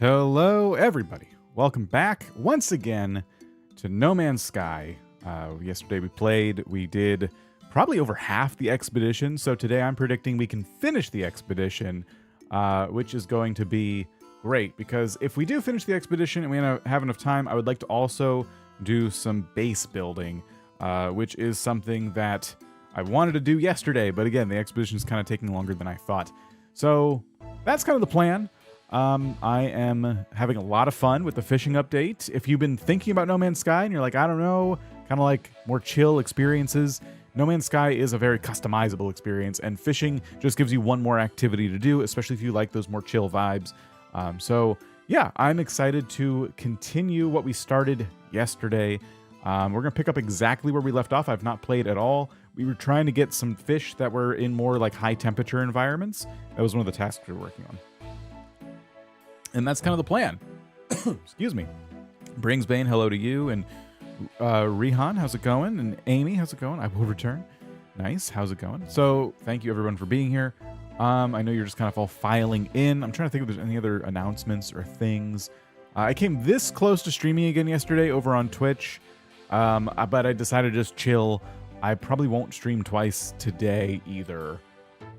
Hello, everybody. Welcome back once again to No Man's Sky. Yesterday we did probably over half the expedition. So today I'm predicting we can finish the expedition, which is going to be great because if we do finish the expedition and we have enough time, I would like to also do some base building, which is something that I wanted to do yesterday. But again, the expedition is kind of taking longer than I thought. So that's kind of the plan. I am having a lot of fun with the fishing update. If you've been thinking about No Man's Sky and you're like, I don't know, kind of like more chill experiences, No Man's Sky is a very customizable experience, and fishing just gives you one more activity to do, especially if you like those more chill vibes. So yeah, I'm excited to continue what we started yesterday. We're going to pick up exactly where we left off. I've not played at all. We were trying to get some fish that were in more like high temperature environments. That was one of the tasks we were working on. And that's kind of the plan. Excuse me. Bringsbane, hello to you. And Rihan, how's it going? And Amy, how's it going? I will return. Nice. How's it going? So thank you everyone for being here. I know you're just kind of all filing in. I'm trying to think if there's any other announcements or things. I came this close to streaming again yesterday over on Twitch. But I decided to just chill. I probably won't stream twice today either.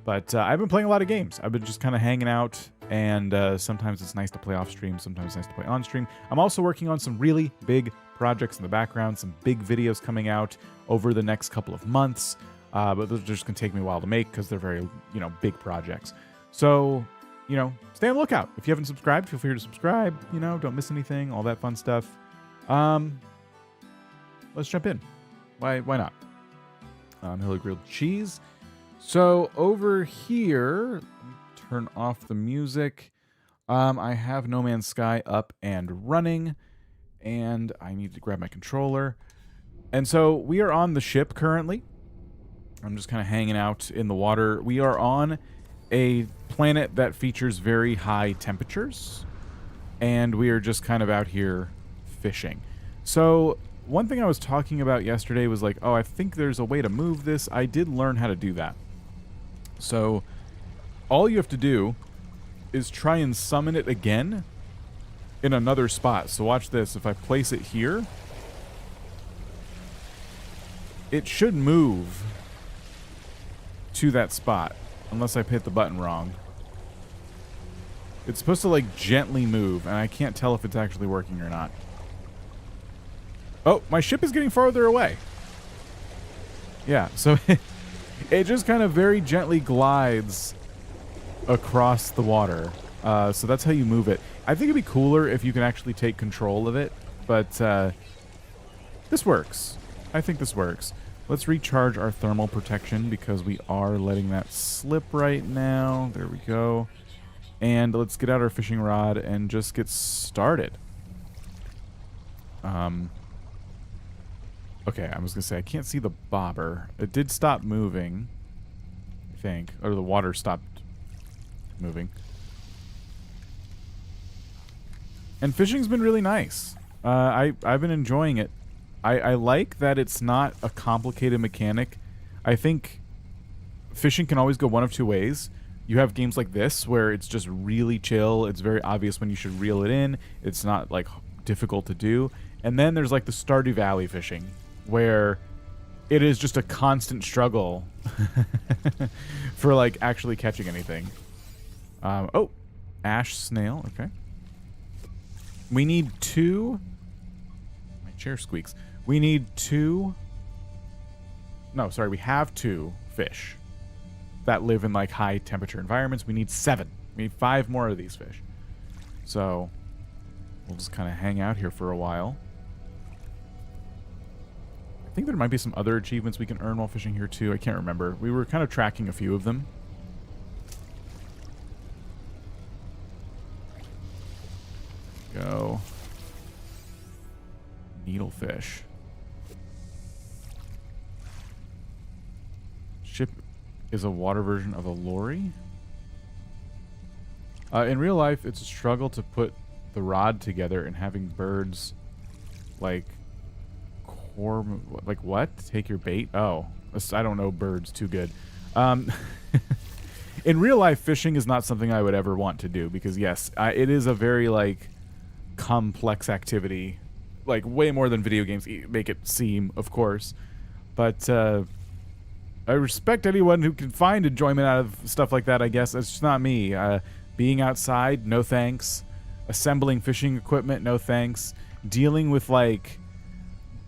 But I've been playing a lot of games. I've been just kind of hanging out, and sometimes it's nice to play off stream, sometimes it's nice to play on stream. I'm also working on some really big projects in the background, some big videos coming out over the next couple of months, but those are just going to take me a while to make because they're very, big projects. So, stay on the lookout. If you haven't subscribed, feel free to subscribe, don't miss anything, all that fun stuff. Let's jump in. Why not? Hello, grilled cheese. So over here, let me turn off the music. I have No Man's Sky up and running, and I need to grab my controller. And so we are on the ship currently. I'm just kind of hanging out in the water. We are on a planet that features very high temperatures, and we are just kind of out here fishing. So one thing I was talking about yesterday was like, oh, I think there's a way to move this. I did learn how to do that. So all you have to do is try and summon it again in another spot. So watch this. If I place it here, it should move to that spot, unless I hit the button wrong. It's supposed to like gently move, and I can't tell if it's actually working or not. Oh, my ship is getting farther away. Yeah, so it just kind of very gently glides across the water. So that's how you move it. I think it'd be cooler if you can actually take control of it, but this works. I think this works. Let's recharge our thermal protection because we are letting that slip right now. There we go. And let's get out our fishing rod and just get started. Okay, I was going to say, I can't see the bobber. It did stop moving, I think. Or the water stopped moving. And fishing's been really nice. I've been enjoying it. I like that it's not a complicated mechanic. I think fishing can always go one of two ways. You have games like this where it's just really chill. It's very obvious when you should reel it in. It's not, like, difficult to do. And then there's, like, the Stardew Valley fishing, where it is just a constant struggle for like actually catching anything. Oh, ash snail. Okay. We need 2. My chair squeaks. We need 2. No, sorry. We have 2 fish that live in like high temperature environments. We need 7. We need 5 more of these fish. So we'll just kind of hang out here for a while. I think there might be some other achievements we can earn while fishing here too. I can't remember. We were kind of tracking a few of them. Go. Needlefish. Ship is a water version of a lorry. In real life, it's a struggle to put the rod together, and having birds like what? Take your bait? Oh, I don't know birds too good. In real life, fishing is not something I would ever want to do because, yes, it is a very, like, complex activity. Like, way more than video games make it seem, of course. But, I respect anyone who can find enjoyment out of stuff like that, I guess. It's just not me. Being outside, no thanks. Assembling fishing equipment, no thanks. Dealing with, like,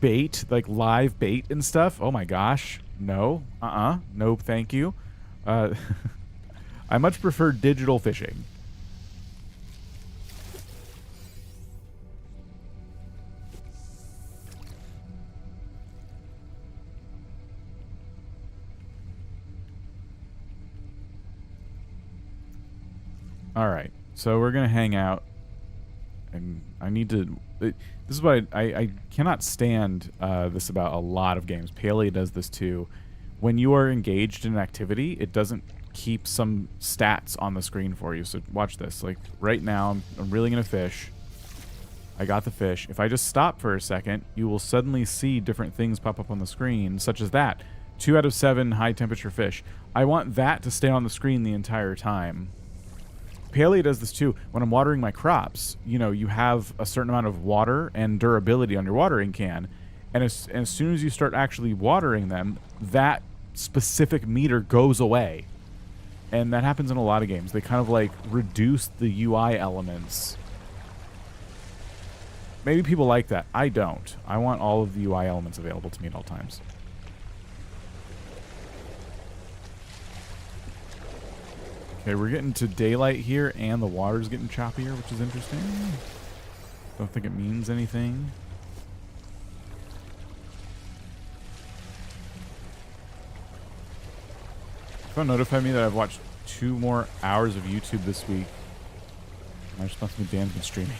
bait, like live bait and stuff, oh my gosh. No. No, thank you. I much prefer digital fishing. All right, so we're gonna hang out, and I need to. This is what I cannot stand this about a lot of games. Paley does this too. When you are engaged in an activity, it doesn't keep some stats on the screen for you. So watch this. Like right now, I'm reeling in a fish. I got the fish. If I just stop for a second, you will suddenly see different things pop up on the screen, such as that. 2 out of 7 high temperature fish. I want that to stay on the screen the entire time. Paley does this too. When I'm watering my crops, you know, you have a certain amount of water and durability on your watering can. And as soon as you start actually watering them, that specific meter goes away. And that happens in a lot of games. They kind of like reduce the UI elements. Maybe people like that. I don't. I want all of the UI elements available to me at all times. Okay, we're getting to daylight here, and the water's getting choppier, which is interesting. Don't think it means anything. Don't notify me that I've watched 2 more hours of YouTube this week. My response to Dan's been streaming.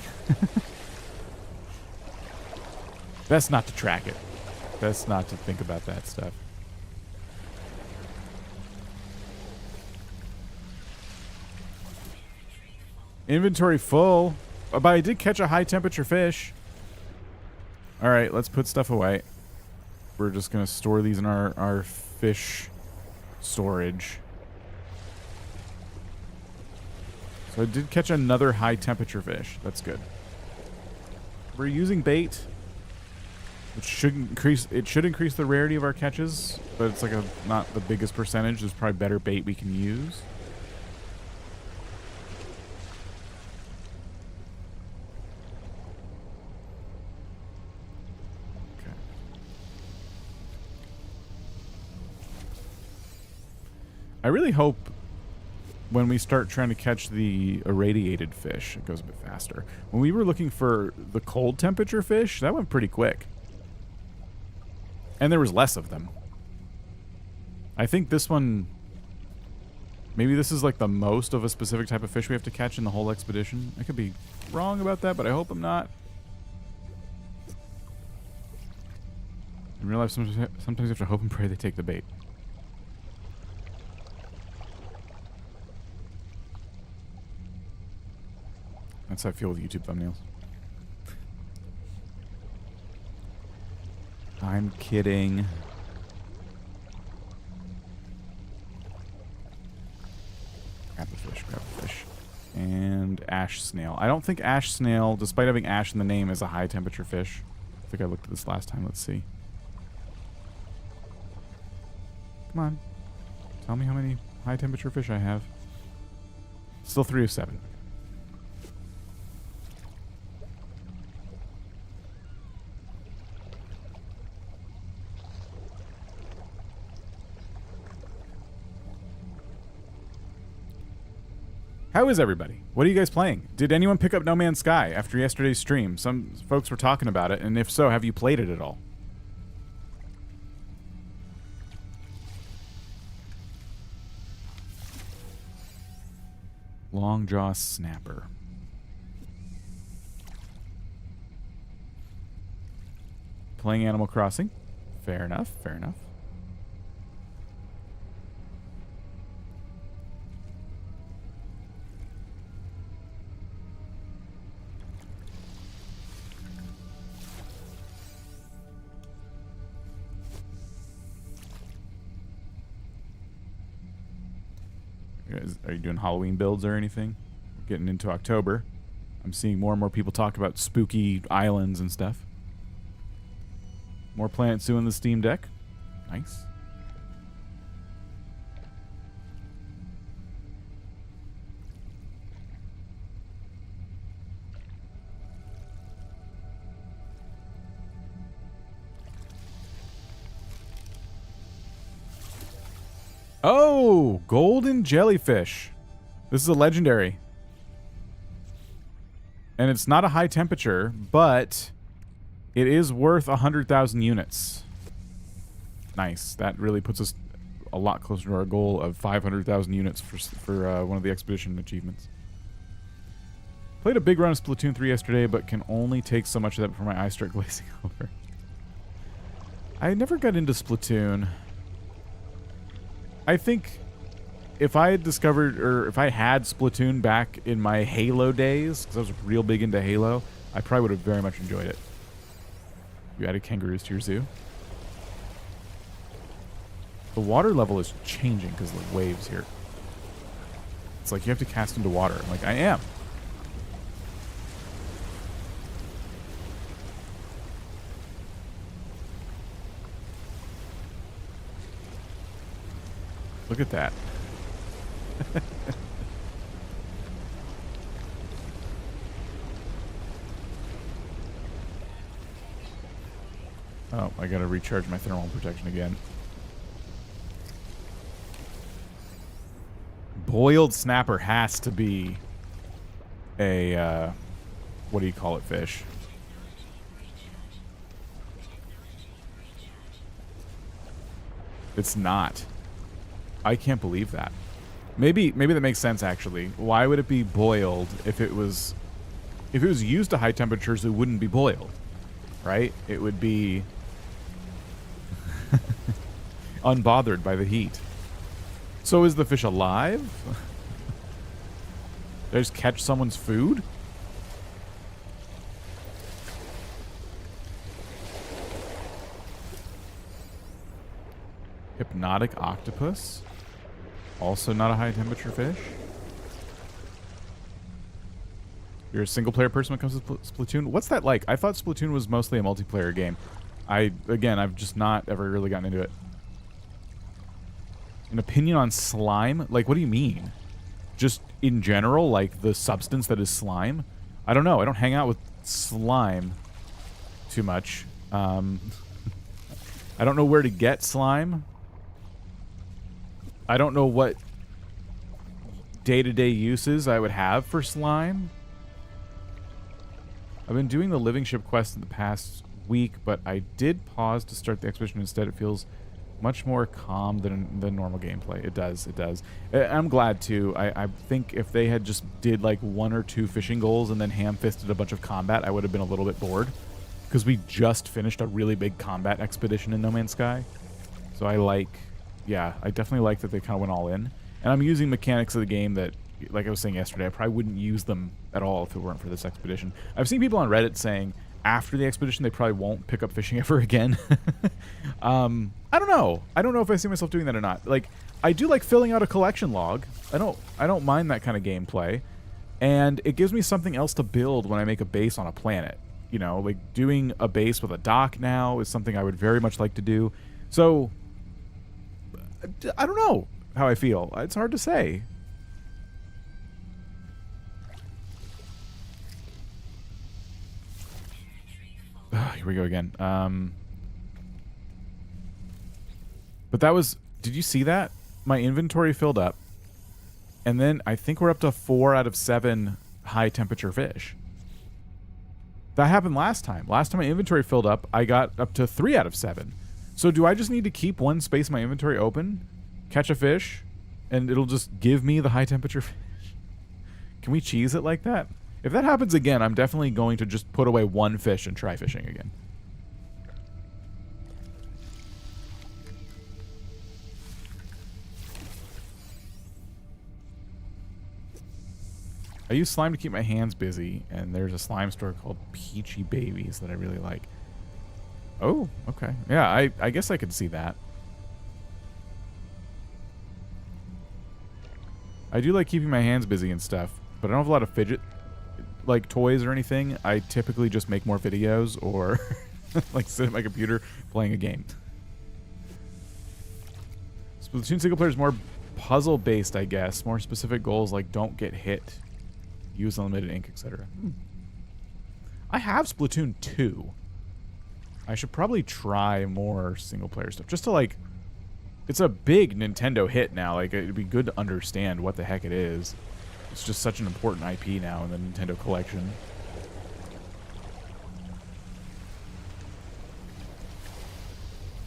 Best not to track it. Best not to think about that stuff. Inventory full. But I did catch a high temperature fish. All right, let's put stuff away. We're just going to store these in our fish storage. So I did catch another high temperature fish. That's good. We're using bait, which should increase. It should increase the rarity of our catches, but it's like not the biggest percentage. There's probably better bait we can use. I really hope when we start trying to catch the irradiated fish, it goes a bit faster. When we were looking for the cold temperature fish, that went pretty quick. And there was less of them. I think this one, maybe this is like the most of a specific type of fish we have to catch in the whole expedition. I could be wrong about that, but I hope I'm not. In real life, sometimes you have to hope and pray they take the bait. That's how I feel with YouTube thumbnails. I'm kidding. Grab the fish, grab the fish. And ash snail. I don't think ash snail, despite having ash in the name, is a high temperature fish. I think I looked at this last time. Let's see. Come on. Tell me how many high temperature fish I have. Still 3 of 7. How is everybody? What are you guys playing? Did anyone pick up No Man's Sky after yesterday's stream? Some folks were talking about it, and if so, have you played it at all? Longjaw snapper. Playing Animal Crossing. Fair enough, fair enough. Are you doing Halloween builds or anything? We're getting into October. I'm seeing more and more people talk about spooky islands and stuff. More Planet Zoo in the Steam Deck. Nice. Oh, golden jellyfish. This is a legendary. And it's not a high temperature, but it is worth 100,000 units. Nice. That really puts us a lot closer to our goal of 500,000 units for one of the expedition achievements. Played a big run of Splatoon 3 yesterday, but can only take so much of that before my eyes start glazing over. I never got into Splatoon. I think if I had discovered, or if I had Splatoon back in my Halo days, because I was real big into Halo, I probably would have very much enjoyed it. You added kangaroos to your zoo. The water level is changing because of the waves here. It's like you have to cast into water. I'm like, I am. Look at that. Oh, I gotta recharge my thermal protection again. Boiled snapper has to be a, what do you call it, fish? It's not. I can't believe that. Maybe that makes sense actually. Why would it be boiled if it was used to high temperatures? It wouldn't be boiled, right? It would be unbothered by the heat. So is the fish alive? Did I just catch someone's food? Hypnotic octopus. Also not a high temperature fish. You're a single player person when it comes to Splatoon? What's that like? I thought Splatoon was mostly a multiplayer game. I've just not ever really gotten into it. An opinion on slime? Like, what do you mean? Just in general, like the substance that is slime? I don't know. I don't hang out with slime too much. I don't know where to get slime. I don't know what day-to-day uses I would have for slime. I've been doing the living ship quest in the past week, but I did pause to start the expedition instead. It feels much more calm than the normal gameplay. It does. I'm glad too. I think if they had just did like 1 or 2 fishing goals and then ham-fisted a bunch of combat, I would have been a little bit bored. Because we just finished a really big combat expedition in No Man's Sky. So I definitely like that they kind of went all in. And I'm using mechanics of the game that, like I was saying yesterday, I probably wouldn't use them at all if it weren't for this expedition. I've seen people on Reddit saying after the expedition they probably won't pick up fishing ever again. I don't know. I don't know if I see myself doing that or not. Like, I do like filling out a collection log. I don't mind that kind of gameplay. And it gives me something else to build when I make a base on a planet. You know, like doing a base with a dock now is something I would very much like to do. So I don't know how I feel. It's hard to say. Here we go again. But that was... Did you see that? My inventory filled up. And then I think we're up to 4 out of 7 high temperature fish. That happened last time. Last time my inventory filled up, I got up to 3 out of 7. So do I just need to keep one space in my inventory open, catch a fish, and it'll just give me the high temperature fish? Can we cheese it like that? If that happens again, I'm definitely going to just put away 1 fish and try fishing again. I use slime to keep my hands busy, and there's a slime store called Peachy Babies that I really like. Oh, okay. Yeah, I guess I could see that. I do like keeping my hands busy and stuff, but I don't have a lot of fidget, like, toys or anything. I typically just make more videos or, like, sit at my computer playing a game. Splatoon single player is more puzzle-based, I guess. More specific goals like don't get hit, use unlimited ink, etc. I have Splatoon 2. I should probably try more single-player stuff. Just to, like... It's a big Nintendo hit now. Like, it'd be good to understand what the heck it is. It's just such an important IP now in the Nintendo collection.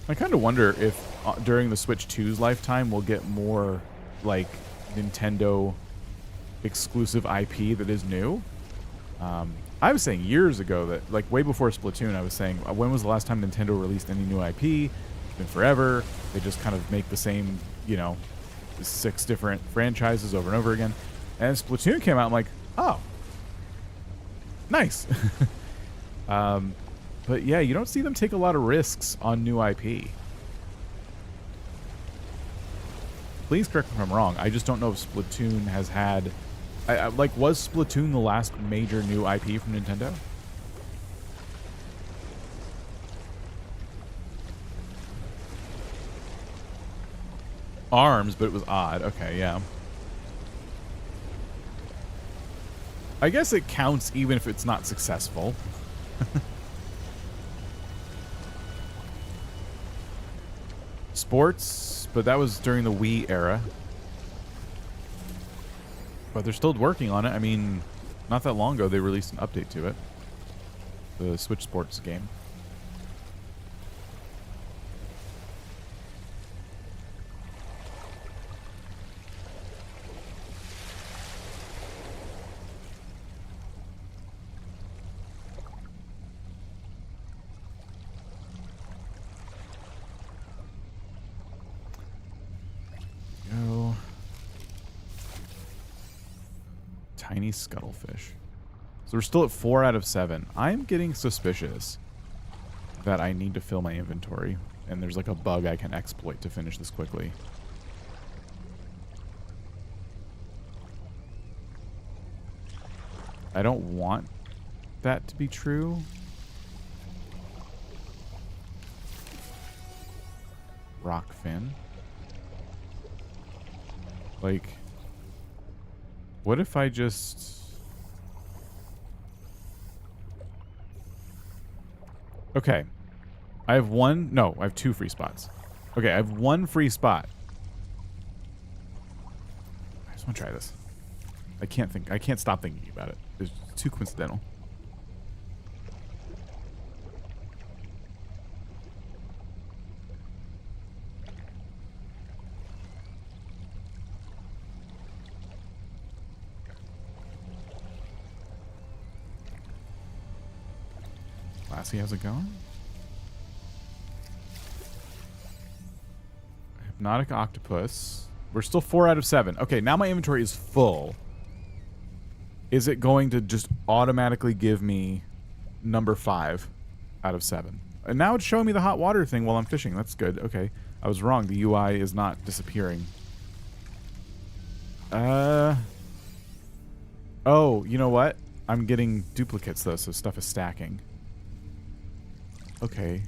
I kind of wonder if during the Switch 2's lifetime we'll get more, like, Nintendo exclusive IP that is new. I was saying years ago that, like, way before Splatoon, I was saying, when was the last time Nintendo released any new IP? It's been forever. They just kind of make the same, you know, 6 different franchises over and over again. And Splatoon came out, I'm like, oh, nice. But yeah, you don't see them take a lot of risks on new IP. Please correct me if I'm wrong. I just don't know if Splatoon has had... like, was Splatoon the last major new IP from Nintendo? ARMS, but it was odd. Okay, yeah. I guess it counts even if it's not successful. Sports, but that was during the Wii era. But they're still working on it. I mean, not that long ago they released an update to it. The Switch Sports game. Tiny scuttlefish. So we're still at 4 out of 7. I'm getting suspicious that I need to fill my inventory, and there's like a bug I can exploit to finish this quickly. I don't want that to be true. Rockfin. Like... what if I just... okay. I have one... no, I have 2 free spots. Okay, I have 1 free spot. I just want to try this. I can't stop thinking about it. It's too coincidental. Lassie, how's it going? Hypnotic octopus. We're still 4 out of 7. Okay, now my inventory is full. Is it going to just automatically give me number 5 out of 7? And now it's showing me the hot water thing while I'm fishing. That's good. Okay. I was wrong. The UI is not disappearing. Oh, you know what? I'm getting duplicates, though, so stuff is stacking. Okay.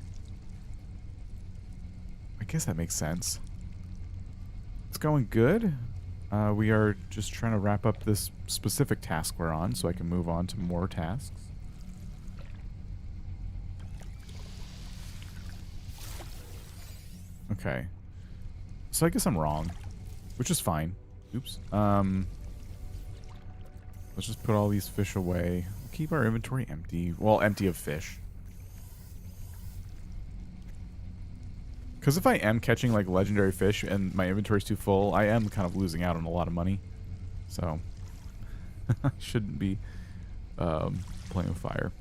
I guess that makes sense. It's going good. We are just trying to wrap up this specific task we're on so I can move on to more tasks. Okay. So I guess I'm wrong, which is fine. Oops. Let's just put all these fish away. Keep our inventory empty. Well, empty of fish. Because if I am catching, like, legendary fish and my inventory's too full, I am kind of losing out on a lot of money. So, I shouldn't be playing with fire.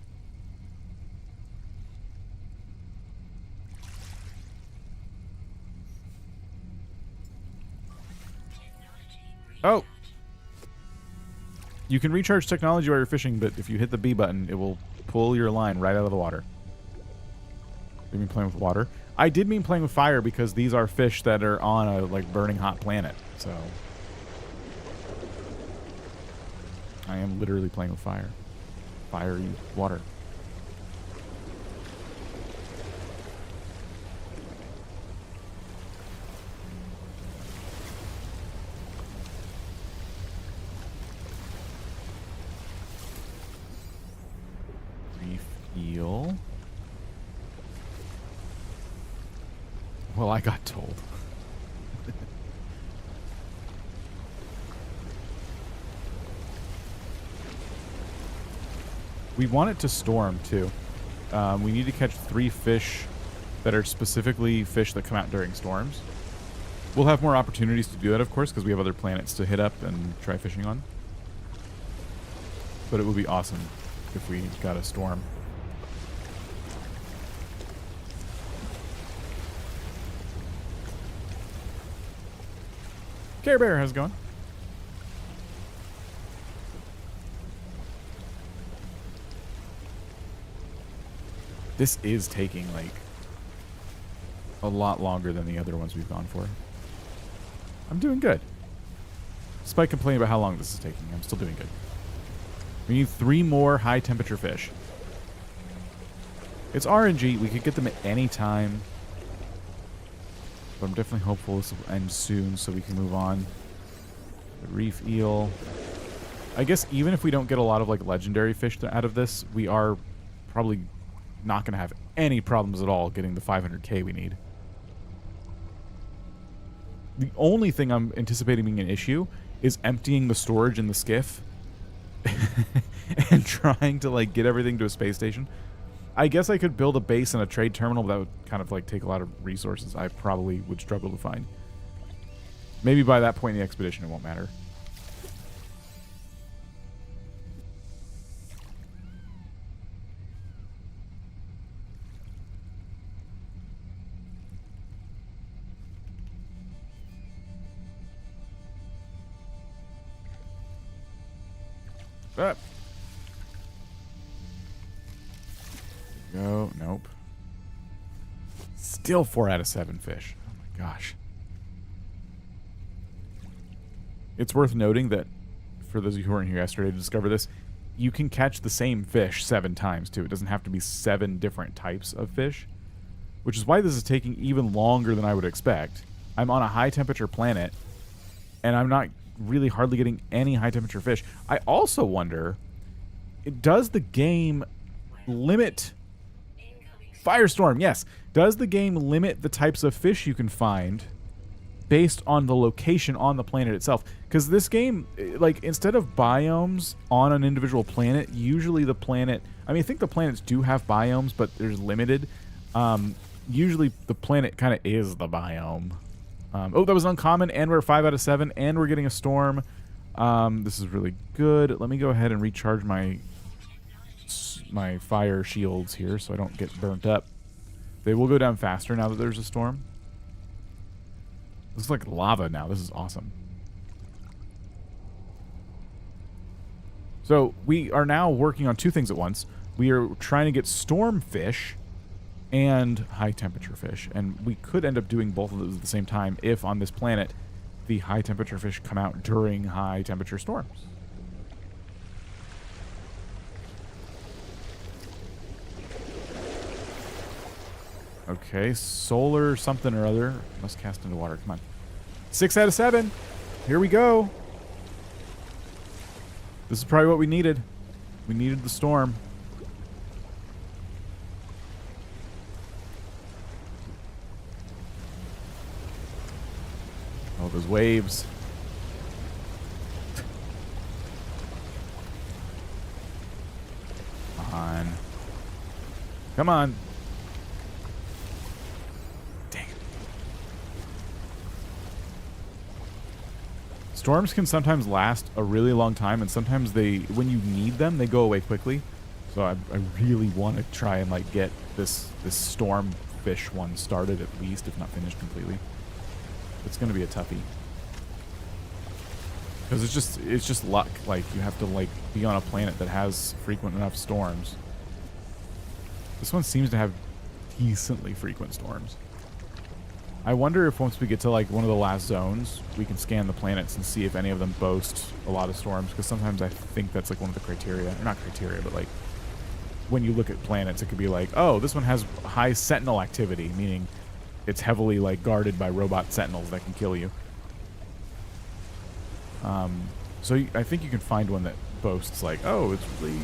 Oh! You can recharge technology while you're fishing, but if you hit the B button, it will pull your line right out of the water. You mean playing with water? I did mean playing with fire because these are fish that are on a, like, burning hot planet, so... I am literally playing with fire. Fiery water. Refuel. Well, I got told. We want it to storm, too. We need to catch 3 fish that are specifically fish that come out during storms. We'll have more opportunities to do that, of course, because we have other planets to hit up and try fishing on. But it would be awesome if we got a storm. Care Bear, how's it going? This is taking, like, a lot longer than the other ones we've gone for. I'm doing good. Despite complaining about how long this is taking, I'm still doing good. We need 3 more high-temperature fish. It's RNG. We could get them at any time. But I'm definitely hopeful this will end soon so we can move on. The reef eel. I guess even if we don't get a lot of, like, legendary fish out of this, we are probably not going to have any problems at all getting the 500k we need. The only thing I'm anticipating being an issue is emptying the storage in the skiff and trying to, like, get everything to a space station. I guess I could build a base and a trade terminal, but that would kind of, like, take a lot of resources I probably would struggle to find. Maybe by that point in the expedition it won't matter. Up. Go. Nope. Still 4 out of 7 fish. Oh my gosh. It's worth noting that, for those of you who weren't here yesterday to discover this, you can catch the same fish 7 times too. It doesn't have to be 7 different types of fish, which is why this is taking even longer than I would expect. I'm on a high temperature planet, and I'm not really hardly getting any high temperature fish. I also wonder, does the game limit Firestorm? Yes. Does the game limit the types of fish you can find based on the location on the planet itself? Because this game, like, instead of biomes on an individual planet, usually the planet, I mean, I think the planets do have biomes, but there's limited. Usually the planet kind of is the biome. Oh, that was uncommon, and we're 5 out of 7, and we're getting a storm. This is really good. Let me go ahead and recharge my fire shields here so I don't get burnt up. They will go down faster now that there's a storm. This is like lava now. This is awesome. So we are now working on 2 things at once. We are trying to get storm fish and high temperature fish, and we could end up doing both of those at the same time if on this planet the high temperature fish come out during high temperature storms. Okay, solar something or other must cast into water. Come on. 6 out of 7. Here we go. This is probably what we needed. We needed the storm. Oh, those waves. Come on. Come on. Dang it. Storms can sometimes last a really long time, and sometimes they, when you need them, they go away quickly. So I really want to try and, like, get this storm fish one started at least, if not finished completely. It's going to be a toughie. Because it's just luck. Like, you have to, like, be on a planet that has frequent enough storms. This one seems to have decently frequent storms. I wonder if once we get to like one of the last zones, we can scan the planets and see if any of them boast a lot of storms, because sometimes I think that's like one of the criteria. Or not criteria, but like when you look at planets, it could be like, oh, this one has high sentinel activity, meaning it's heavily like guarded by robot sentinels that can kill you. So I think you can find one that boasts like, oh, it's really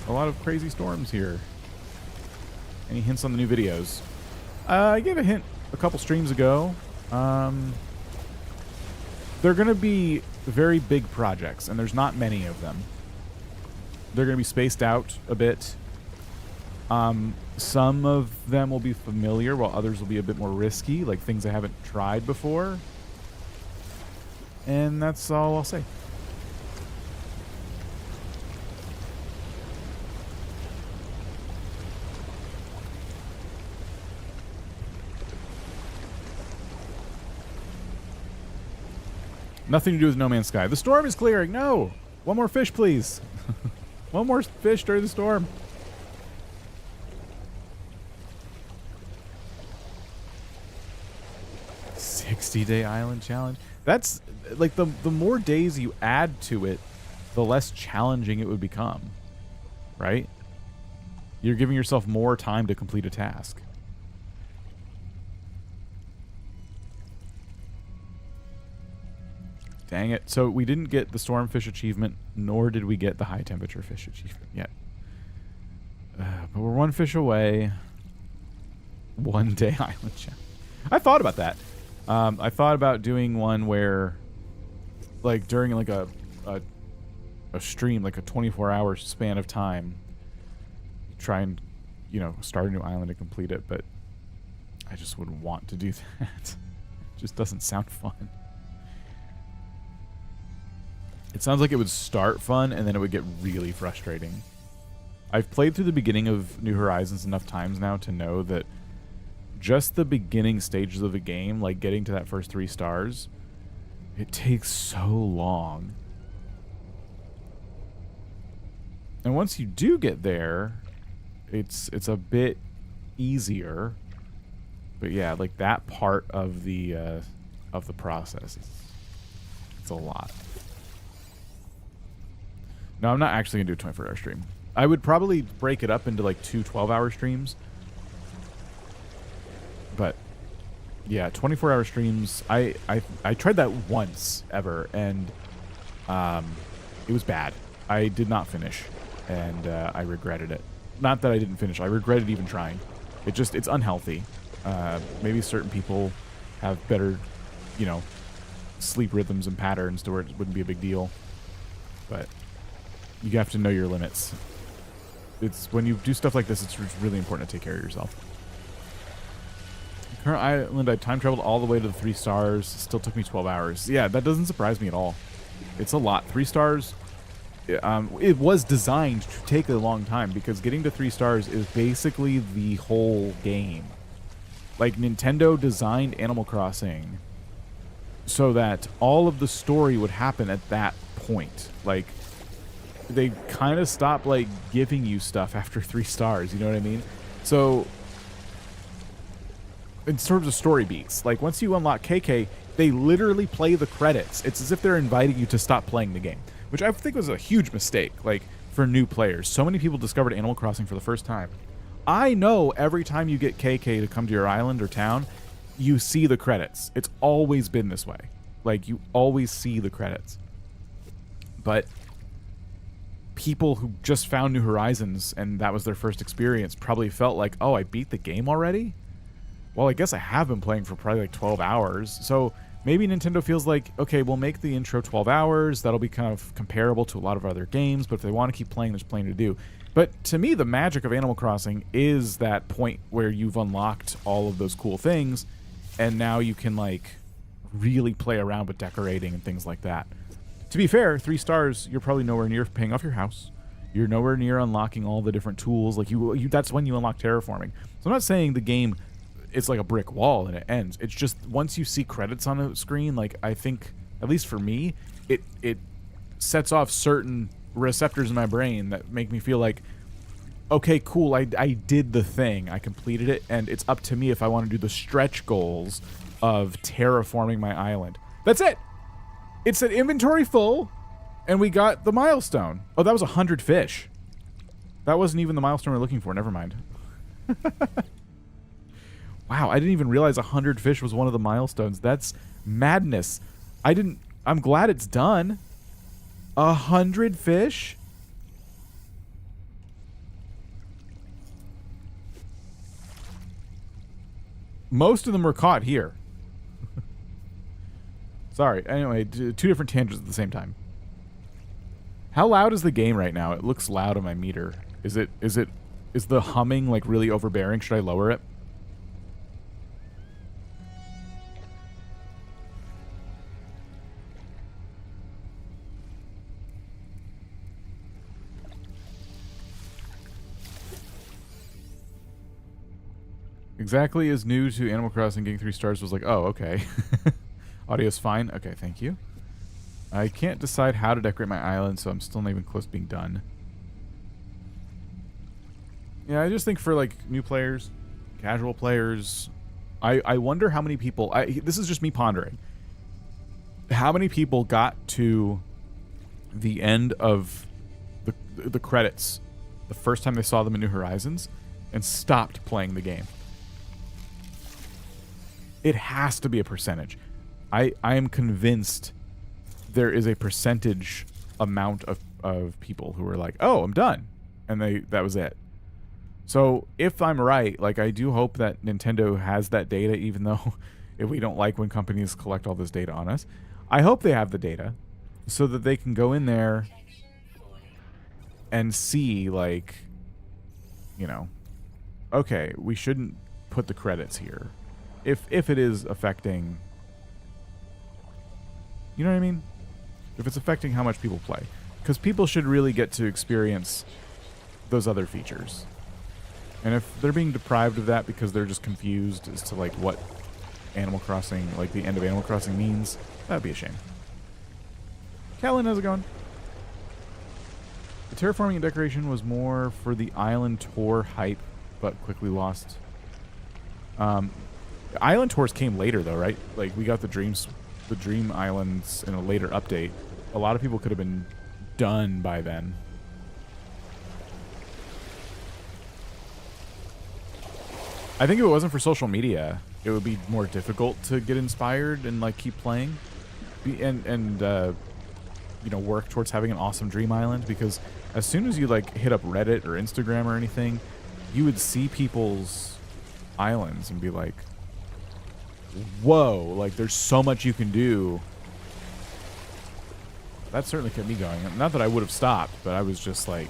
a lot of crazy storms here. Any hints on the new videos? I gave a hint a couple streams ago. They're going to be very big projects, and there's not many of them. They're going to be spaced out a bit. Some of them will be familiar, while others will be a bit more risky, like things I haven't tried before. And that's all I'll say. Nothing to do with No Man's Sky. The storm is clearing. No. One more fish, please. One more fish during the storm. "60-day island challenge." That's like the more days you add to it, the less challenging it would become. Right? You're giving yourself more time to complete a task. Dang it. So we didn't get the stormfish achievement, nor did we get the high temperature fish achievement yet. But we're one fish away. 1 day island challenge. I thought about that. I thought about doing one where, like, during like a stream, like a 24-hour span of time, try and, you know, start a new island and complete it, but I just wouldn't want to do that. It just doesn't sound fun. It sounds like it would start fun, and then it would get really frustrating. I've played through the beginning of New Horizons enough times now to know that just the beginning stages of the game, like getting to that first 3 stars, it takes so long. And once you do get there, it's a bit easier. But yeah, like that part of the process, it's a lot. No, I'm not actually going to do a 24-hour stream. I would probably break it up into like 2 12-hour streams. But yeah, 24-hour streams, I tried that once ever, and it was bad. I did not finish, and I regretted it. Not that I didn't finish. I regretted even trying. It's unhealthy. Maybe certain people have better, you know, sleep rhythms and patterns to where it wouldn't be a big deal. But you have to know your limits. It's when you do stuff like this, it's really important to take care of yourself. The current island, I time traveled all the way to the 3 stars. Still took me 12 hours. Yeah, that doesn't surprise me at all. It's a lot. 3 stars, it was designed to take a long time, because getting to 3 stars is basically the whole game. Like, Nintendo designed Animal Crossing so that all of the story would happen at that point. Like, they kind of stopped, like, giving you stuff after 3 stars, you know what I mean? So, in terms of story beats, like, once you unlock KK, they literally play the credits. It's as if they're inviting you to stop playing the game, which I think was a huge mistake, like, for new players. So many people discovered Animal Crossing for the first time. I know every time you get KK to come to your island or town, you see the credits. It's always been this way. Like, you always see the credits. But people who just found New Horizons and that was their first experience probably felt like, oh, I beat the game already? Well, I guess I have been playing for probably like 12 hours. So maybe Nintendo feels like, okay, we'll make the intro 12 hours. That'll be kind of comparable to a lot of other games, but if they want to keep playing, there's plenty to do. But to me, the magic of Animal Crossing is that point where you've unlocked all of those cool things, and now you can, like, really play around with decorating and things like that. To be fair, 3 stars, you're probably nowhere near paying off your house. You're nowhere near unlocking all the different tools. Like, that's when you unlock terraforming. So I'm not saying the game, it's like a brick wall and it ends. It's just once you see credits on a screen, like, I think, at least for me, it sets off certain receptors in my brain that make me feel like, okay, cool, I did the thing. I completed it, and it's up to me if I want to do the stretch goals of terraforming my island. That's it. It said inventory full, and we got the milestone. Oh, that was 100 fish. That wasn't even the milestone we're looking for. Never mind. Wow, I didn't even realize 100 fish was one of the milestones. That's madness. I'm glad it's done. 100 fish? Most of them were caught here. Sorry. Anyway, two different tangents at the same time. How loud is the game right now? It looks loud on my meter. Is the humming like really overbearing? Should I lower it? Exactly as new to Animal Crossing, getting 3 stars was like, oh, okay. Audio's fine. Okay, thank you. I can't decide how to decorate my island, so I'm still not even close to being done. Yeah, I just think for like new players, casual players, I wonder how many people, this is just me pondering, how many people got to the end of the credits the first time they saw them in New Horizons and stopped playing the game. It has to be a percentage. I am convinced there is a percentage amount of people who are like, oh, I'm done. And that was it. So if I'm right, like I do hope that Nintendo has that data, even though if we don't like when companies collect all this data on us, I hope they have the data so that they can go in there and see like, you know, okay, we shouldn't put the credits here. If it is affecting, you know what I mean? If it's affecting how much people play. Because people should really get to experience those other features. And if they're being deprived of that because they're just confused as to like what Animal Crossing, like the end of Animal Crossing means, that'd be a shame. Kellen, how's it going? The terraforming and decoration was more for the island tour hype, but quickly lost. Island tours came later though, right? Like we got the Dream Islands in a later update. A lot of people could have been done by then. I think if it wasn't for social media, it would be more difficult to get inspired and like keep playing, and you know, work towards having an awesome Dream Island. Because as soon as you like hit up Reddit or Instagram or anything, you would see people's islands and be like, whoa, like there's so much you can do. That certainly kept me going. Not that I would have stopped, but I was just like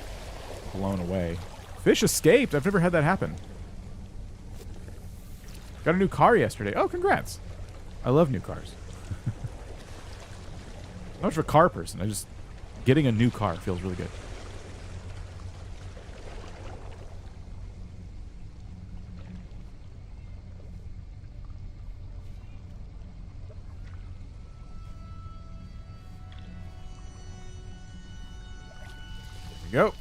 blown away. Fish escaped. I've never had that happen. Got a new car yesterday. Oh, congrats. I love new cars. I'm not much of a car person. Getting a new car feels really good. Go.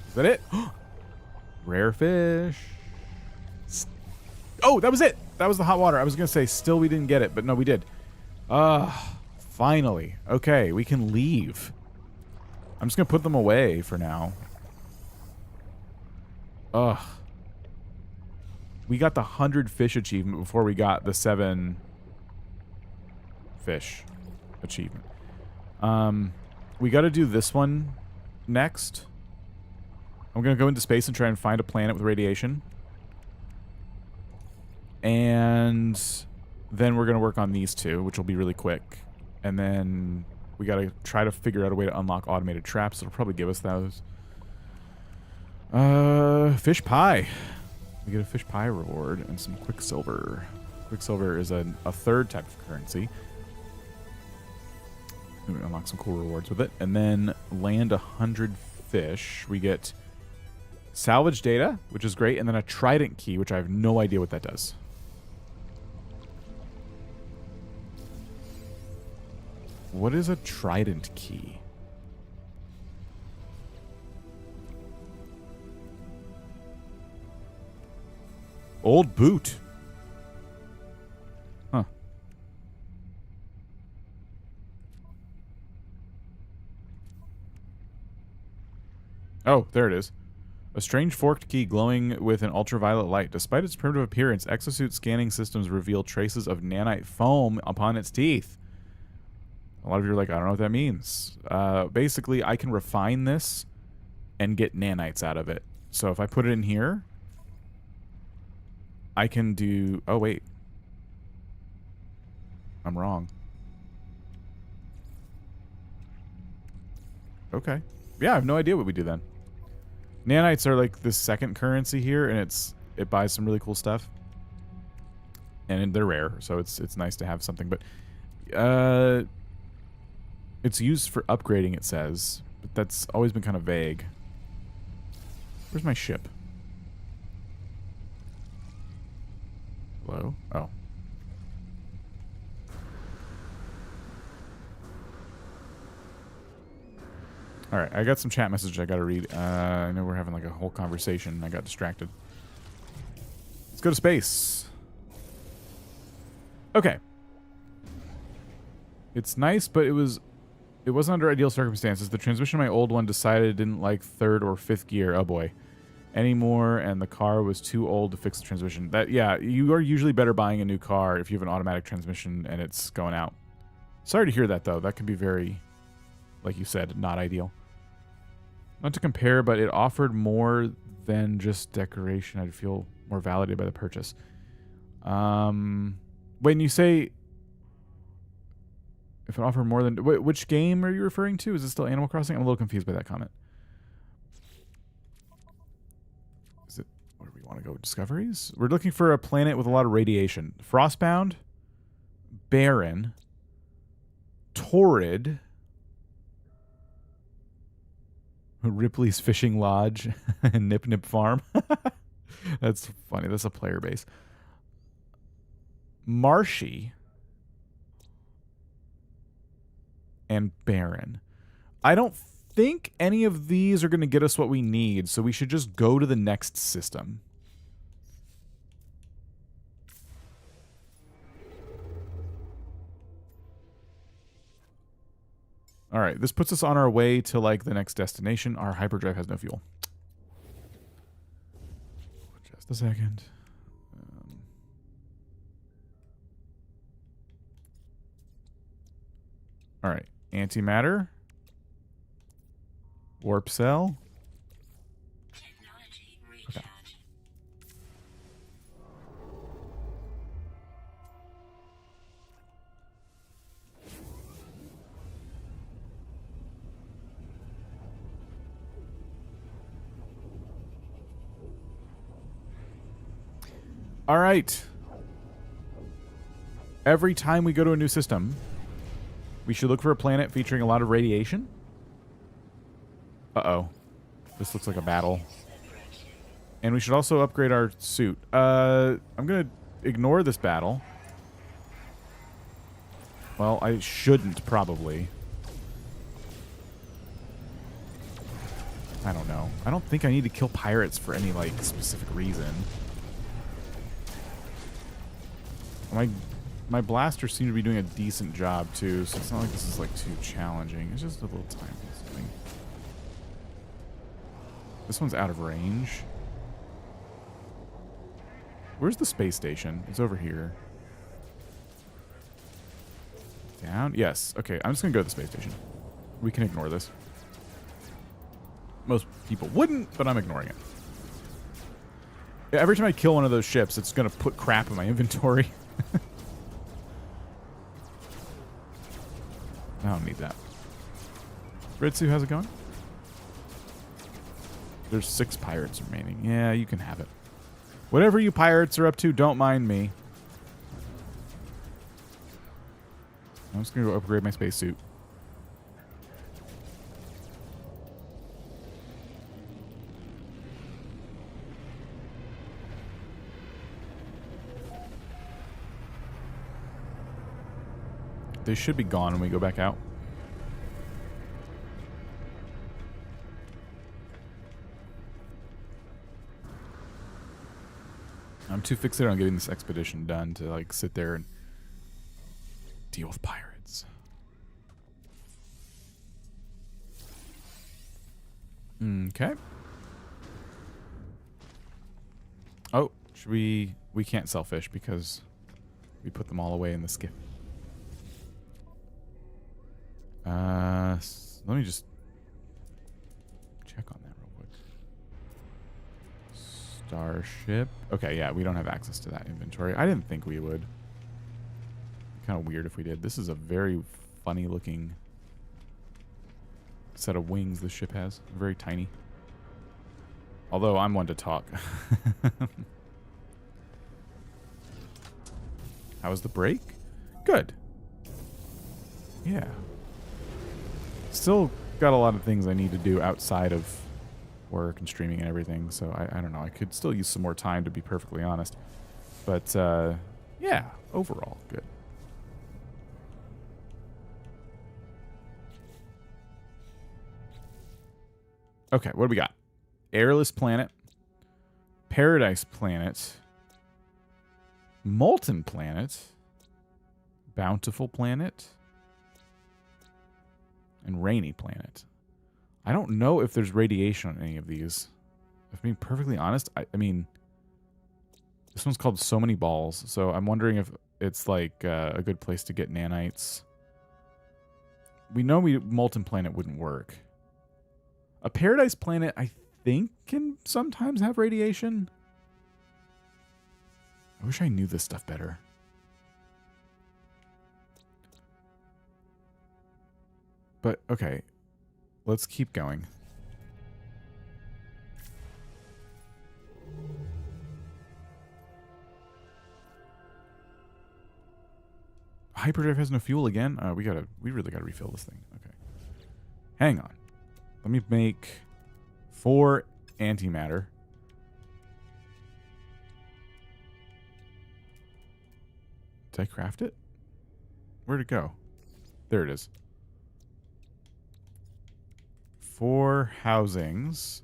Is that it? Rare fish. Oh, that was it. That was the hot water. I was going to say still we didn't get it, but no, we did. Finally. Okay, we can leave. I'm just going to put them away for now. Ugh. We got the 100 fish achievement before we got the 7 fish achievement. We got to do this one next. I'm going to go into space and try and find a planet with radiation. And then we're going to work on these two, which will be really quick. And then we got to try to figure out a way to unlock automated traps. It'll probably give us those. Fish pie. We get a fish pie reward and some quicksilver. Quicksilver is a third type of currency. We unlock some cool rewards with it. And then land 100 fish. We get salvage data, which is great. And then a trident key, which I have no idea what that does. What is a trident key? Old boot. Oh, there it is. A strange forked key glowing with an ultraviolet light. Despite its primitive appearance, exosuit scanning systems reveal traces of nanite foam upon its teeth. A lot of you are like, I don't know what that means. Basically, I can refine this and get nanites out of it. So if I put it in here, I can do... Oh, wait. I'm wrong. Okay. Yeah, I have no idea what we do then. Nanites are like the second currency here, and it buys some really cool stuff. And they're rare, so it's nice to have something. But it's used for upgrading, it says. But that's always been kind of vague. Where's my ship? Hello? Oh. Alright, I got some chat messages I gotta read. I know we're having like a whole conversation. I got distracted. Let's go to space. Okay. It's nice, but it wasn't under ideal circumstances. The transmission of my old one decided it didn't like third or fifth gear. Oh boy. Anymore, and the car was too old to fix the transmission. Yeah, you are usually better buying a new car if you have an automatic transmission and it's going out. Sorry to hear that, though. That could be very, like you said, not ideal. Not to compare, but it offered more than just decoration. I'd feel more validated by the purchase. When you say if it offered more than... Which game are you referring to? Is it still Animal Crossing? I'm a little confused by that comment. Is it... Where do we want to go? Discoveries? We're looking for a planet with a lot of radiation. Frostbound, barren, torrid, Ripley's Fishing Lodge, and Nip Nip Farm. That's funny. That's a player base. Marshy, and barren. I don't think any of these are going to get us what we need, so we should just go to the next system. All right, this puts us on our way to like the next destination. Our hyperdrive has no fuel. Just a second. All right, antimatter, warp cell. Okay. All right. Every time we go to a new system, we should look for a planet featuring a lot of radiation. Uh-oh. This looks like a battle. And we should also upgrade our suit. I'm going to ignore this battle. Well, I shouldn't, probably. I don't know. I don't think I need to kill pirates for any, like, specific reason. My blasters seem to be doing a decent job, too, so it's not like this is, like, too challenging. It's just a little time consuming. This one's out of range. Where's the space station? It's over here. Down? Yes. Okay, I'm just gonna go to the space station. We can ignore this. Most people wouldn't, but I'm ignoring it. Yeah, every time I kill one of those ships, it's gonna put crap in my inventory. I don't need that. Ritsu, how's it going? There's 6 pirates remaining. Yeah, you can have it. Whatever you pirates are up to, don't mind me. I'm just going to go upgrade my spacesuit. They should be gone when we go back out. I'm too fixated on getting this expedition done to like sit there and deal with pirates. Okay. Oh, should we can't sell fish because we put them all away in the skiff. Let me just check on that real quick. Starship. Okay, yeah, we don't have access to that inventory. I didn't think we would. Kind of weird if we did. This is a very funny looking set of wings the ship has. Very tiny. Although I'm one to talk. How was the break? Good. Yeah. Still got a lot of things I need to do outside of work and streaming and everything. So I don't know. I could still use some more time, to be perfectly honest. But yeah, overall, good. Okay, what do we got? Airless planet, Paradise planet, Molten planet, Bountiful planet, and Rainy planet. I don't know if there's radiation on any of these. If I'm being perfectly honest, I mean, this one's called So Many Balls, so I'm wondering if it's like a good place to get nanites. We know Molten planet wouldn't work. A Paradise planet, I think, can sometimes have radiation. I wish I knew this stuff better. But, okay. Let's keep going. Hyperdrive has no fuel again? We really gotta refill this thing. Okay. Hang on. Let me make 4 antimatter. Did I craft it? Where'd it go? There it is. 4 housings.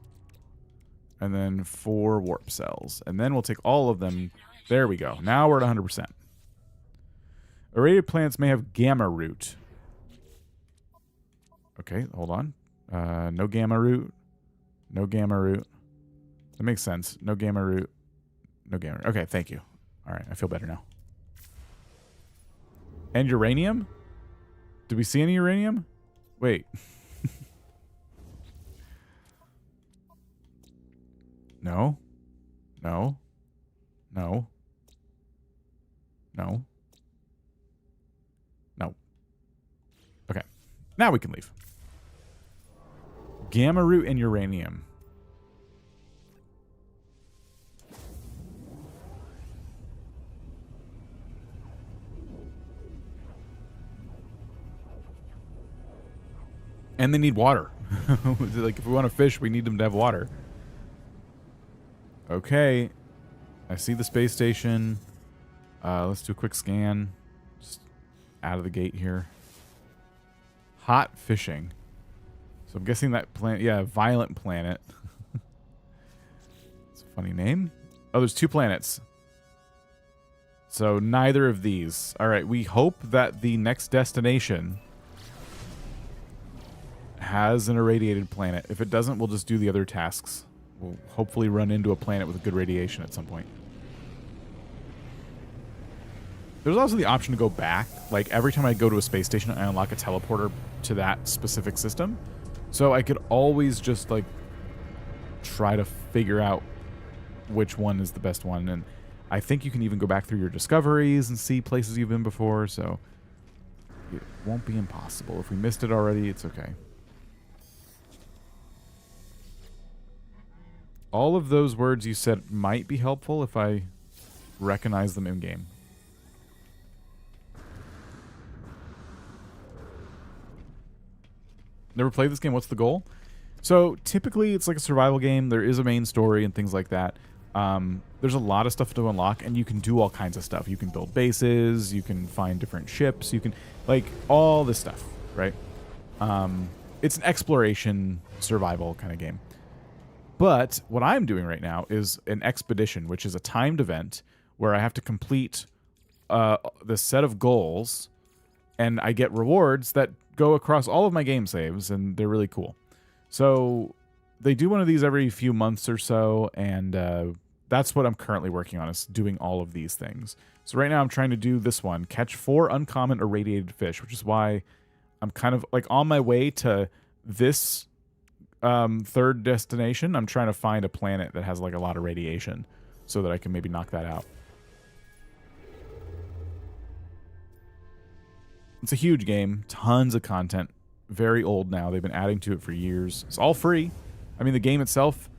And then 4 warp cells. And then we'll take all of them. There we go. Now we're at 100%. Irradiated planets may have gamma root. Okay, hold on. No gamma root. No gamma root. That makes sense. No gamma root. No gamma root. Okay, thank you. All right, I feel better now. And uranium? Did we see any uranium? Wait. No. No. No. No. No. Okay. Now we can leave. Gamma root and uranium. And they need water. Like, if we want to fish, we need them to have water. Okay. I see the space station. Let's do a quick scan. Just out of the gate here. Hot fishing. So I'm guessing that planet, yeah, Violent Planet. It's a funny name. Oh, there's 2 planets. So neither of these. All right, we hope that the next destination has an irradiated planet. If it doesn't, we'll just do the other tasks. We'll hopefully run into a planet with good radiation at some point. There's also the option to go back. Like, every time I go to a space station, I unlock a teleporter to that specific system. So I could always just, like, try to figure out which one is the best one. And I think you can even go back through your discoveries and see places you've been before. So it won't be impossible. If we missed it already, it's okay. All of those words you said might be helpful if I recognize them in-game. Never played this game. What's the goal? So typically it's like a survival game. There is a main story and things like that. There's a lot of stuff to unlock, and you can do all kinds of stuff. You can build bases. You can find different ships. You can, like, all this stuff, right? It's an exploration survival kind of game. But what I'm doing right now is an expedition, which is a timed event where I have to complete the set of goals, and I get rewards that go across all of my game saves, and they're really cool. So they do one of these every few months or so, and that's what I'm currently working on, is doing all of these things. So right now I'm trying to do this one, catch 4 uncommon irradiated fish, which is why I'm kind of like on my way to this third destination. I'm trying to find a planet that has like a lot of radiation so that I can maybe knock that out. It's a huge game, tons of content, very old now. They've been adding to it for years. It's all free. I mean, the game itself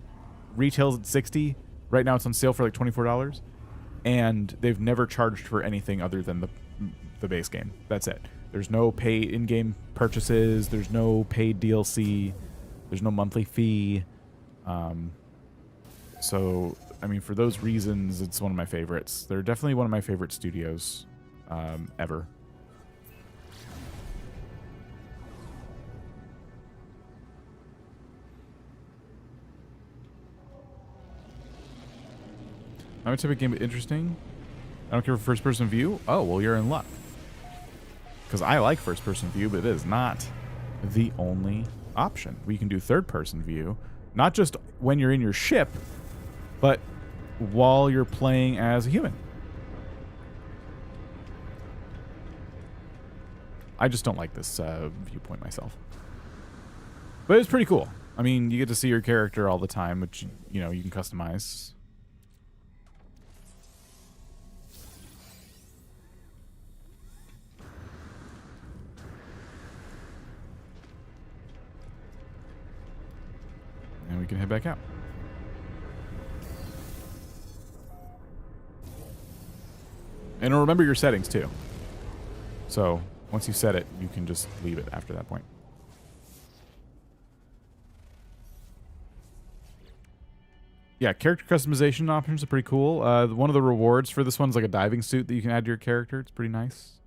retails at $60. Right now it's on sale for like $24. And they've never charged for anything other than the base game. That's it. There's no paid in-game purchases. There's no paid DLC. There's no monthly fee. So, I mean, for those reasons, it's one of my favorites. They're definitely one of my favorite studios ever. I'm a type of game interesting. I don't care for first-person view. Oh, well, you're in luck. Because I like first-person view, but it is not the only option. We can do third-person view, not just when you're in your ship, but while you're playing as a human. I just don't like this viewpoint myself. But it's pretty cool. I mean, you get to see your character all the time, which, you know, you can customize. And we can head back out. And remember your settings too. So once you set it, you can just leave it after that point. Yeah, character customization options are pretty cool. One of the rewards for this one's like a diving suit that you can add to your character. It's pretty nice.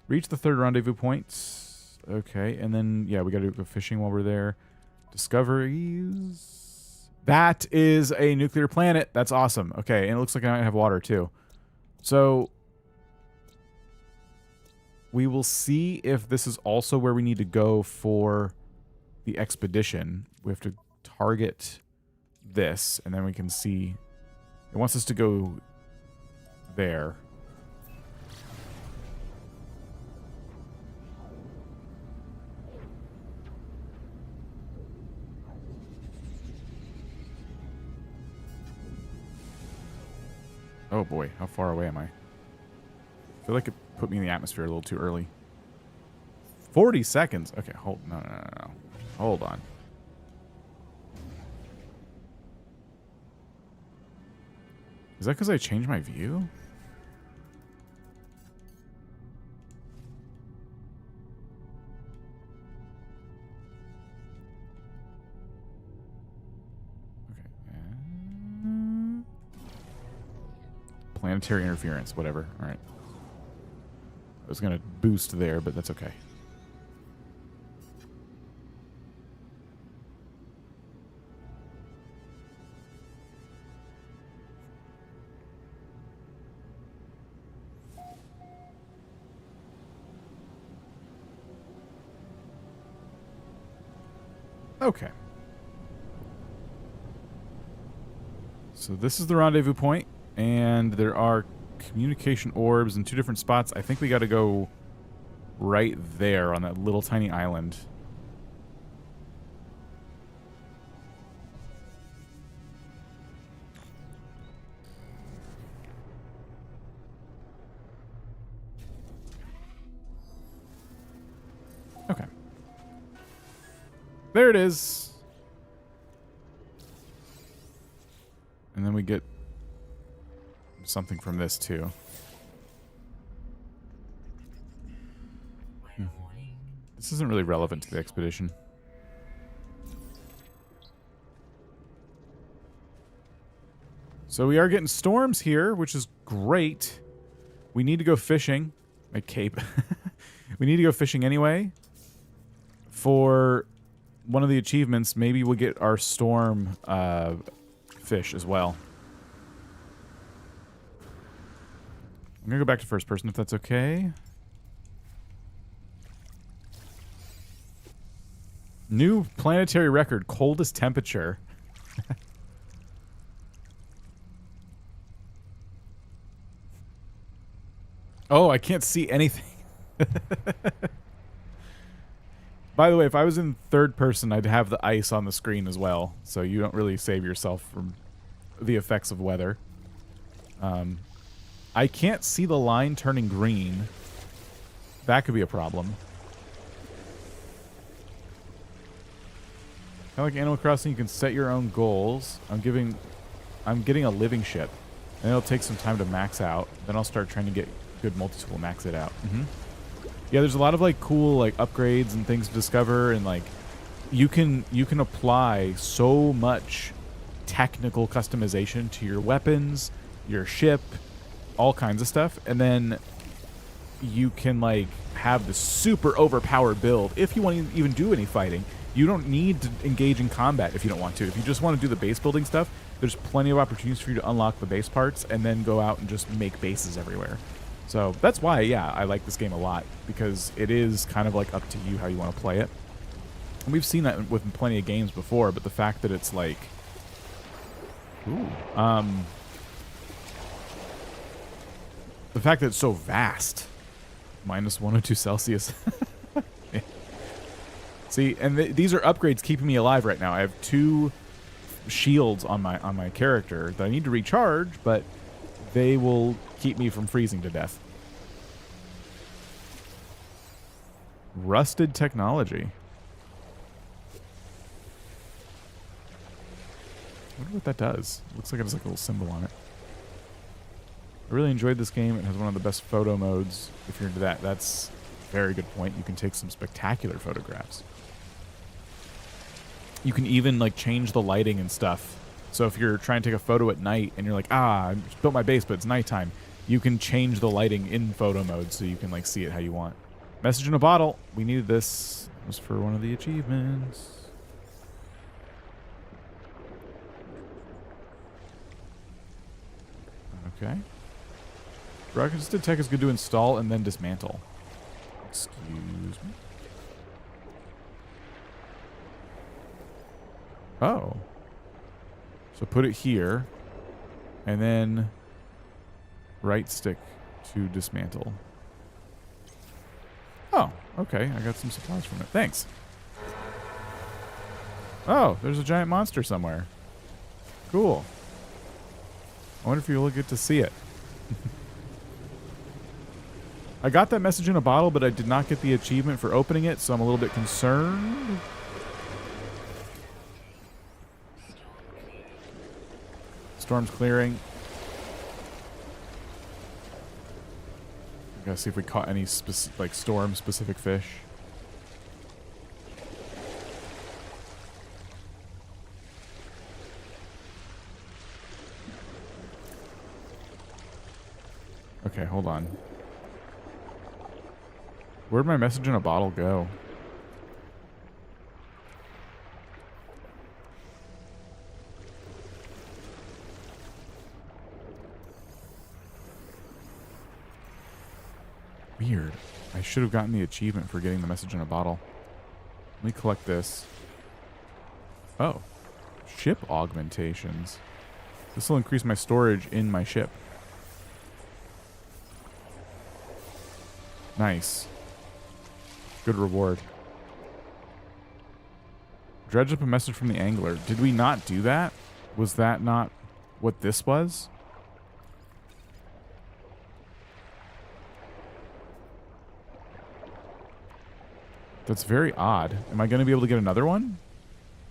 Reach the 3rd rendezvous point. Okay, and then, yeah, we got to go fishing while we're there. Discoveries. That is a nuclear planet. That's awesome. Okay, and it looks like I might have water too. So we will see if this is also where we need to go for the expedition. We have to target this, and then we can see. It wants us to go there. Oh boy, how far away am I? I feel like it put me in the atmosphere a little too early. 40 seconds. Okay, hold. No. Hold on. Is that because I changed my view? Planetary interference, whatever. All right. I was going to boost there, but that's okay. Okay. So this is the rendezvous point. And there are communication orbs in 2 different spots. I think we got to go right there on that little tiny island. Okay. There it is. And then we get something from this too. This isn't really relevant to the expedition. So we are getting storms here, which is great. We need to go fishing. My cape. We need to go fishing anyway. For one of the achievements, maybe we'll get our storm fish as well. I'm going to go back to first person if that's okay. New planetary record, coldest temperature. Oh, I can't see anything. By the way, if I was in third person, I'd have the ice on the screen as well, so you don't really save yourself from the effects of weather. I can't see the line turning green. That could be a problem. Kind of like Animal Crossing, you can set your own goals. I'm getting a living ship, and it'll take some time to max out. Then I'll start trying to get good multi-tool, max it out. Yeah, there's a lot of like cool like upgrades and things to discover, and like you can apply so much technical customization to your weapons, your ship, all kinds of stuff, and then you can like have the super overpowered build if you want to even do any fighting. You don't need to engage in combat if you don't want to. If you just want to do the base building stuff, there's plenty of opportunities for you to unlock the base parts and then go out and just make bases everywhere. So that's why, yeah, I like this game a lot, because it is kind of like up to you how you want to play it. And we've seen that with plenty of games before, but the fact that it's like, the fact that it's so vast, minus 102 Celsius. Yeah. See, and these are upgrades keeping me alive right now. I have 2 shields on my character that I need to recharge, but they will keep me from freezing to death. Rusted technology. I wonder what that does. Looks like it has like a little symbol on it. I really enjoyed this game. It has one of the best photo modes. If you're into that, that's a very good point. You can take some spectacular photographs. You can even like change the lighting and stuff. So if you're trying to take a photo at night and you're like, I just built my base, but it's nighttime, you can change the lighting in photo mode so you can like see it how you want. Message in a bottle. We needed this. It was for one of the achievements. Okay. Rocket tech is good to install and then dismantle. Excuse me. Oh. So put it here, and then right stick to dismantle. Oh, okay. I got some supplies from it. Thanks. Oh, there's a giant monster somewhere. Cool. I wonder if you'll get to see it. I got that message in a bottle, but I did not get the achievement for opening it, so I'm a little bit concerned. Storm's clearing. Gotta see if we caught any like storm-specific fish. Okay, hold on. Where'd my message in a bottle go? Weird. I should have gotten the achievement for getting the message in a bottle. Let me collect this. Oh. Ship augmentations. This will increase my storage in my ship. Nice. Good reward. Dredge up a message from the angler. Did we not do that? Was that not what this was? That's very odd. Am I going to be able to get another one?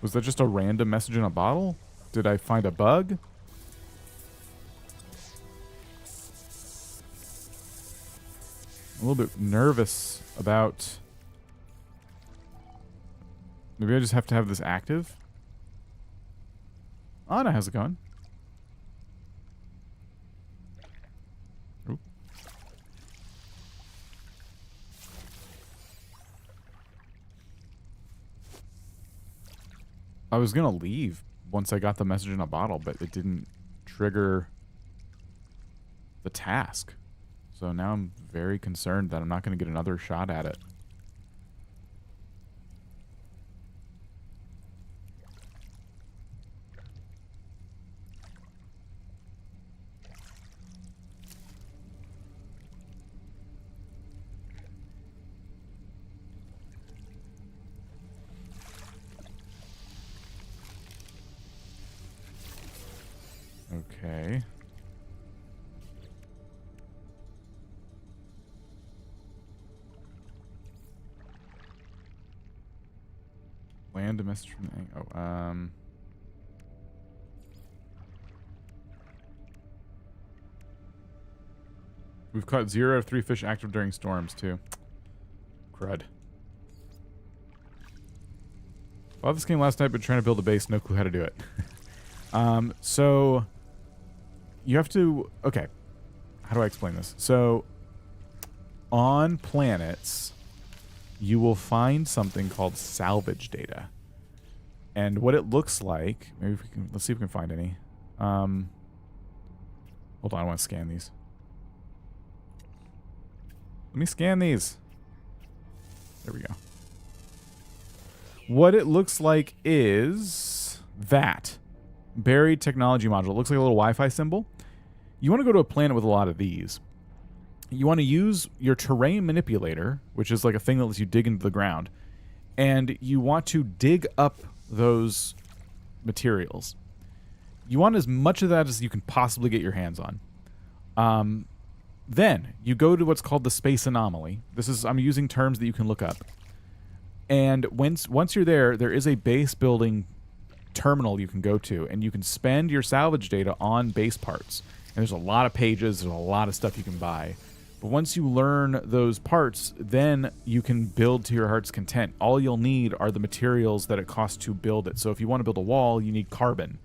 Was that just a random message in a bottle? Did I find a bug? I'm a little bit nervous about... Maybe I just have to have this active? Anna, how's it going? Oop. I was going to leave once I got the message in a bottle, but it didn't trigger the task. So now I'm very concerned that I'm not going to get another shot at it. Okay. Land a message from the... Oh, we've caught 0 out of 3 fish active during storms, too. Crud. Bought this game last night, but trying to build a base, no clue how to do it. So... You have to... Okay. How do I explain this? So, on planets, you will find something called salvage data. And what it looks like... Maybe if we can... Let's see if we can find any. Hold on, I want to scan these. Let me scan these. There we go. What it looks like is that. Buried technology module. It looks like a little Wi-Fi symbol. You want to go to a planet with a lot of these. You want to use your terrain manipulator, which is like a thing that lets you dig into the ground. And you want to dig up those materials. You want as much of that as you can possibly get your hands on. Then you go to what's called the space anomaly. I'm using terms that you can look up. And once you're there, there is a base building terminal you can go to, and you can spend your salvage data on base parts. And there's a lot of pages, there's a lot of stuff you can buy. But once you learn those parts, then you can build to your heart's content. All you'll need are the materials that it costs to build it. So if you want to build a wall, you need carbon.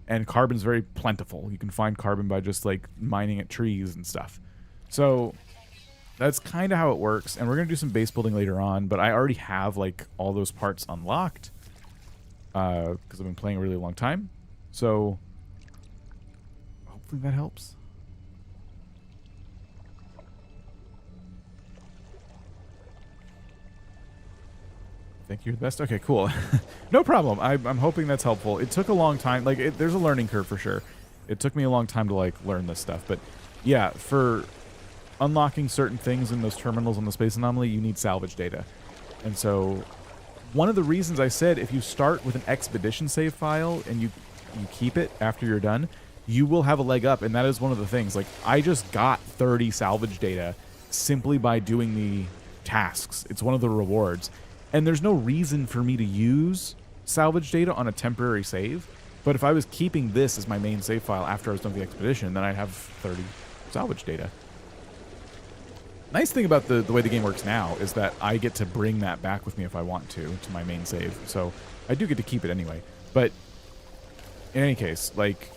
And carbon's very plentiful. You can find carbon by just like mining at trees and stuff. So that's kind of how it works. And we're going to do some base building later on, but I already have like all those parts unlocked because I've been playing a really long time. So hopefully that helps. Think you're the best? Okay, cool. No problem. I'm hoping that's helpful. It took a long time. Like, there's a learning curve for sure. It took me a long time to, like, learn this stuff. But, yeah, for unlocking certain things in those terminals on the space anomaly, you need salvage data. And so, one of the reasons I said if you start with an expedition save file and you keep it after you're done, you will have a leg up. And that is one of the things. Like, I just got 30 salvage data simply by doing the tasks. It's one of the rewards. And there's no reason for me to use salvage data on a temporary save. But if I was keeping this as my main save file after I was done with the expedition, then I'd have 30 salvage data. Nice thing about the way the game works now is that I get to bring that back with me if I want to my main save. So I do get to keep it anyway. But in any case, like,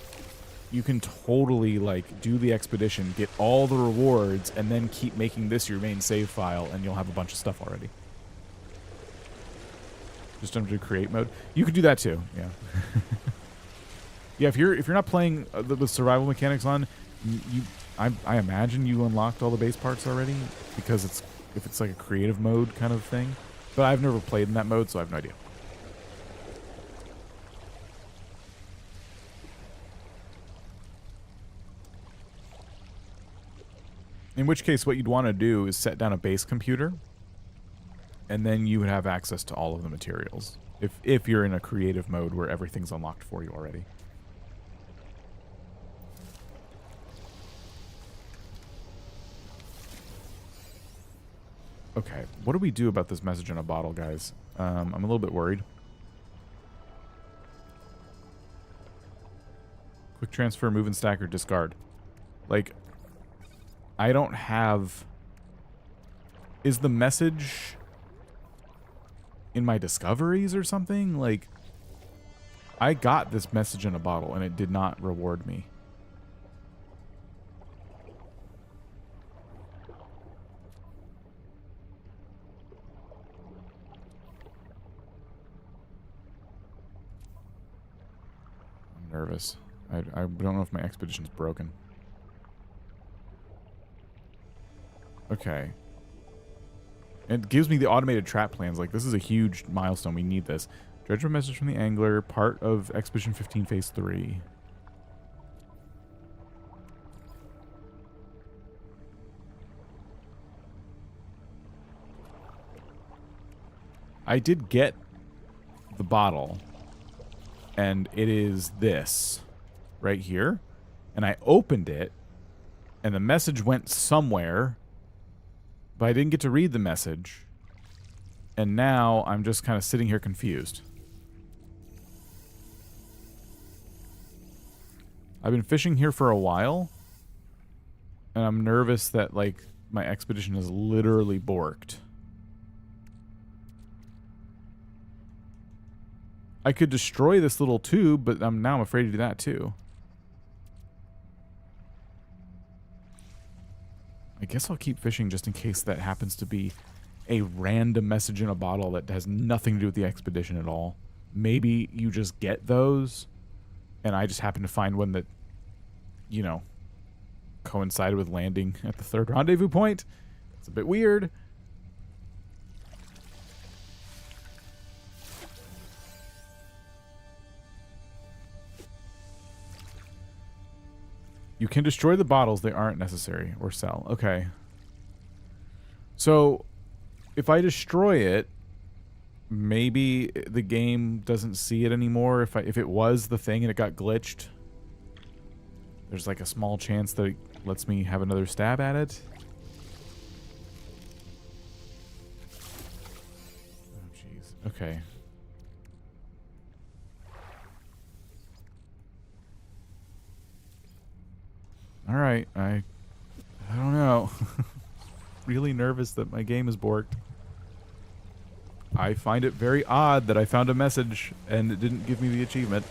you can totally, like, do the expedition, get all the rewards, and then keep making this your main save file, and you'll have a bunch of stuff already. Just under create mode. You could do that too. Yeah. Yeah. If you're not playing the survival mechanics on, I imagine you unlocked all the base parts already because if it's like a creative mode kind of thing. But I've never played in that mode, so I have no idea. In which case, what you'd want to do is set down a base computer. And then you would have access to all of the materials. If you're in a creative mode where everything's unlocked for you already. Okay, what do we do about this message in a bottle, guys? I'm a little bit worried. Quick transfer, move and stack, or discard. Like, I don't have... Is the message... in my discoveries or something? Like, I got this message in a bottle and it did not reward me. I'm nervous. I don't know if my expedition's broken. Okay. It gives me the automated trap plans. Like, this is a huge milestone. We need this. Dredge message from the angler. Part of Expedition 15 Phase 3. I did get the bottle. And it is this. Right here. and I opened it, and the message went somewhere, but I didn't get to read the message, and now I'm just kind of sitting here confused. I've been fishing here for a while, and I'm nervous that, like, my expedition is literally borked. I could destroy this little tube, but now I'm afraid to do that too. I guess I'll keep fishing just in case that happens to be a random message in a bottle that has nothing to do with the expedition at all. Maybe you just get those, and I just happen to find one that, you know, coincided with landing at the third rendezvous point. It's a bit weird. You can destroy the bottles. They aren't necessary or sell. Okay. So, if I destroy it, maybe the game doesn't see it anymore. If it was the thing and it got glitched, there's like a small chance that it lets me have another stab at it. Oh, jeez. Okay. All right, I don't know. Really nervous that my game is borked. I find it very odd that I found a message and it didn't give me the achievement.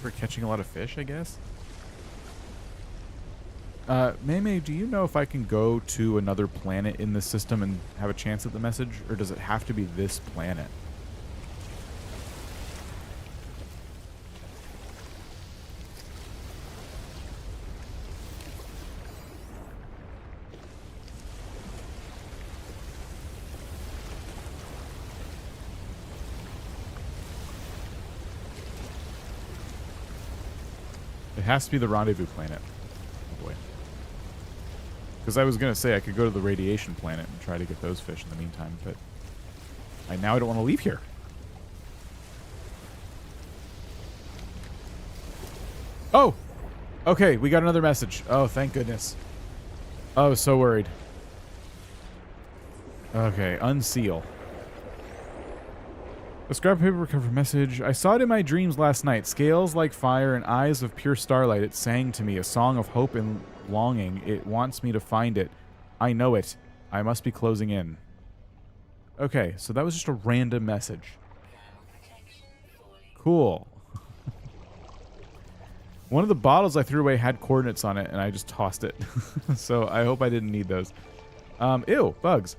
For catching a lot of fish, I guess. Maymay, do you know if I can go to another planet in this system and have a chance at the message, or does it have to be this planet? It has to be the rendezvous planet. Oh boy. Because I was going to say I could go to the radiation planet and try to get those fish in the meantime, but now I don't want to leave here. Oh! Okay, we got another message. Oh, thank goodness. Oh, so worried. Okay, unseal. A scrap paper cover message. I saw it in my dreams last night. Scales like fire and eyes of pure starlight. It sang to me a song of hope and longing. It wants me to find it. I know it. I must be closing in. Okay, so that was just a random message. Cool. One of the bottles I threw away had coordinates on it, and I just tossed it. So I hope I didn't need those. Ew, bugs.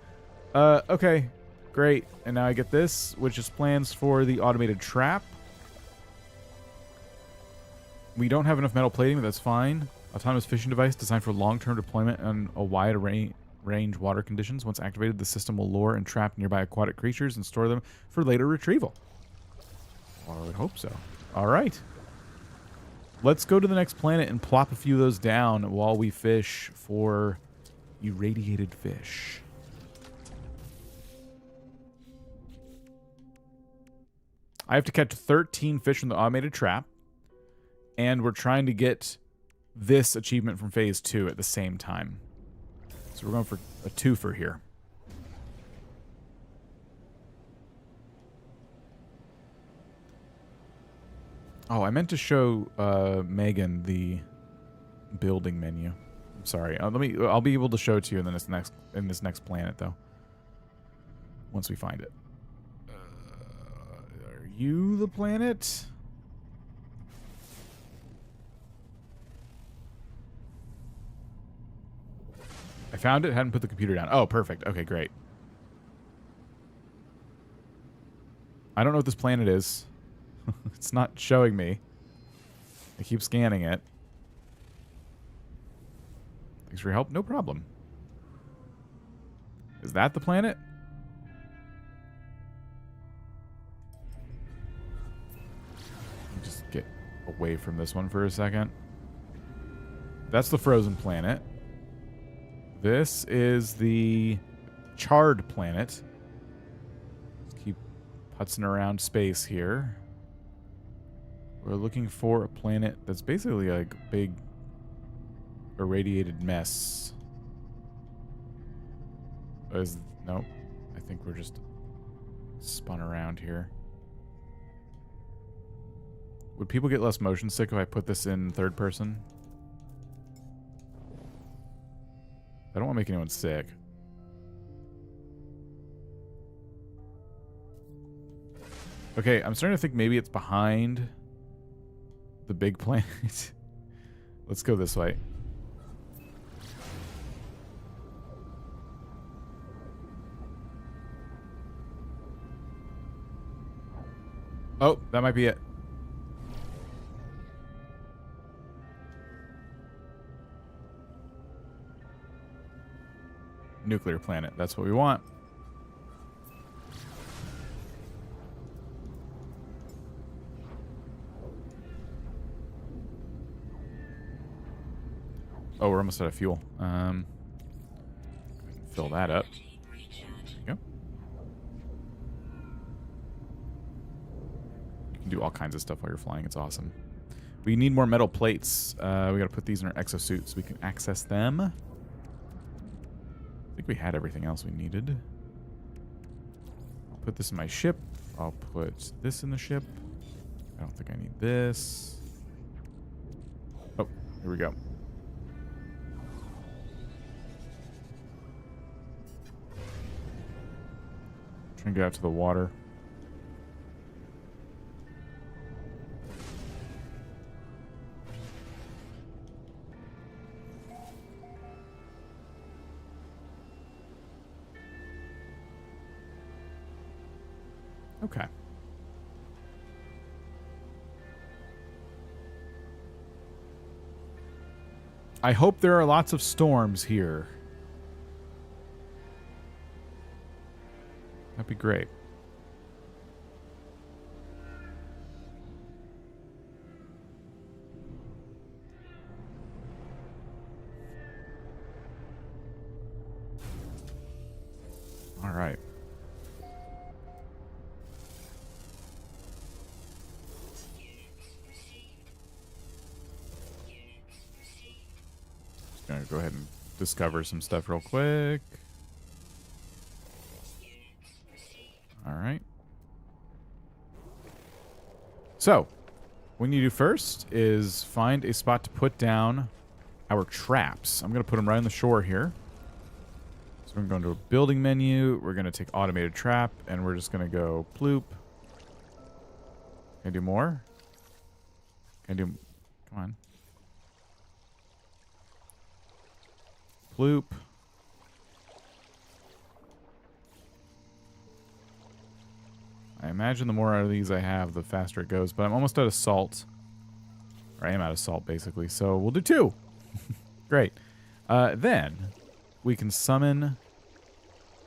Okay. Great, and now I get this, which is plans for the automated trap. We don't have enough metal plating, but that's fine. Autonomous fishing device designed for long-term deployment on a wide range water conditions. Once activated, the system will lure and trap nearby aquatic creatures and store them for later retrieval. Or I would hope so. All right. Let's go to the next planet and plop a few of those down while we fish for irradiated fish. I have to catch 13 fish from the automated trap, and we're trying to get this achievement from phase 2 at the same time. So we're going for a twofer here. Oh, I meant to show Megan the building menu. I'm sorry. I'll be able to show it to you in this next planet though. Once we find it. Are you the planet? I found it, hadn't put the computer down. Oh, perfect. Okay, great. I don't know what this planet is. It's not showing me. I keep scanning it. Thanks for your help. No problem. Is that the planet? away from this one for a second. That's the frozen planet. This is the charred planet. Let's keep putzing around space here. We're looking for a planet that's basically like a big irradiated mess. Nope. I think we're just spun around here. Would people get less motion sick if I put this in third person? I don't want to make anyone sick. Okay, I'm starting to think maybe it's behind the big planet. Let's go this way. Oh, that might be it. Nuclear planet. That's what we want. Oh, we're almost out of fuel. Fill that up. There you go. You can do all kinds of stuff while you're flying. It's awesome. We need more metal plates. We gotta put these in our exosuits so we can access them. I think we had everything else we needed. I'll put this in my ship. I'll put this in the ship. I don't think I need this. Oh, here we go. Try and get out to the water. Okay. I hope there are lots of storms here. That'd be great. All right. Just gonna go ahead and discover some stuff real quick. All right. So, what we need to do first is find a spot to put down our traps. I'm going to put them right on the shore here. So we're going to go into a building menu. We're going to take automated trap, and we're just going to go ploop. Can I do more? Can I do... Come on. Ploop. I imagine the more of these I have, the faster it goes. But I'm almost out of salt. Or I am out of salt, basically. So we'll do 2. Great. Then we can summon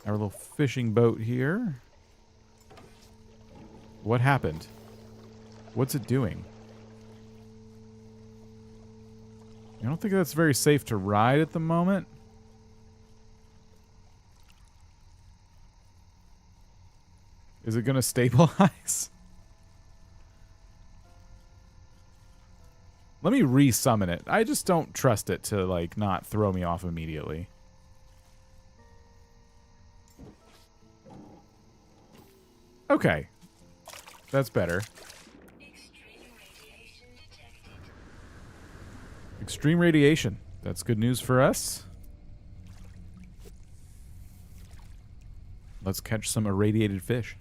our little fishing boat here. What happened? What's it doing? I don't think that's very safe to ride at the moment. Is it going to stabilize? Let me re-summon it. I just don't trust it to, like, not throw me off immediately. Okay. That's better. Extreme radiation. That's good news for us. Let's catch some irradiated fish.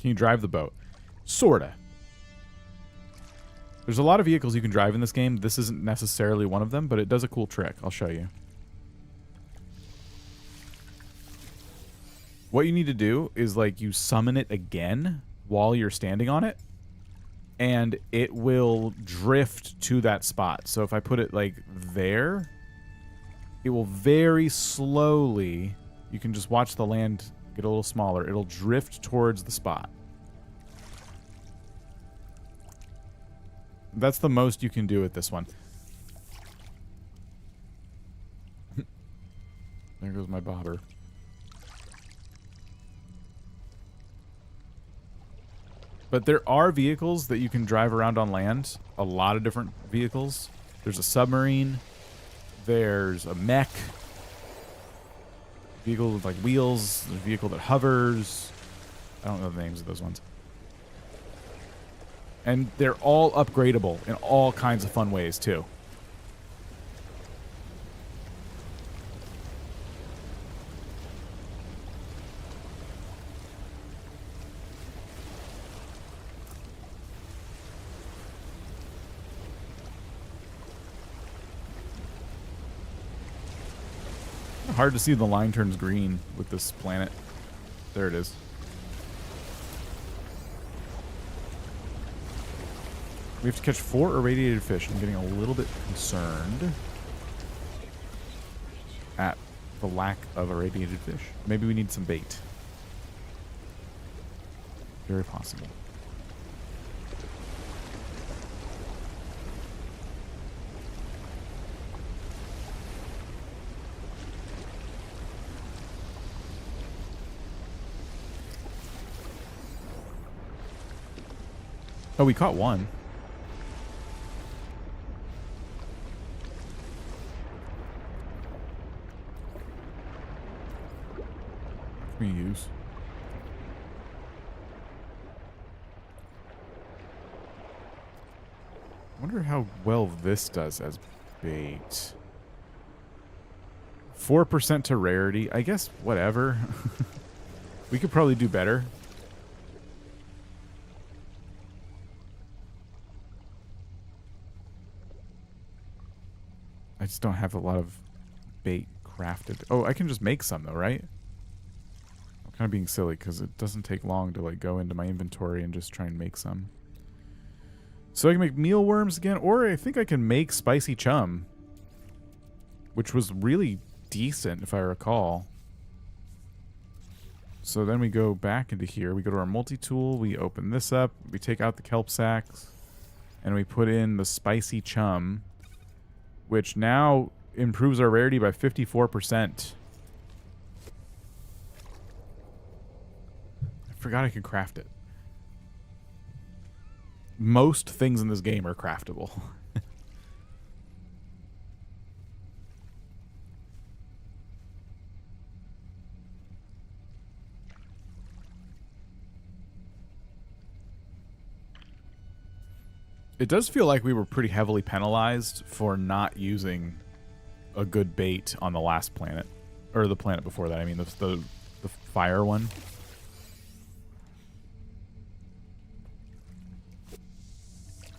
Can you drive the boat? Sorta. There's a lot of vehicles you can drive in this game. This isn't necessarily one of them, but it does a cool trick. I'll show you. What you need to do is, like, you summon it again while you're standing on it, and it will drift to that spot. So if I put it like there, it will very slowly, you can just watch the land get a little smaller. It'll drift towards the spot. That's the most you can do with this one. There goes my bobber. But there are vehicles that you can drive around on land. A lot of different vehicles. There's a submarine. There's a mech. Vehicle with like wheels. There's a vehicle that hovers. I don't know the names of those ones. And they're all upgradable in all kinds of fun ways too. Hard to see the line turns green with this planet. There it is. We have to catch 4 irradiated fish. I'm getting a little bit concerned at the lack of irradiated fish. Maybe we need some bait. Very possible. Oh, we caught one. We use. I wonder how well this does as bait. 4% to rarity. I guess whatever. We could probably do better. I just don't have a lot of bait crafted. Oh, I can just make some though, right? I'm kind of being silly because it doesn't take long to like go into my inventory and just try and make some. So I can make mealworms again, or I think I can make spicy chum, which was really decent if I recall. So then we go back into here. We go to our multi-tool. We open this up. We take out the kelp sacks, and we put in the spicy chum, which now improves our rarity by 54%. I forgot I could craft it. Most things in this game are craftable. It does feel like we were pretty heavily penalized for not using a good bait on the last planet. Or the planet before that. I mean, the fire one.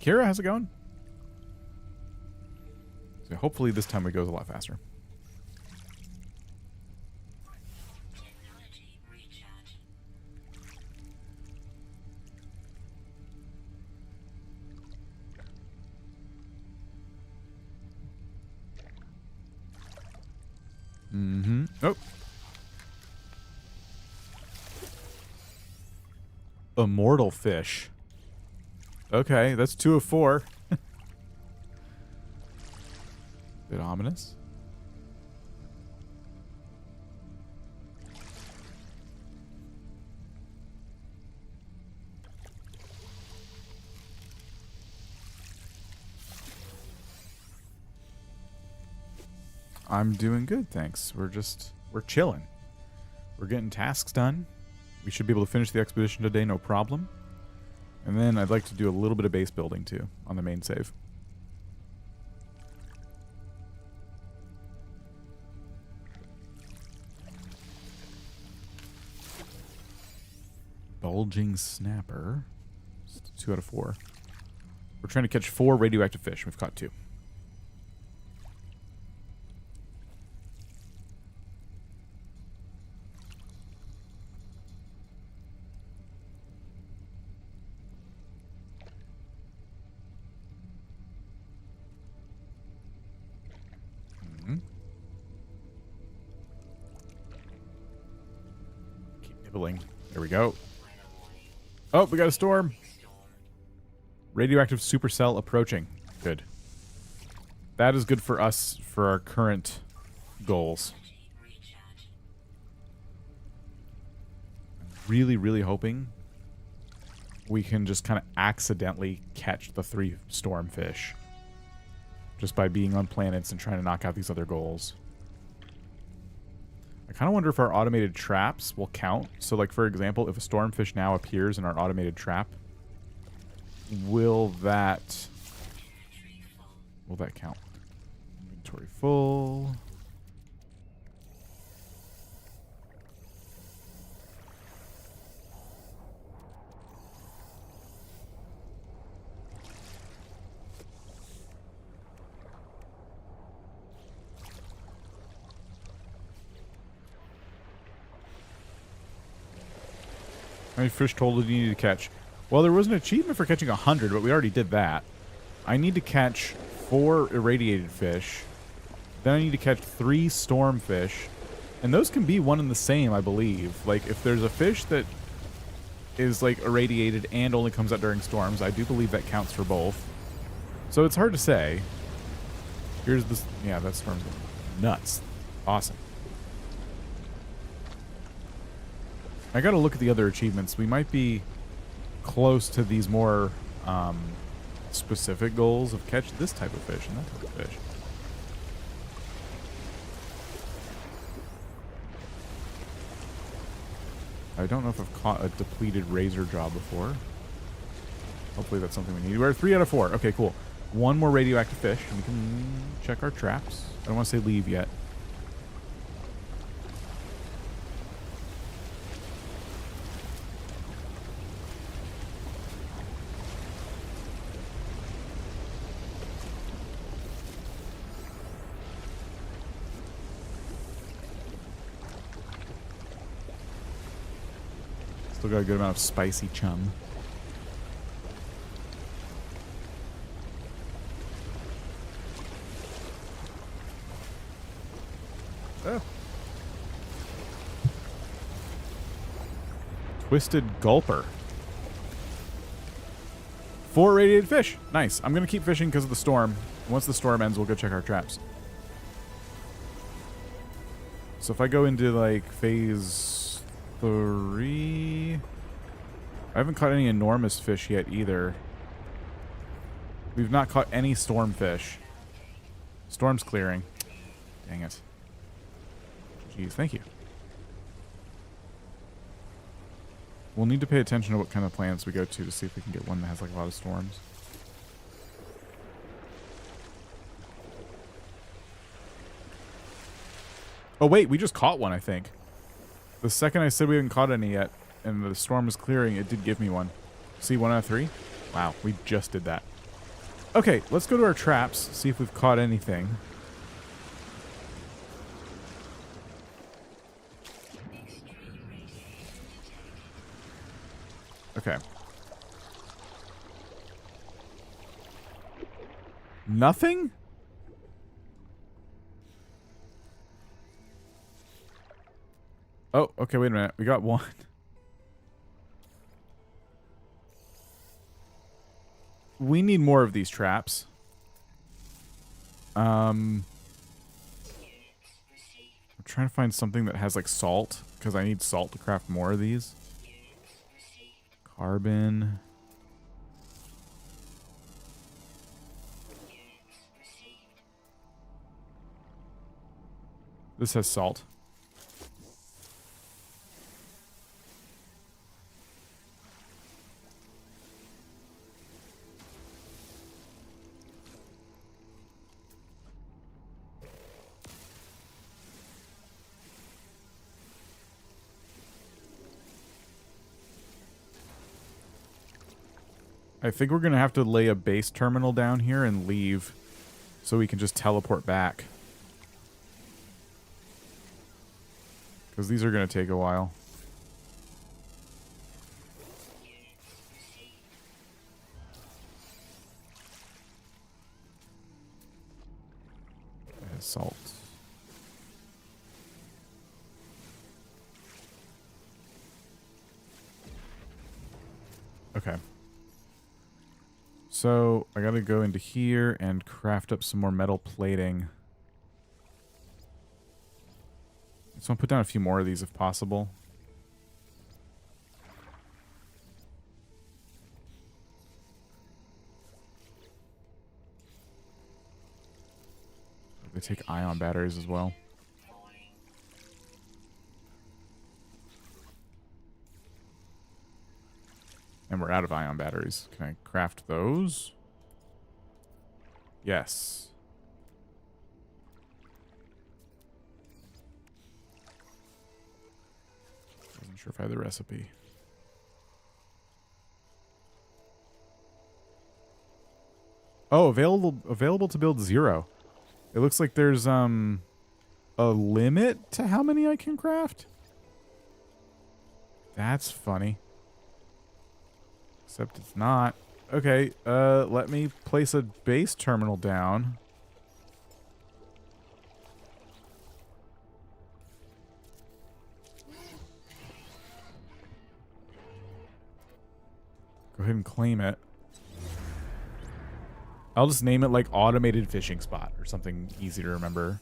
Kira, how's it going? So hopefully this time it goes a lot faster. Mm-hmm. Oh. Immortal fish. Okay, that's 2 of 4. Bit ominous. I'm doing good, thanks. We're chilling. We're getting tasks done. We should be able to finish the expedition today, no problem. And then I'd like to do a little bit of base building, too, on the main save. Bulging snapper. 2 out of 4. We're trying to catch 4 radioactive fish. We've caught 2. fueling. There we go. Oh, we got a storm. Radioactive supercell approaching. Good. That is good for us for our current goals. I'm really, really hoping we can just kind of accidentally catch the 3 stormfish just by being on planets and trying to knock out these other goals. I kind of wonder if our automated traps will count. So, like, for example, if a stormfish now appears in our automated trap, will that count? Inventory full. How many fish total do you need to catch? Well, there was an achievement for catching 100, but we already did that. I need to catch 4 irradiated fish. Then I need to catch 3 stormfish. And those can be one and the same, I believe. Like, if there's a fish that is, like, irradiated and only comes out during storms, I do believe that counts for both. So it's hard to say. Here's this. Yeah, that storm's nuts. Awesome. I gotta look at the other achievements. We might be close to these more specific goals of catch this type of fish and that type of fish. I don't know if I've caught a depleted razor jaw before. Hopefully that's something we need. We're at 3 out of 4. Okay, cool. 1 more radioactive fish, and we can check our traps. I don't want to say leave yet. Still got a good amount of spicy chum. Oh. Twisted gulper. 4 radiated fish. Nice. I'm going to keep fishing because of the storm. Once the storm ends, we'll go check our traps. So if I go into, like, phase 3... I haven't caught any enormous fish yet either. We've not caught any stormfish. Storm's clearing. Dang it. Jeez, thank you. We'll need to pay attention to what kind of planets we go to see if we can get one that has like a lot of storms. Oh wait, we just caught one, I think. The second I said we haven't caught any yet, and the storm is clearing, it did give me one. See, 1 out of 3? Wow, we just did that. Okay, let's go to our traps, see if we've caught anything. Okay. Nothing? Oh, okay, wait a minute. We got one. We need more of these traps. I'm trying to find something that has like salt, because I need salt to craft more of these. Carbon. This has salt. I think we're going to have to lay a base terminal down here and leave so we can just teleport back. Because these are going to take a while. Salt. Okay. So I gotta go into here and craft up some more metal plating. So I'll put down a few more of these if possible. They take ion batteries as well. And we're out of ion batteries. Can I craft those? Yes. Wasn't sure if I had the recipe. Oh, available to build 0. It looks like there's a limit to how many I can craft. That's funny. Except it's not. Okay, let me place a base terminal down. Go ahead and claim it. I'll just name it like automated fishing spot or something easy to remember.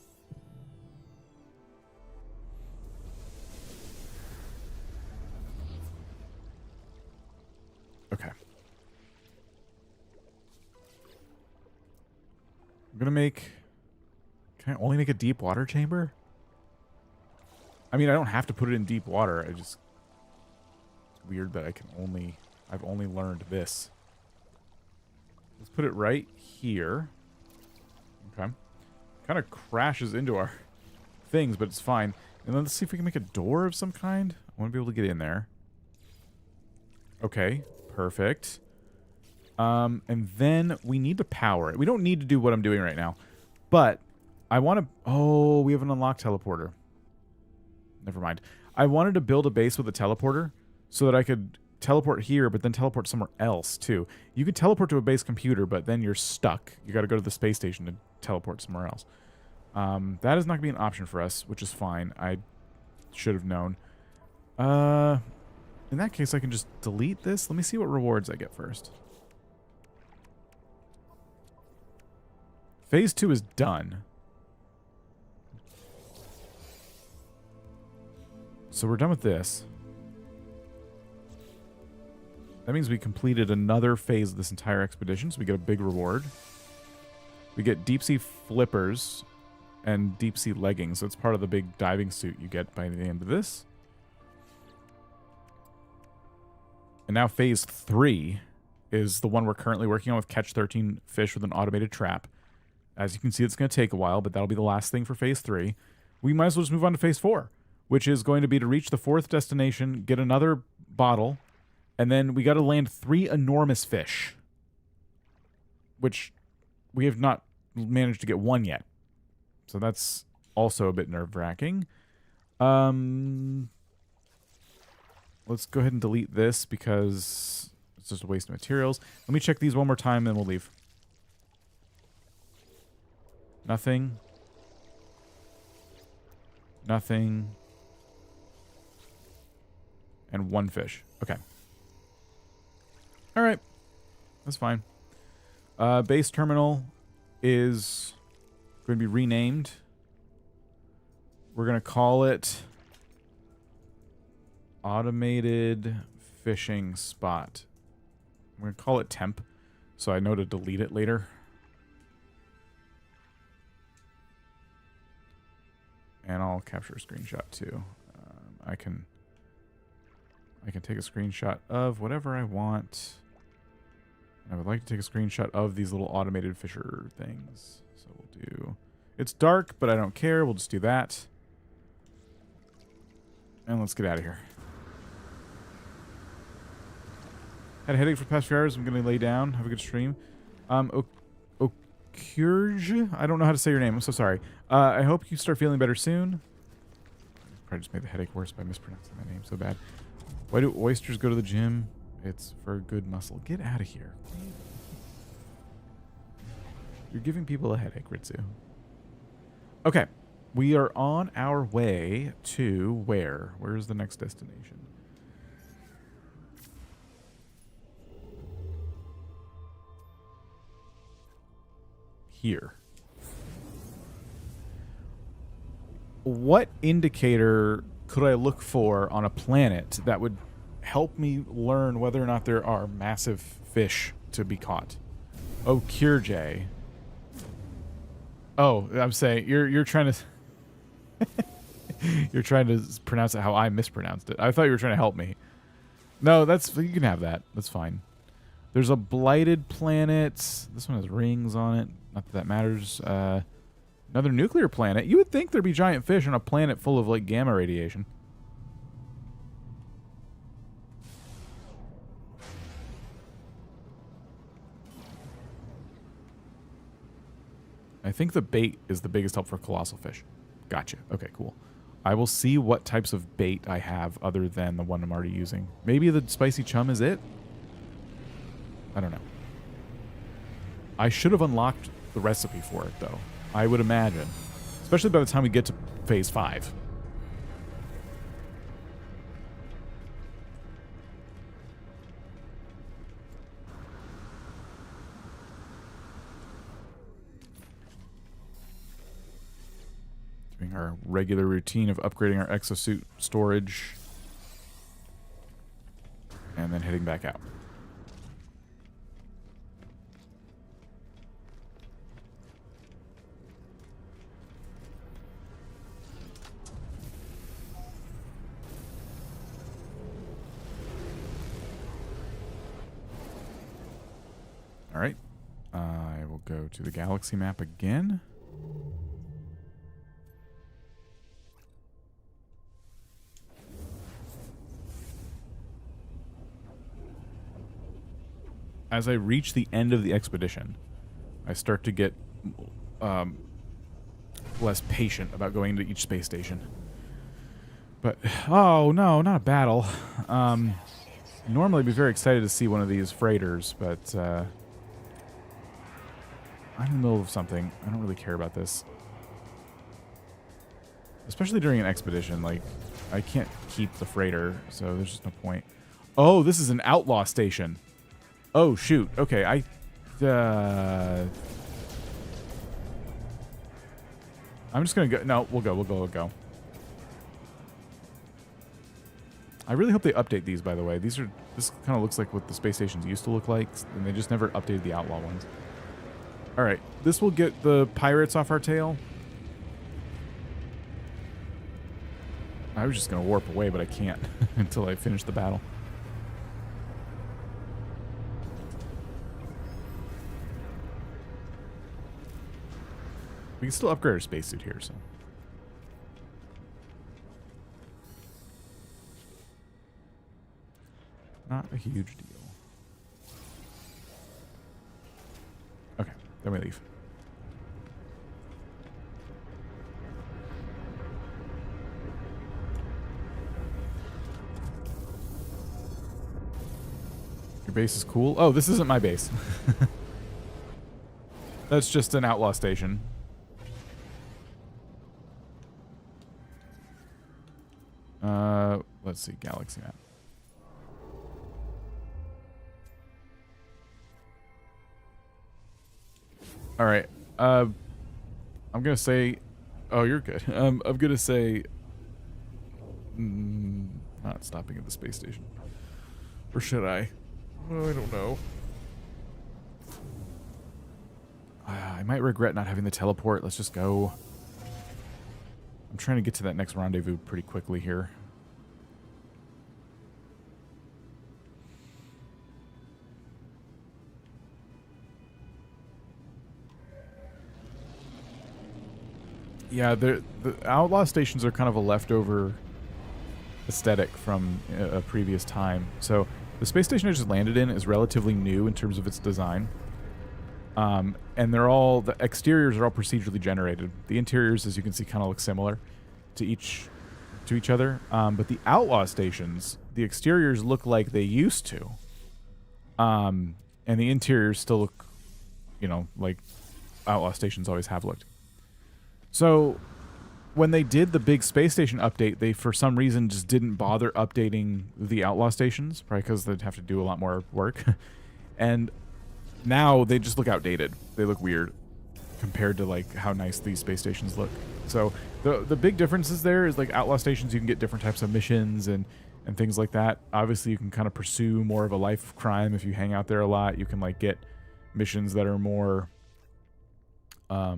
Okay. I'm gonna make... Can I only make a deep water chamber? I mean, I don't have to put it in deep water. I just... It's weird that I can only... I've only learned this. Let's put it right here. Okay. Kind of crashes into our things, but it's fine. And then let's see if we can make a door of some kind. I want to be able to get in there. Okay. Perfect. And then we need to power it. We don't need to do what I'm doing right now. But I want to... Oh, we have an unlocked teleporter. Never mind. I wanted to build a base with a teleporter so that I could teleport here, but then teleport somewhere else, too. You could teleport to a base computer, but then you're stuck. You got to go to the space station to teleport somewhere else. That is not going to be an option for us, which is fine. I should have known. In that case, I can just delete this. Let me see what rewards I get first. Phase 2 is done. So we're done with this. That means we completed another phase of this entire expedition, so we get a big reward. We get deep sea flippers and deep sea leggings, so it's part of the big diving suit you get by the end of this. And now phase 3 is the one we're currently working on with catch 13 fish with an automated trap. As you can see, it's going to take a while, but that'll be the last thing for phase 3. We might as well just move on to phase 4, which is going to be to reach the 4th destination, get another bottle, and then we got to land 3 enormous fish, which we have not managed to get 1 yet. So that's also a bit nerve-wracking. Let's go ahead and delete this because it's just a waste of materials. Let me check these one more time, and we'll leave. Nothing. Nothing. And 1 fish. Okay. All right. That's fine. Base terminal is going to be renamed. We're going to call it Automated Fishing Spot. I'm going to call it Temp, so I know to delete it later. And I'll capture a screenshot too. I can take a screenshot of whatever I want. I would like to take a screenshot of these little automated fisher things. So we'll do... It's dark, but I don't care. We'll just do that. And let's get out of here. Had a headache for the past few hours. I'm going to lay down. Have a good stream. Okurj? I don't know how to say your name. I'm so sorry. I hope you start feeling better soon. Probably just made the headache worse by mispronouncing my name so bad. Why do oysters go to the gym? It's for good muscle. Get out of here. You're giving people a headache, Ritsu. Okay. We are on our way to where? Where's the next destination? here. What indicator could I look for on a planet that would help me learn whether or not there are massive fish to be caught? Oh, Kyrjay. Oh, I'm saying you're trying to you're trying to pronounce it how I mispronounced it. I thought you were trying to help me. No, you can have that. That's fine. There's a blighted planet. This one has rings on it. Not that that matters. Another nuclear planet. You would think there'd be giant fish on a planet full of like gamma radiation. I think the bait is the biggest help for colossal fish. Gotcha. Okay, cool. I will see what types of bait I have other than the one I'm already using. Maybe the spicy chum is it? I don't know. I should have unlocked the recipe for it, though. I would imagine. Especially by the time we get to phase 5. Doing our regular routine of upgrading our exosuit storage. And then heading back out. All right. I will go to the galaxy map again. As I reach the end of the expedition, I start to get less patient about going to each space station. But, oh no, not a battle. Normally I'd be very excited to see one of these freighters, but I'm in the middle of something. I don't really care about this. Especially during an expedition, like, I can't keep the freighter, so there's just no point. Oh, this is an outlaw station. Oh, shoot. Okay, I'm just gonna go. No, we'll go. I really hope they update these, by the way. This kind of looks like what the space stations used to look like, and they just never updated the outlaw ones. All right, this will get the pirates off our tail. I was just gonna warp away, but I can't until I finish the battle. We can still upgrade our spacesuit here, so. Not a huge deal. Okay, then we leave. Your base is cool. Oh, this isn't my base. That's just an outlaw station. Let's see, galaxy map. All right. I'm gonna say, oh, you're good. I'm gonna say, not stopping at the space station. Or should I? Oh, I don't know. I might regret not having the teleport. Let's just go. I'm trying to get to that next rendezvous pretty quickly here. Yeah, the outlaw stations are kind of a leftover aesthetic from a previous time. So the space station I just landed in is relatively new in terms of its design. And the exteriors are all procedurally generated. The interiors, as you can see, kind of look similar to each other. But the outlaw stations, the exteriors look like they used to. And the interiors still look, like outlaw stations always have looked. So when they did the big space station update, they for some reason just didn't bother updating the outlaw stations, probably because they'd have to do a lot more work. And now they just look outdated. They look weird. compared to like how nice these space stations look. So the big differences there is like outlaw stations, you can get different types of missions and things like that. Obviously, you can kind of pursue more of a life of crime if you hang out there a lot. You can like get missions that are more wow,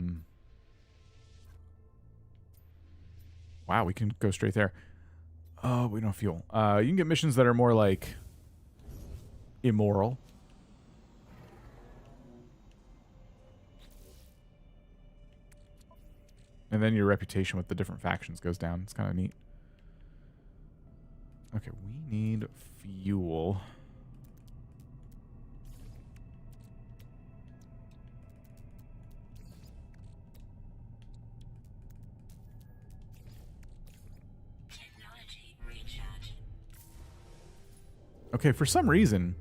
we can go straight there. Oh, we don't have fuel. You can get missions that are more like immoral. And then your reputation with the different factions goes down. It's kind of neat. Okay, we need fuel. Technology recharge. Okay, for some reason,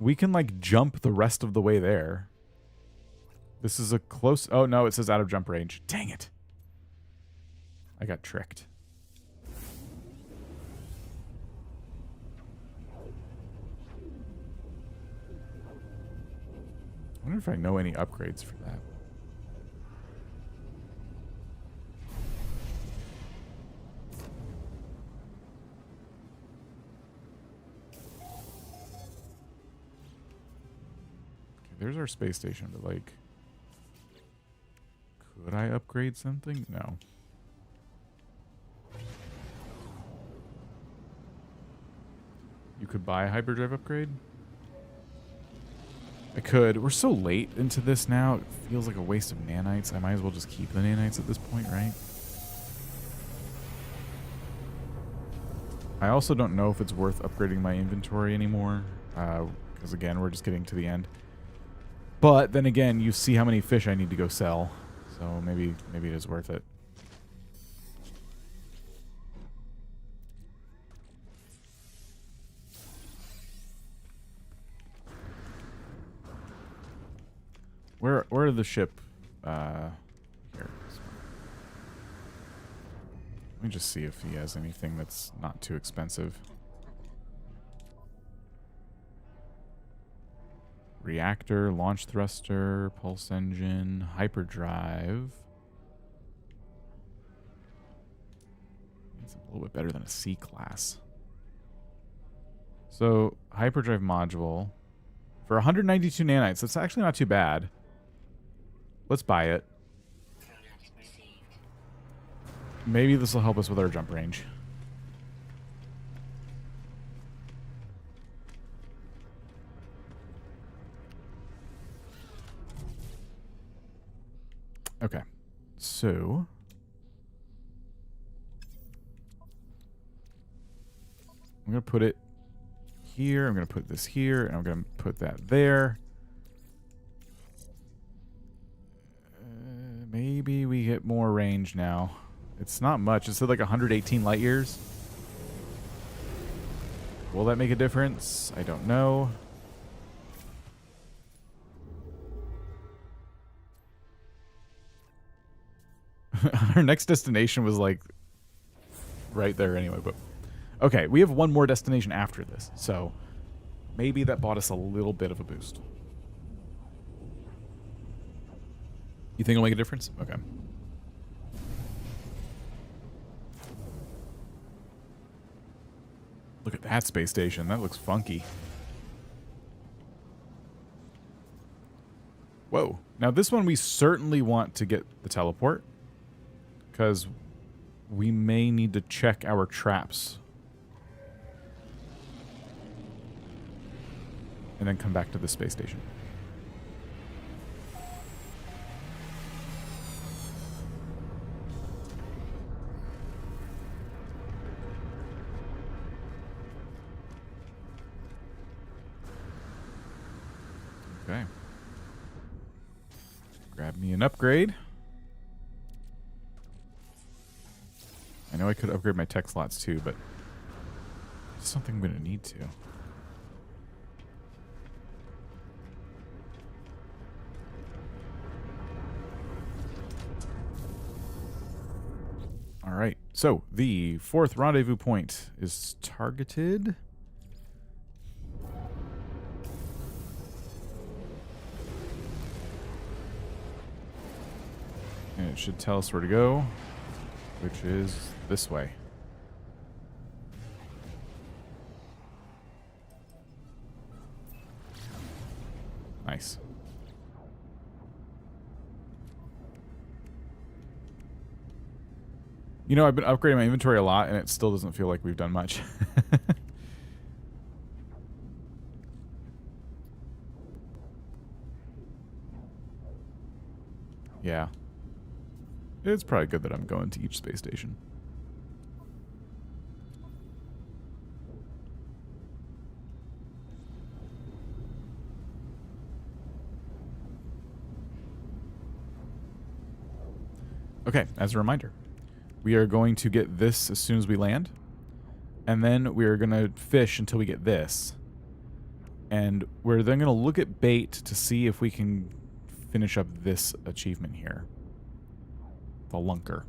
we can like jump the rest of the way there. This is a close... Oh, no, it says out of jump range. Dang it. I got tricked. I wonder if I know any upgrades for that. Okay, there's our space station, but like... Could I upgrade something? No. You could buy a hyperdrive upgrade? I could. We're so late into this now, it feels like a waste of nanites. I might as well just keep the nanites at this point, right? I also don't know if it's worth upgrading my inventory anymore, because again, we're just getting to the end. But then again, you see how many fish I need to go sell. So maybe it is worth it. Where are the ship? Here. Let me just see if he has anything that's not too expensive. Reactor, launch thruster, pulse engine, hyperdrive. It's a little bit better than a C class. So, hyperdrive module for 192 nanites. That's actually not too bad. Let's buy it. Maybe this will help us with our jump range. Okay, so I'm going to put it here, I'm going to put this here, and I'm going to put that there. Maybe we get more range now. It's not much. It said like 118 light years. Will that make a difference? I don't know. Our next destination was like right there anyway, but okay, we have one more destination after this, so maybe that bought us a little bit of a boost. You think it'll make a difference? Okay. Look at that space station. That looks funky. Whoa. Now this one we certainly want to get the teleport, because we may need to check our traps. And then come back to the space station. Okay. Grab me an upgrade. I know I could upgrade my tech slots too, but I just don't think I'm going to need to. All right. So the fourth rendezvous point is targeted. And it should tell us where to go, which is this way. Nice. You know, I've been upgrading my inventory a lot, and it still doesn't feel like we've done much. Yeah. It's probably good that I'm going to each space station. Okay, as a reminder, we are going to get this as soon as we land. And then we are going to fish until we get this. And we're then going to look at bait to see if we can finish up this achievement here. The lunker.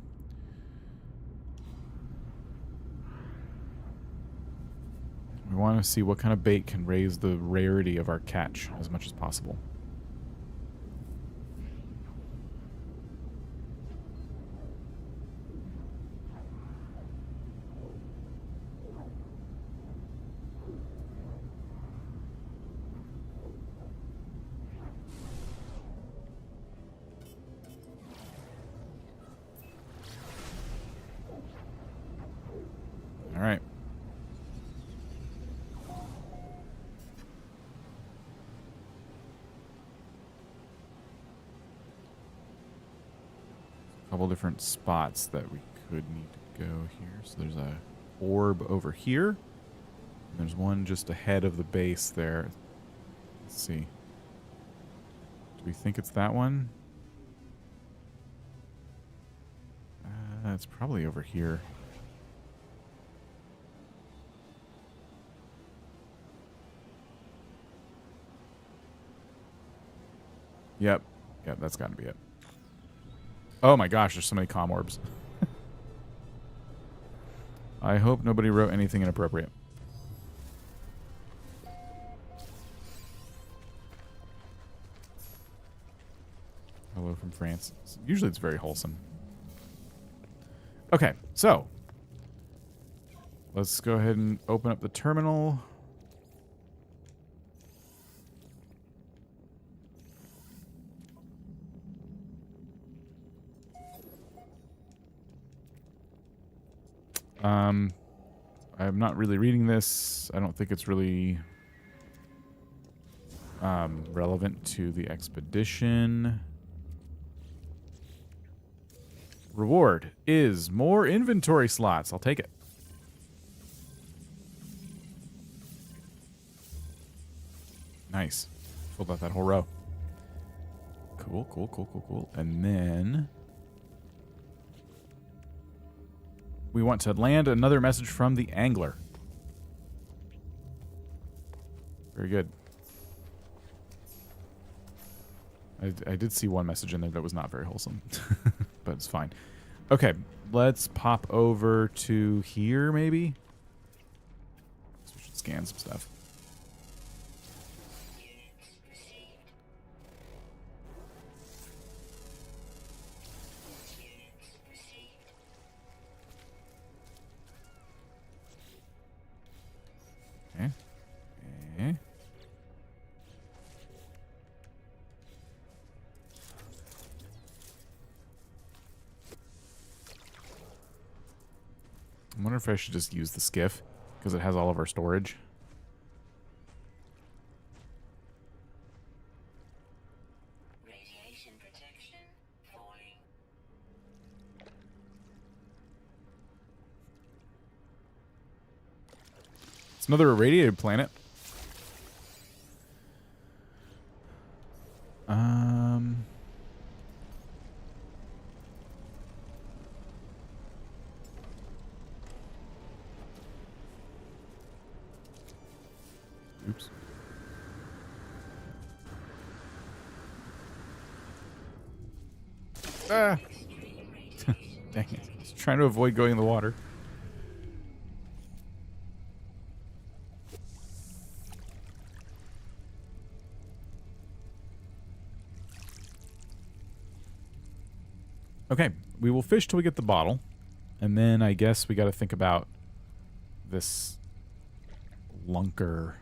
We want to see what kind of bait can raise the rarity of our catch as much as possible. All right. A couple different spots that we could need to go here. So there's a orb over here. And there's one just ahead of the base there. Let's see. Do we think it's that one? It's probably over here. Yep. Yep, that's got to be it. Oh my gosh, there's so many comm orbs. I hope nobody wrote anything inappropriate. Hello from France. Usually it's very wholesome. Okay, so let's go ahead and open up the terminal. I'm not really reading this. I don't think it's really relevant to the expedition. Reward is more inventory slots. I'll take it. Nice. Filled out that whole row. Cool, cool, cool, cool, cool. And then we want to land another message from the angler. Very good. I did see one message in there that was not very wholesome, but it's fine. Okay, let's pop over to here, maybe. So we should scan some stuff. Okay. Okay. I wonder if I should just use the skiff because it has all of our storage. Radiation protection falling. It's another irradiated planet. Oops. Ah! Dang it. I was trying to avoid going in the water. Okay, we will fish till we get the bottle. And then I guess we got to think about this lunker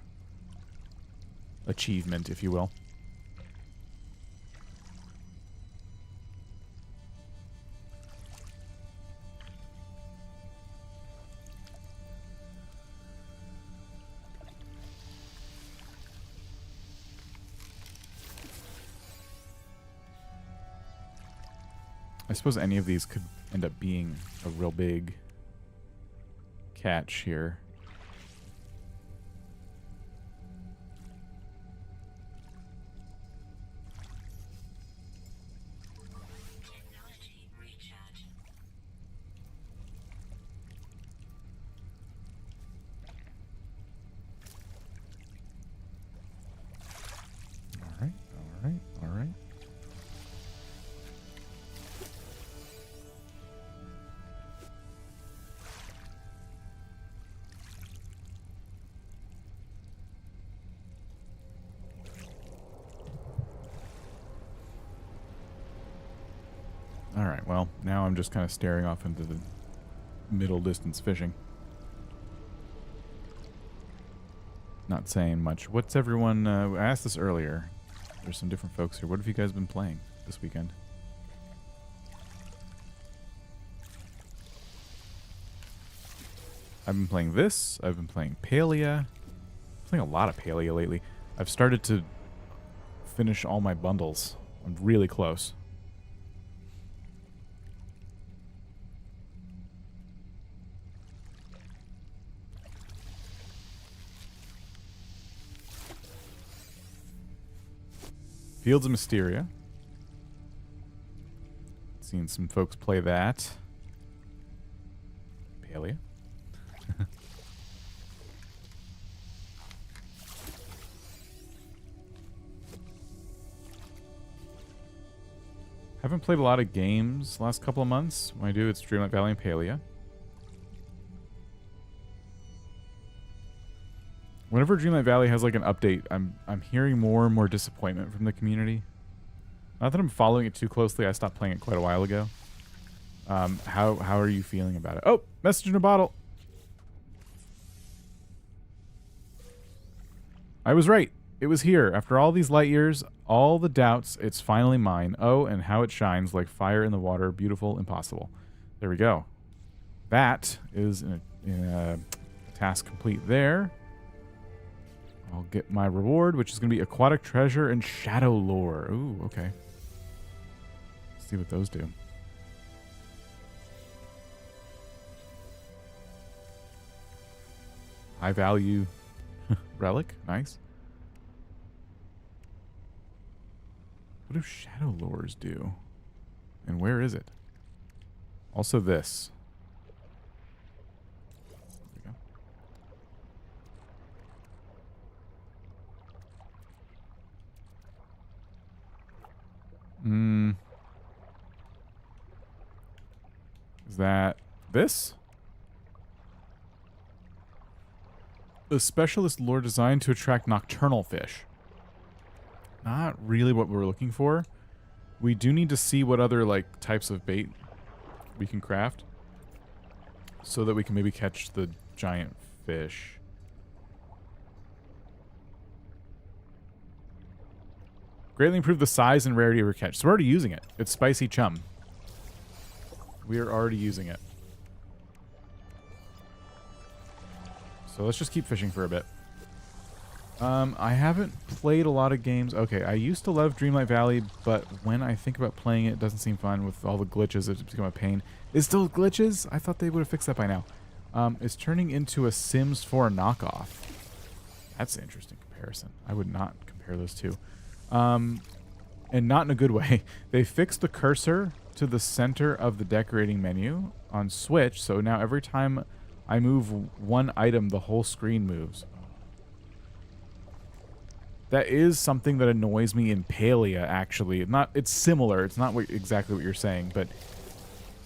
achievement, if you will. I suppose any of these could end up being a real big catch here. Technology recharge. Alright, alright, alright. Alright, well, now I'm just kind of staring off into the middle distance fishing. Not saying much. What's everyone... I asked this earlier. There's some different folks here. What have you guys been playing this weekend? I've been playing this. I've been playing Palia. Playing a lot of Palia lately. I've started to finish all my bundles. I'm really close. Fields of Mysteria. Seen some folks play that. Palia. Haven't played a lot of games last couple of months. When I do, it's Dreamlight Valley and Palia. Whenever Dreamlight Valley has like an update, I'm hearing more and more disappointment from the community. Not that I'm following it too closely. I stopped playing it quite a while ago. How are you feeling about it? Oh, message in a bottle. I was right. It was here. After all these light years, all the doubts, it's finally mine. Oh, and how it shines like fire in the water. Beautiful, impossible. There we go. That is a task complete there. I'll get my reward, which is going to be Aquatic Treasure and Shadow Lore. Ooh, okay. Let's see what those do. High value relic. Nice. What do Shadow Lores do? And where is it? Also this. Is that this? A specialist lure designed to attract nocturnal fish. Not really what we're looking for. We do need to see what other like types of bait we can craft so that we can maybe catch the giant fish. Greatly improve the size and rarity of your catch. So we're already using it. It's Spicy Chum. We are already using it. So let's just keep fishing for a bit. I haven't played a lot of games. Okay, I used to love Dreamlight Valley, but when I think about playing it, it doesn't seem fun with all the glitches. It's become a pain. Is still glitches? I thought they would have fixed that by now. It's turning into a Sims 4 knockoff. That's an interesting comparison. I would not compare those two. And not in a good way. They fixed the cursor to the center of the decorating menu on Switch, so now every time I move one item, the whole screen moves. That is something that annoys me in Palia, actually. It's similar. It's not exactly what you're saying, but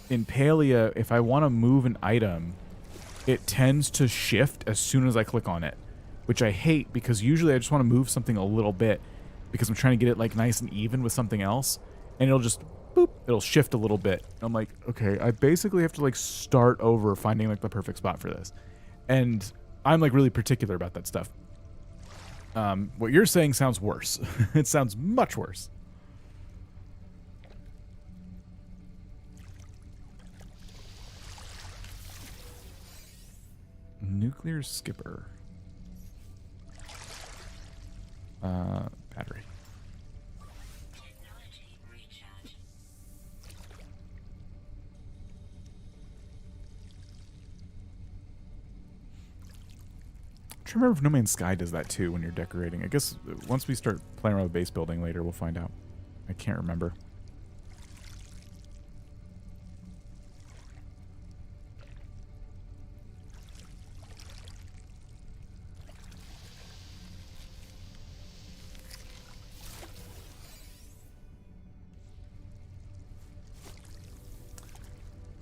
in Palia, if I want to move an item, it tends to shift as soon as I click on it, which I hate because usually I just want to move something a little bit because I'm trying to get it like nice and even with something else, and it'll just boop, it'll shift a little bit. I'm like, okay, I basically have to like start over finding like the perfect spot for this. And I'm like really particular about that stuff. What you're saying sounds worse. It sounds much worse. Nuclear skipper. Battery. Technology recharge. I remember if No Man's Sky does that too when you're decorating. I guess once we start playing around with base building later, we'll find out. I can't remember.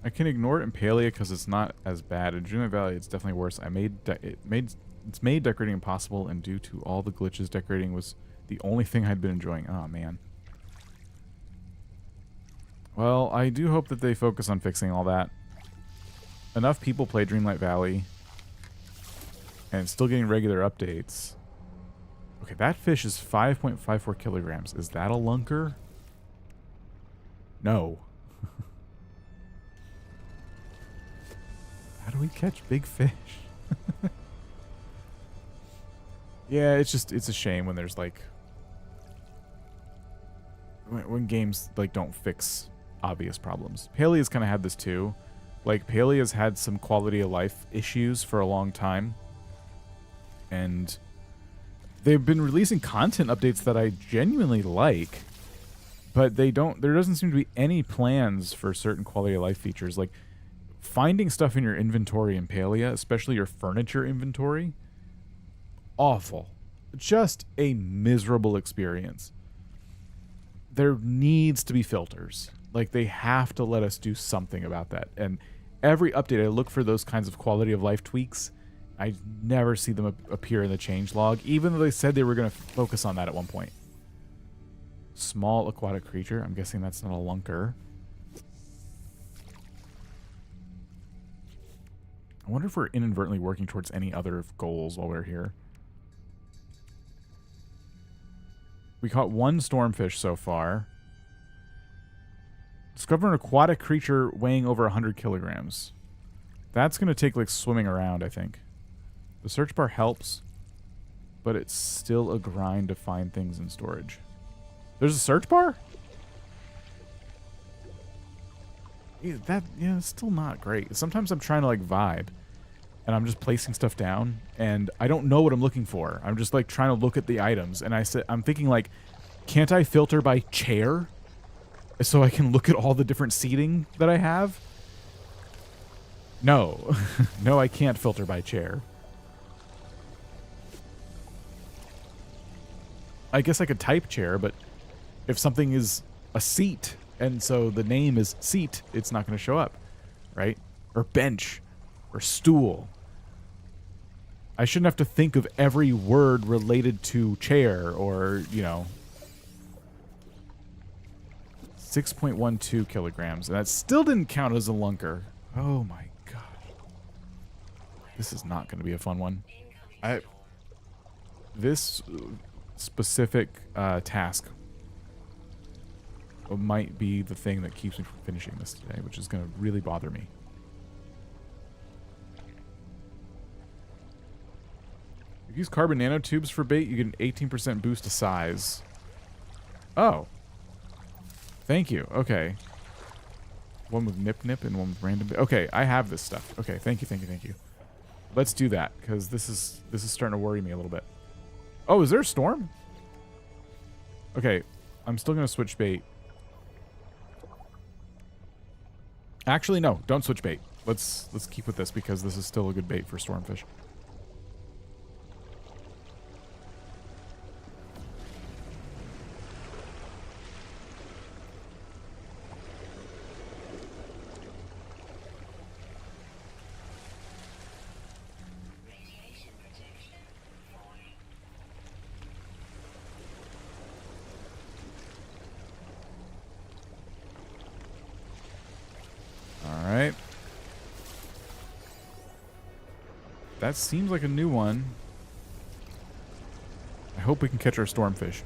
I can ignore it in Palea because it's not as bad. In Dreamlight Valley, it's definitely worse. It's made decorating impossible, and due to all the glitches, decorating was the only thing I'd been enjoying. Oh man. Well, I do hope that they focus on fixing all that. Enough people play Dreamlight Valley, and it's still getting regular updates. Okay, that fish is 5.54 kilograms. Is that a lunker? No. How do we catch big fish? Yeah, it's a shame when there's like when games like don't fix obvious problems. Palea's kind of had this too. Like Palea's had some quality of life issues for a long time, and they've been releasing content updates that I genuinely like, but there doesn't seem to be any plans for certain quality of life features. Like finding stuff in your inventory in Palea, especially your furniture inventory, awful. Just a miserable experience. There needs to be filters. Like, they have to let us do something about that. And every update, I look for those kinds of quality of life tweaks. I never see them appear in the changelog, even though they said they were going to focus on that at one point. Small aquatic creature. I'm guessing that's not a lunker. I wonder if we're inadvertently working towards any other goals while we're here. We caught one stormfish so far. Discover an aquatic creature weighing over 100 kilograms. That's going to take, like, swimming around, I think. The search bar helps, but it's still a grind to find things in storage. There's a search bar? Yeah, it's still not great. Sometimes I'm trying to, like, vibe, and I'm just placing stuff down, and I don't know what I'm looking for. I'm just, like, trying to look at the items, and I'm thinking, like, can't I filter by chair so I can look at all the different seating that I have? No. No, I can't filter by chair. I guess I could type chair, but if something is a seat, and so the name is seat, it's not going to show up, right? Or bench, or stool. I shouldn't have to think of every word related to chair, or, you know. 6.12 kilograms, and that still didn't count as a lunker. Oh my god. This is not going to be a fun one. This specific task might be the thing that keeps me from finishing this today, which is going to really bother me. If you use carbon nanotubes for bait, you get an 18% boost to size. Oh. Thank you. Okay. One with nip nip and one with random. Okay, I have this stuff. Okay, thank you. Let's do that, because this is starting to worry me a little bit. Oh, is there a storm? Okay, I'm still going to switch bait. Actually, no, don't switch bait. Let's keep with this, because this is still a good bait for stormfish. That seems like a new one. I hope we can catch our stormfish.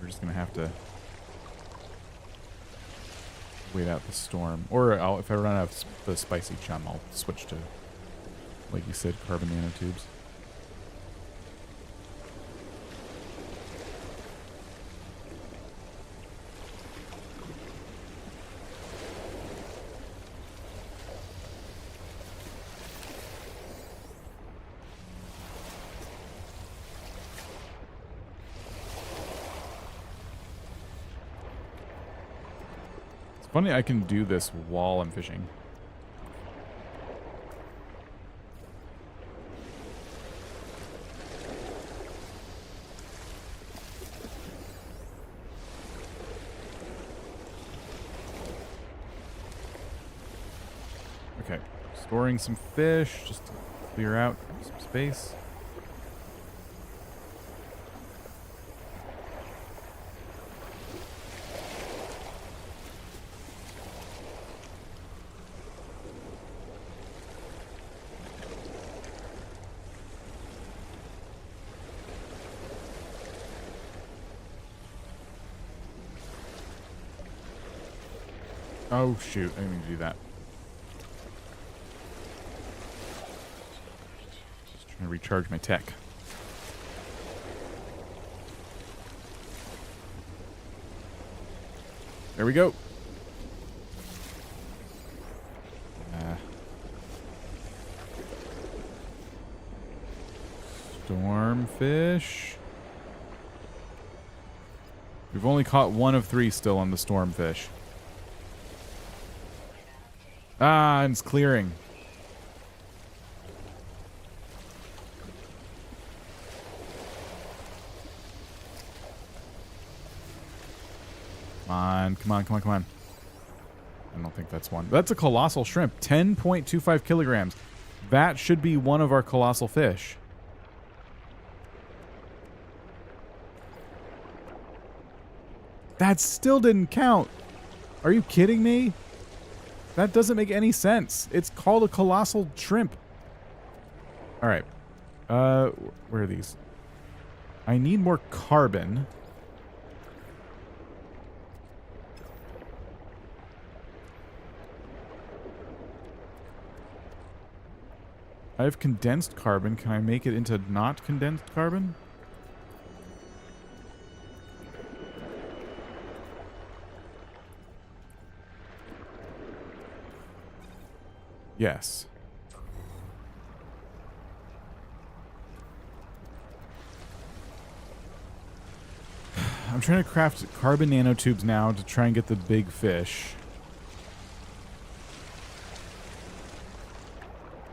We're just gonna have to wait out the storm. Or if I run out of the spicy chum, I'll switch to, like you said, carbon nanotubes. Funny, I can do this while I'm fishing. Okay, storing some fish just to clear out some space. Oh shoot, I didn't mean to do that. Just trying to recharge my tech. There we go. Stormfish. We've only caught 1 of 3 still on the stormfish. Ah, and it's clearing. Come on, come on, come on, come on. I don't think that's one. That's a colossal shrimp. 10.25 kilograms. That should be one of our colossal fish. That still didn't count. Are you kidding me? That doesn't make any sense. It's called a colossal shrimp. All right. Where are these? I need more carbon. I have condensed carbon. Can I make it into not condensed carbon? Yes. I'm trying to craft carbon nanotubes now to try and get the big fish.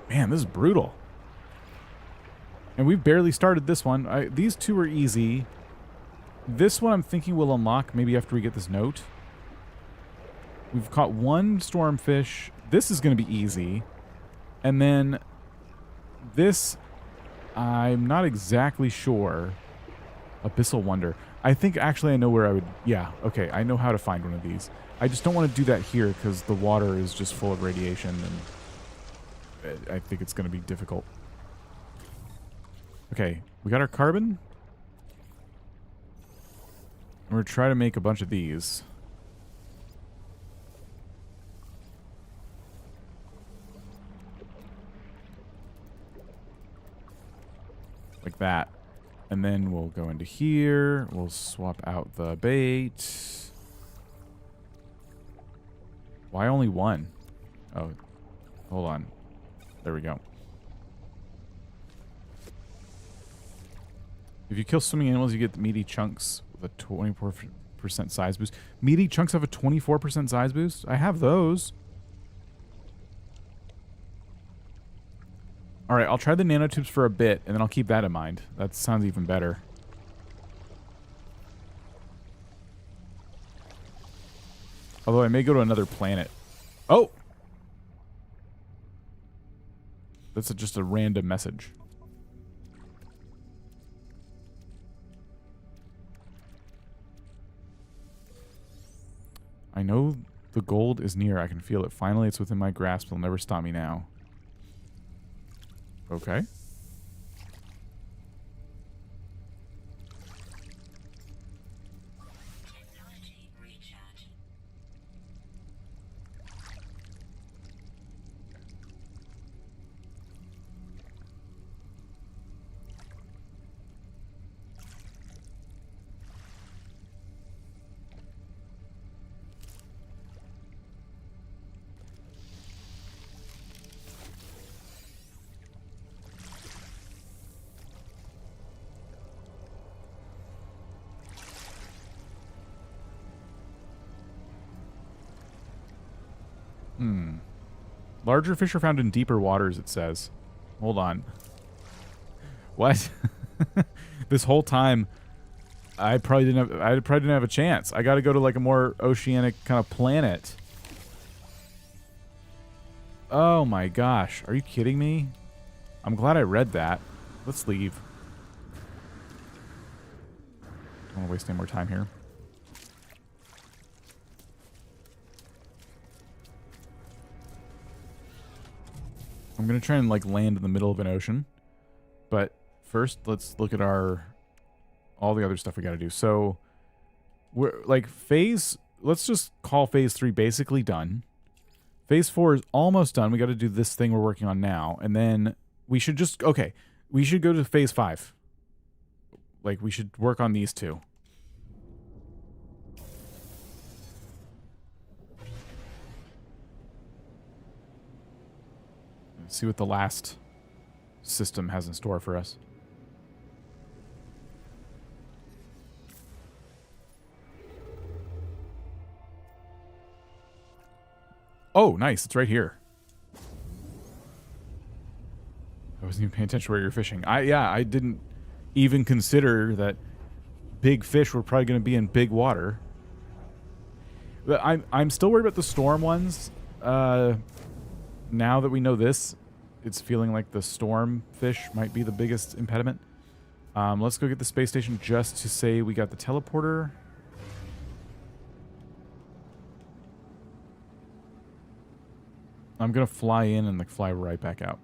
Man, this is brutal. And we've barely started this one. These two are easy. This one I'm thinking will unlock maybe after we get this note. We've caught 1 stormfish. This is going to be easy. And then this, I'm not exactly sure. Abyssal Wonder. I think actually I know where I would... Yeah, okay. I know how to find one of these. I just don't want to do that here because the water is just full of radiation and I think it's going to be difficult. Okay, we got our carbon. We're trying to make a bunch of these. Like that. And then we'll go into here. We'll swap out the bait. Why only 1? Oh, hold on. There we go. If you kill swimming animals, you get meaty chunks with a 24% size boost. Meaty chunks have a 24% size boost? I have those. Alright, I'll try the nanotubes for a bit, and then I'll keep that in mind. That sounds even better. Although I may go to another planet. Oh! That's just a random message. I know the gold is near. I can feel it. Finally, it's within my grasp. It'll never stop me now. Okay. Technology recharge. Larger fish are found in deeper waters, it says. Hold on. What? This whole time, I probably didn't have a chance. I got to go to like a more oceanic kind of planet. Oh my gosh. Are you kidding me? I'm glad I read that. Let's leave. Don't want to waste any more time here. I'm going to try and like land in the middle of an ocean. But first, let's look at all the other stuff we got to do. So we're like let's just call phase 3 basically done. Phase 4 is almost done. We got to do this thing we're working on now. And then we should we should go to phase 5. Like we should work on these two. See what the last system has in store for us. Oh, nice. It's right here. I wasn't even paying attention where you're fishing. I didn't even consider that big fish were probably going to be in big water. But I'm still worried about the storm ones. Now that we know this, it's feeling like the storm fish might be the biggest impediment. Let's go get the space station just to say we got the teleporter. I'm going to fly in and like fly right back out.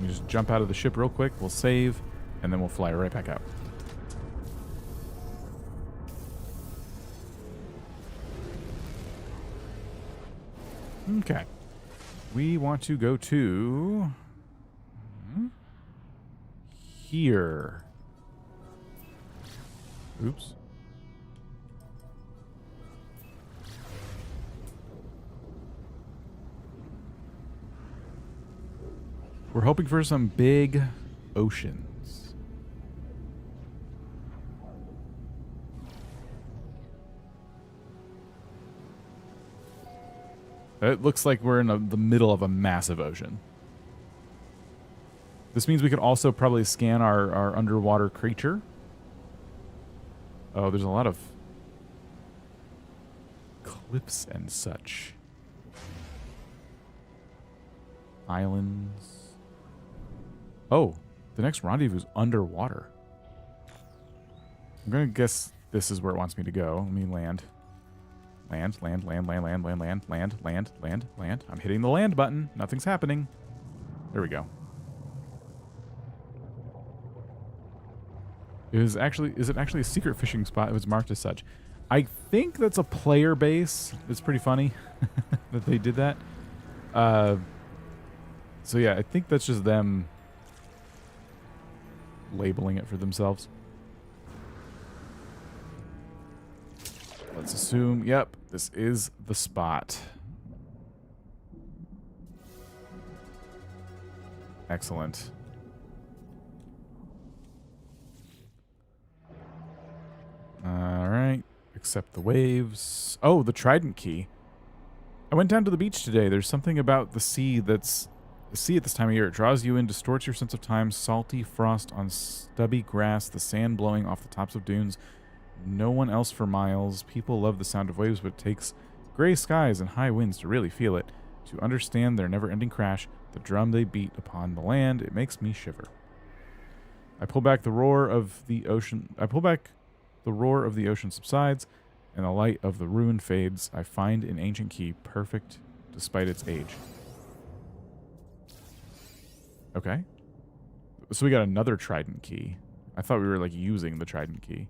We just jump out of the ship real quick. We'll save, and then we'll fly right back out. Okay. We want to go to here. Oops. We're hoping for some big oceans. It looks like we're in the middle of a massive ocean. This means we could also probably scan our underwater creature. Oh, there's a lot of cliffs and such. Islands. Oh, the next rendezvous is underwater. I'm going to guess this is where it wants me to go. Let me land. Land. I'm hitting the land button. Nothing's happening. There we go. Is it actually a secret fishing spot? It was marked as such. I think that's a player base. It's pretty funny that they did that. So yeah, I think that's just them labeling it for themselves. Let's assume, yep, this is the spot. Excellent. All right, accept the waves. Oh, the trident key. I went down to the beach today. There's something about the sea that's... The sea at this time of year, it draws you in, distorts your sense of time. Salty frost on stubby grass, the sand blowing off the tops of dunes. No one else for miles. People love the sound of waves, but it takes gray skies and high winds to really feel it. To understand their never-ending crash, the drum they beat upon the land, it makes me shiver. I pull back the roar of the ocean. The roar of the ocean subsides, and the light of the ruin fades. I find an ancient key, perfect despite its age. Okay. So we got another trident key. I thought we were like using the trident key.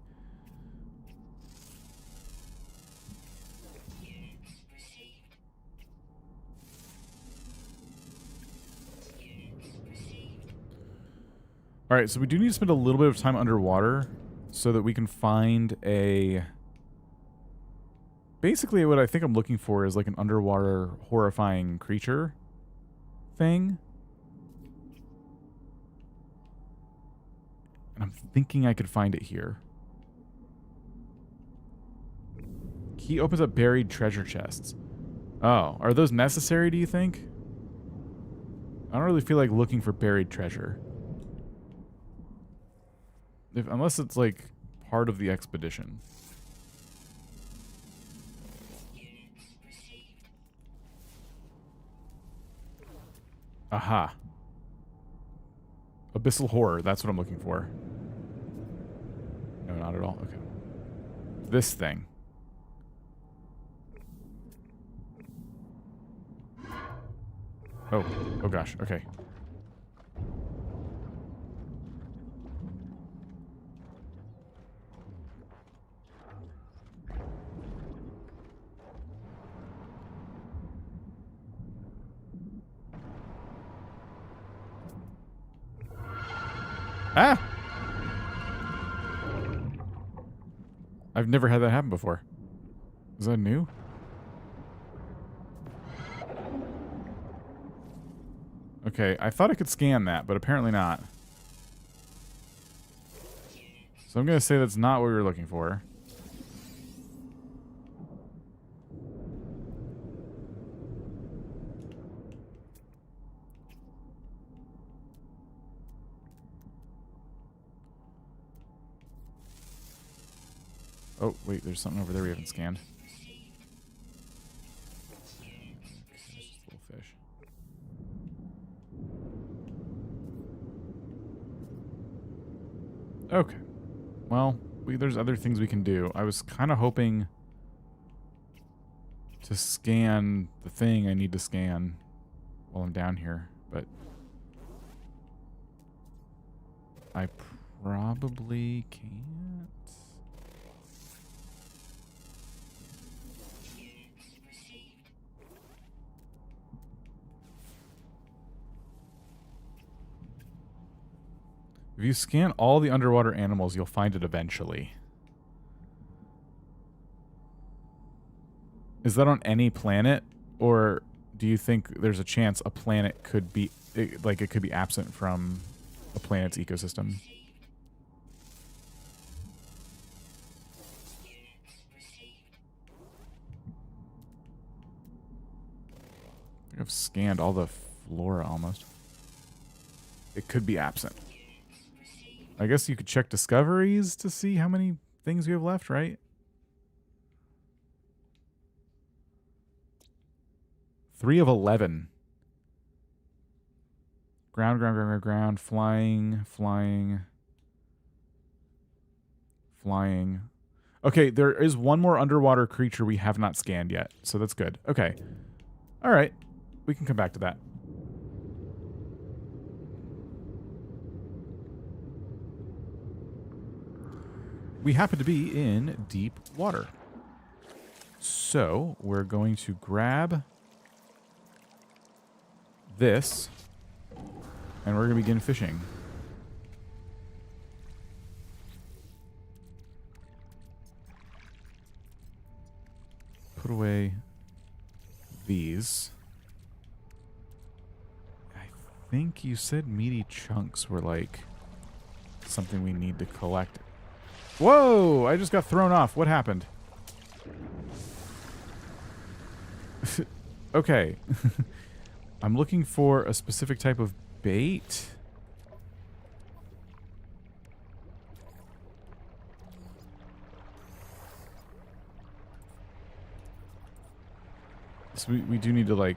All right, so we do need to spend a little bit of time underwater so that we can find a... Basically, what I think I'm looking for is like an underwater horrifying creature thing. And I'm thinking I could find it here. Key opens up buried treasure chests. Oh, are those necessary, do you think? I don't really feel like looking for buried treasure. Unless it's like part of the expedition. Aha. Abyssal horror, that's what I'm looking for. No, not at all. Okay. This thing. Oh. Oh gosh. Okay. Ah! I've never had that happen before. Is that new? Okay, I thought I could scan that, but apparently not. So I'm going to say that's not what we were looking for. Oh, wait, there's something over there we haven't scanned. Okay, it's just a little fish. Okay. Well, there's other things we can do. I was kind of hoping to scan the thing I need to scan while I'm down here, but I probably can't. If you scan all the underwater animals, you'll find it eventually. Is that on any planet? Or do you think there's a chance a planet could be, it could be absent from a planet's ecosystem? I think I've scanned all the flora almost. It could be absent. I guess you could check discoveries to see how many things we have left, right? Three of 11. Ground, ground, ground, ground, ground. Flying, flying. Flying. Okay, there is one more underwater creature we have not scanned yet, so that's good. Okay. All right. We can come back to that. We happen to be in deep water. So we're going to grab this and we're going to begin fishing. Put away these. I think you said meaty chunks were like something we need to collect. Whoa! I just got thrown off. What happened? Okay. I'm looking for a specific type of bait. So we do need to, like,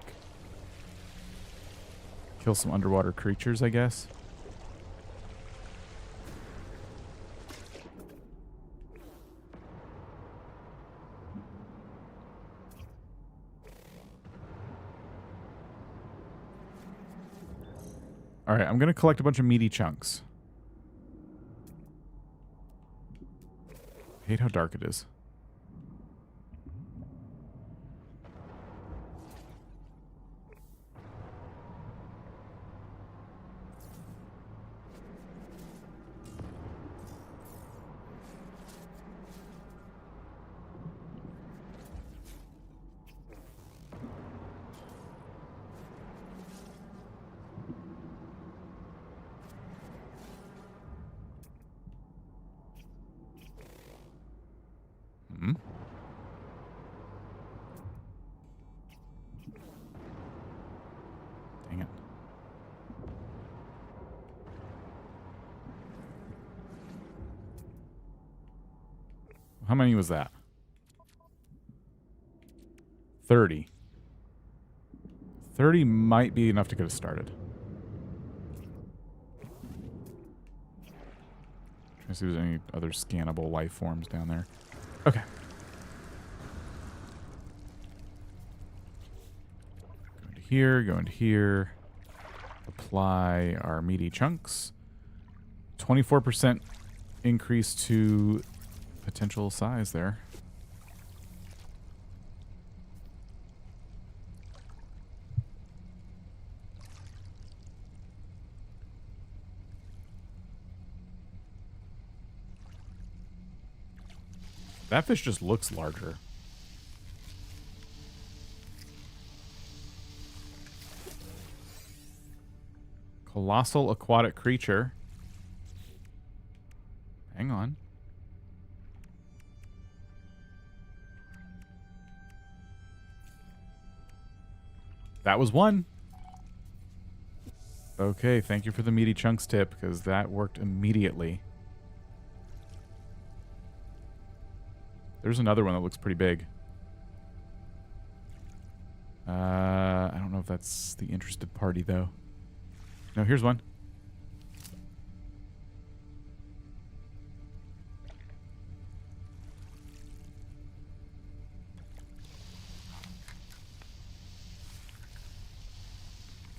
kill some underwater creatures, I guess. Alright, I'm going to collect a bunch of meaty chunks. I hate how dark it is. Hmm? Dang it. How many was that? 30. 30 might be enough to get us started. Trying to see if there's any other scannable life forms down there. Okay. Go into here, go into here. Apply our meaty chunks. 24% increase to potential size there. That fish just looks larger. Colossal aquatic creature. Hang on. That was one. Okay, thank you for the meaty chunks tip, because that worked immediately. There's another one that looks pretty big. I don't know if that's the interested party, though. No, here's one.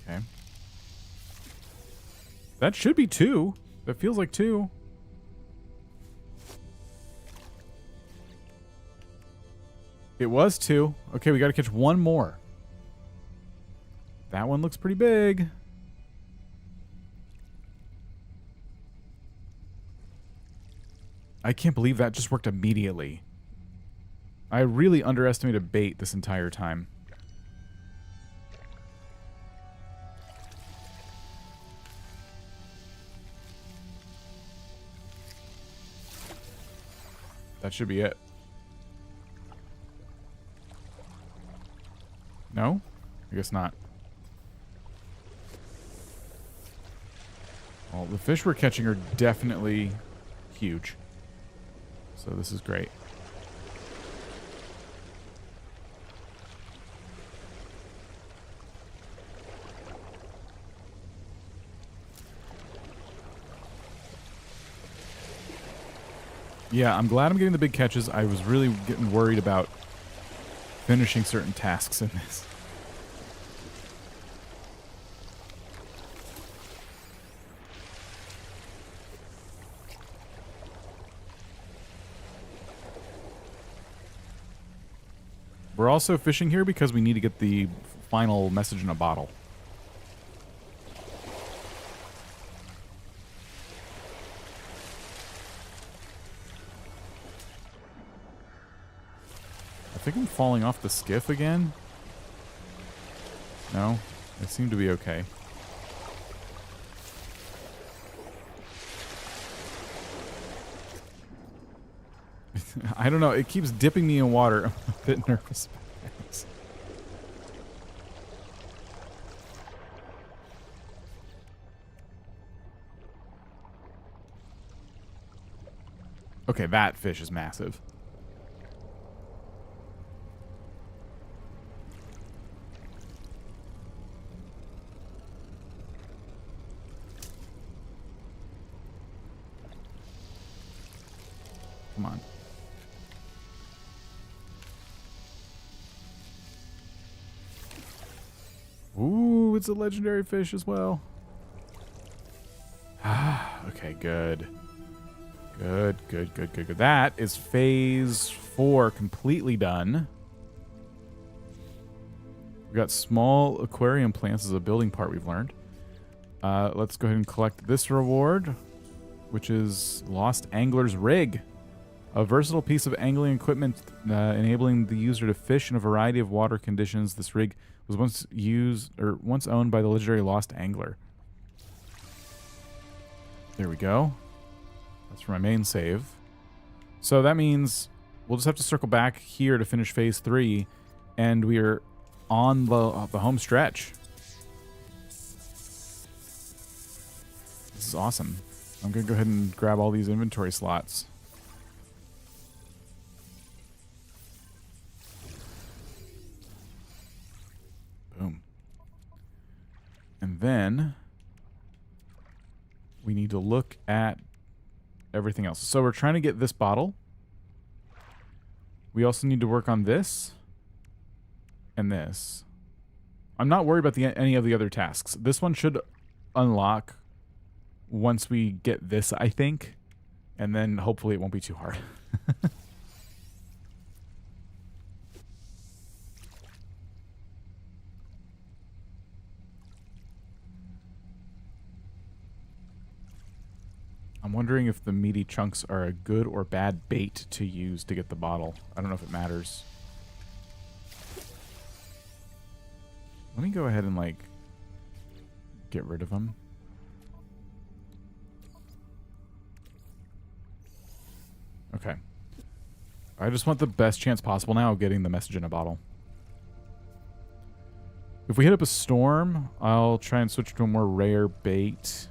Okay. That should be two. That feels like two. It was two. Okay, we got to catch one more. That one looks pretty big. I can't believe that just worked immediately. I really underestimated bait this entire time. That should be it. No? I guess not. Well, the fish we're catching are definitely huge. So this is great. Yeah, I'm glad I'm getting the big catches. I was really getting worried about finishing certain tasks in this. We're also fishing here because we need to get the final message in a bottle. I think I'm falling off the skiff again. No, I seem to be okay. I don't know. It keeps dipping me in water. I'm a bit nervous. Okay, that fish is massive. Come on. Ooh, it's a legendary fish as well. Okay, good. Good. That is phase 4 completely done. We got small aquarium plants as a building part we've learned. Let's go ahead and collect this reward, which is Lost Angler's Rig. A versatile piece of angling equipment enabling the user to fish in a variety of water conditions. This rig was once owned by the legendary Lost Angler. There we go. That's for my main save. So that means we'll just have to circle back here to finish phase 3, and we're on the home stretch. This is awesome. I'm going to go ahead and grab all these inventory slots. Boom. And then we need to look at everything else. So we're trying to get this bottle. We also need to work on this and this. I'm not worried about any of the other tasks. This one should unlock once we get this, I think. And then hopefully it won't be too hard. I'm wondering if the meaty chunks are a good or bad bait to use to get the bottle. I don't know if it matters. Let me go ahead and, like, get rid of them. Okay. I just want the best chance possible now of getting the message in a bottle. If we hit up a storm, I'll try and switch to a more rare bait.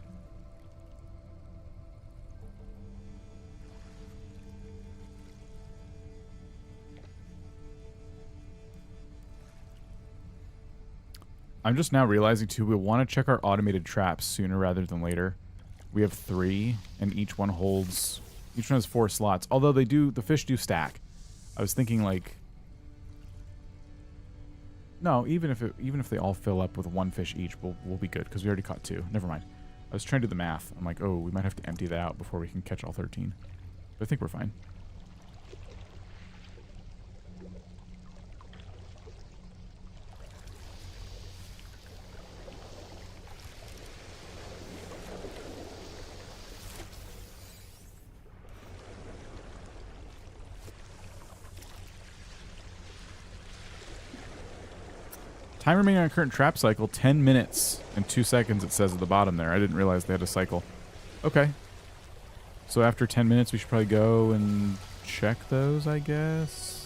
I'm just now realizing, too, we'll want to check our automated traps sooner rather than later. We have 3, and each one has 4 slots. Although the fish do stack. I was thinking, like, no, even if they all fill up with 1 fish each, we'll be good, because we already caught 2. Never mind. I was trying to do the math. I'm like, oh, we might have to empty that out before we can catch all 13. But I think we're fine. Time remaining on current trap cycle, 10 minutes and 2 seconds, it says at the bottom there. I didn't realize they had a cycle. Okay. So after 10 minutes, we should probably go and check those, I guess.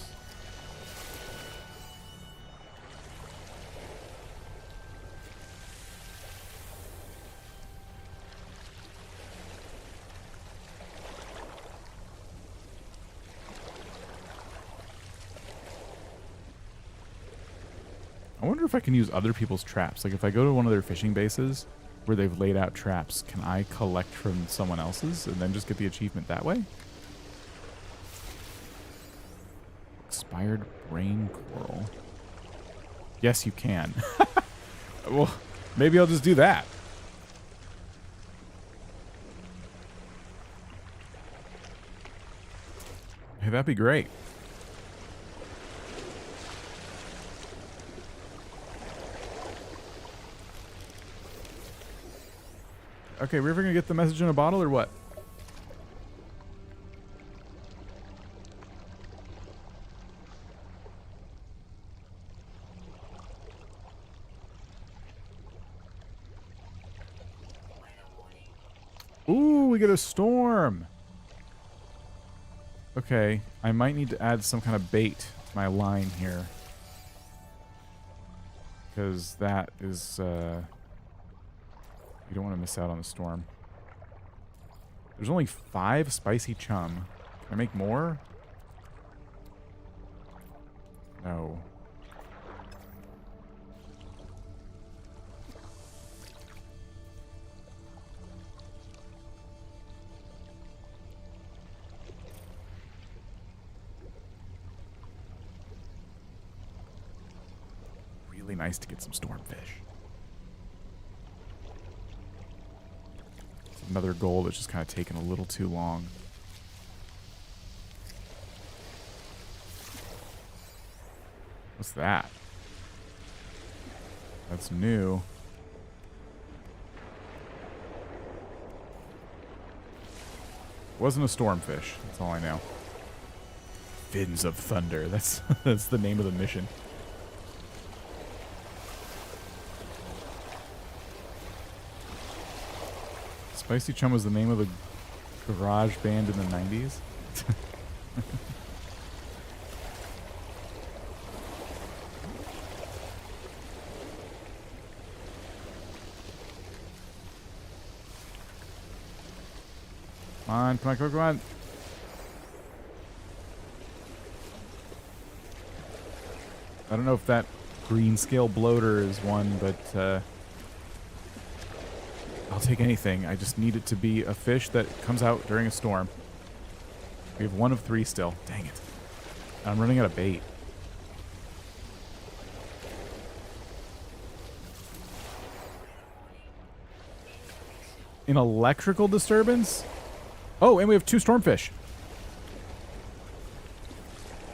I wonder if I can use other people's traps. Like, if I go to one of their fishing bases where they've laid out traps, can I collect from someone else's and then just get the achievement that way? Expired brain coral. Yes, you can. Well, maybe I'll just do that. Hey, that'd be great. Okay, we're ever gonna get the message in a bottle or what? Ooh, we get a storm. Okay, I might need to add some kind of bait to my line here. Because that is, you don't want to miss out on the storm. There's only 5 spicy chum. Can I make more? No. Really nice to get some stormfish. It's another goal that's just kind of taken a little too long. What's that? That's new. Wasn't a stormfish. That's all I know. Fins of Thunder. That's that's the name of the mission. Spicy Chum was the name of the garage band in the 90s. Come on, come on, come on, come on. I don't know if that green scale bloater is one, but I'll take anything. I just need it to be a fish that comes out during a storm. We have 1 of 3 still. Dang it. I'm running out of bait. An electrical disturbance? Oh, and we have 2 stormfish.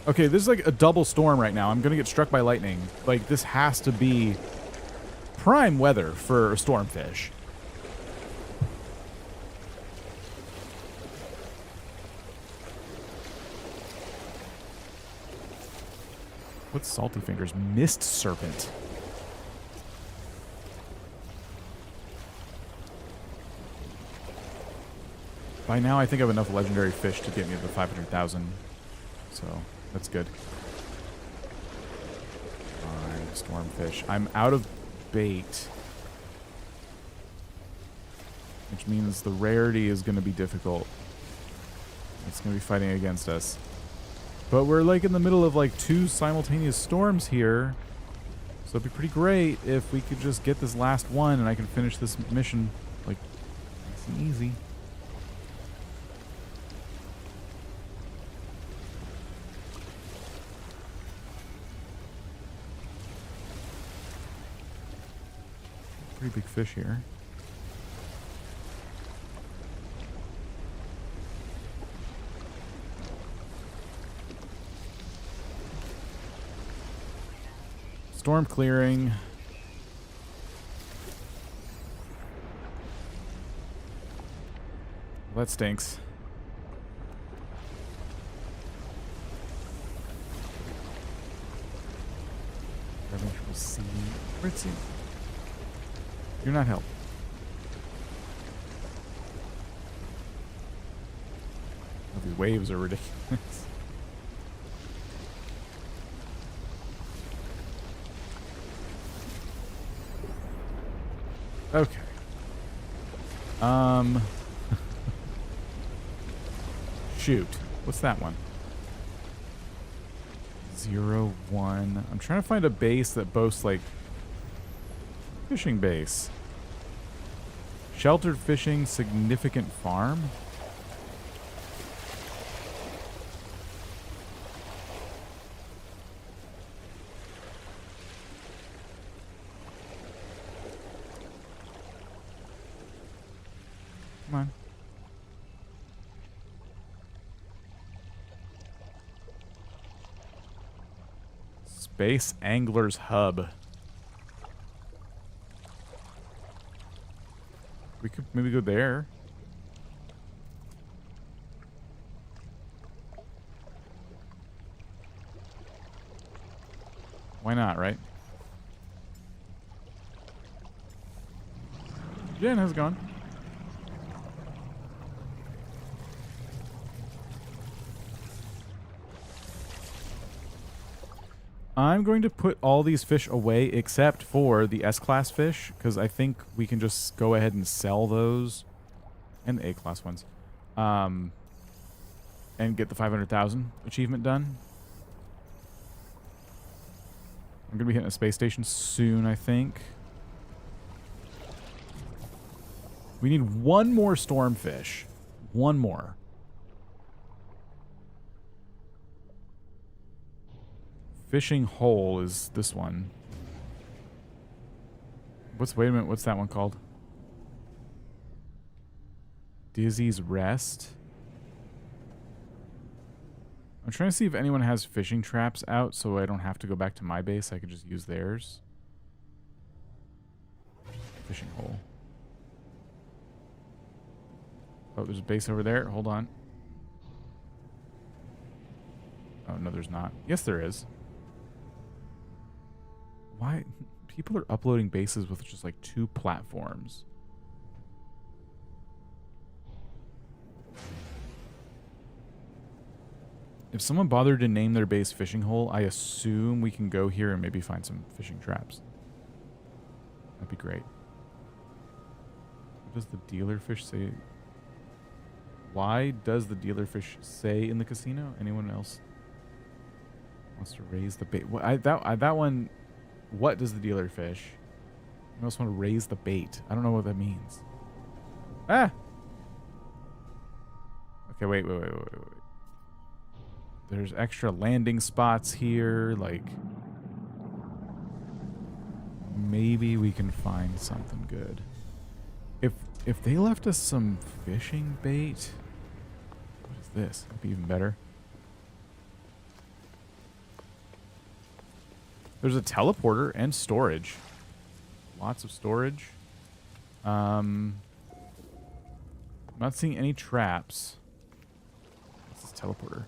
Okay, this is like a double storm right now. I'm going to get struck by lightning. Like, this has to be prime weather for a stormfish. What's Salty Fingers? Mist Serpent. By now, I think I have enough legendary fish to get me to 500,000. So, that's good. Fine, stormfish. I'm out of bait. Which means the rarity is going to be difficult. It's going to be fighting against us. But we're like in the middle of like 2 simultaneous storms here. So it'd be pretty great if we could just get this last one and I can finish this mission like nice and easy. Pretty big fish here. Storm clearing. Well, that stinks. Ritzy. You're not helping. Oh, these waves are ridiculous. Okay. Shoot. What's that one? 0, 1. I'm trying to find a base that boasts like fishing base. Sheltered fishing, significant farm. Come on. Space Anglers Hub. We could maybe go there. Why not, right? Jen, how's it going? I'm going to put all these fish away except for the S-class fish, because I think we can just go ahead and sell those. And the A-class ones. and get the 500,000 achievement done. I'm going to be hitting a space station soon, I think. We need one more stormfish. One more. Fishing hole is this one. Wait a minute, what's that one called? Dizzy's Rest. I'm trying to see if anyone has fishing traps out so I don't have to go back to my base. I could just use theirs. Fishing hole. Oh, there's a base over there. Hold on. Oh, no, there's not. Yes, there is. Why? People are uploading bases with just like 2 platforms. If someone bothered to name their base Fishing Hole, I assume we can go here and maybe find some fishing traps. That'd be great. What does the dealer fish say? Why does the dealer fish say in the casino? Anyone else wants to raise the bait? That one. What does the dealer fish? I also want to raise the bait. I don't know what that means. Ah. Okay, wait. There's extra landing spots here. Like, maybe we can find something good. If they left us some fishing bait, what is this? That'd be even better. There's a teleporter and storage. Lots of storage. I'm not seeing any traps. What's this teleporter?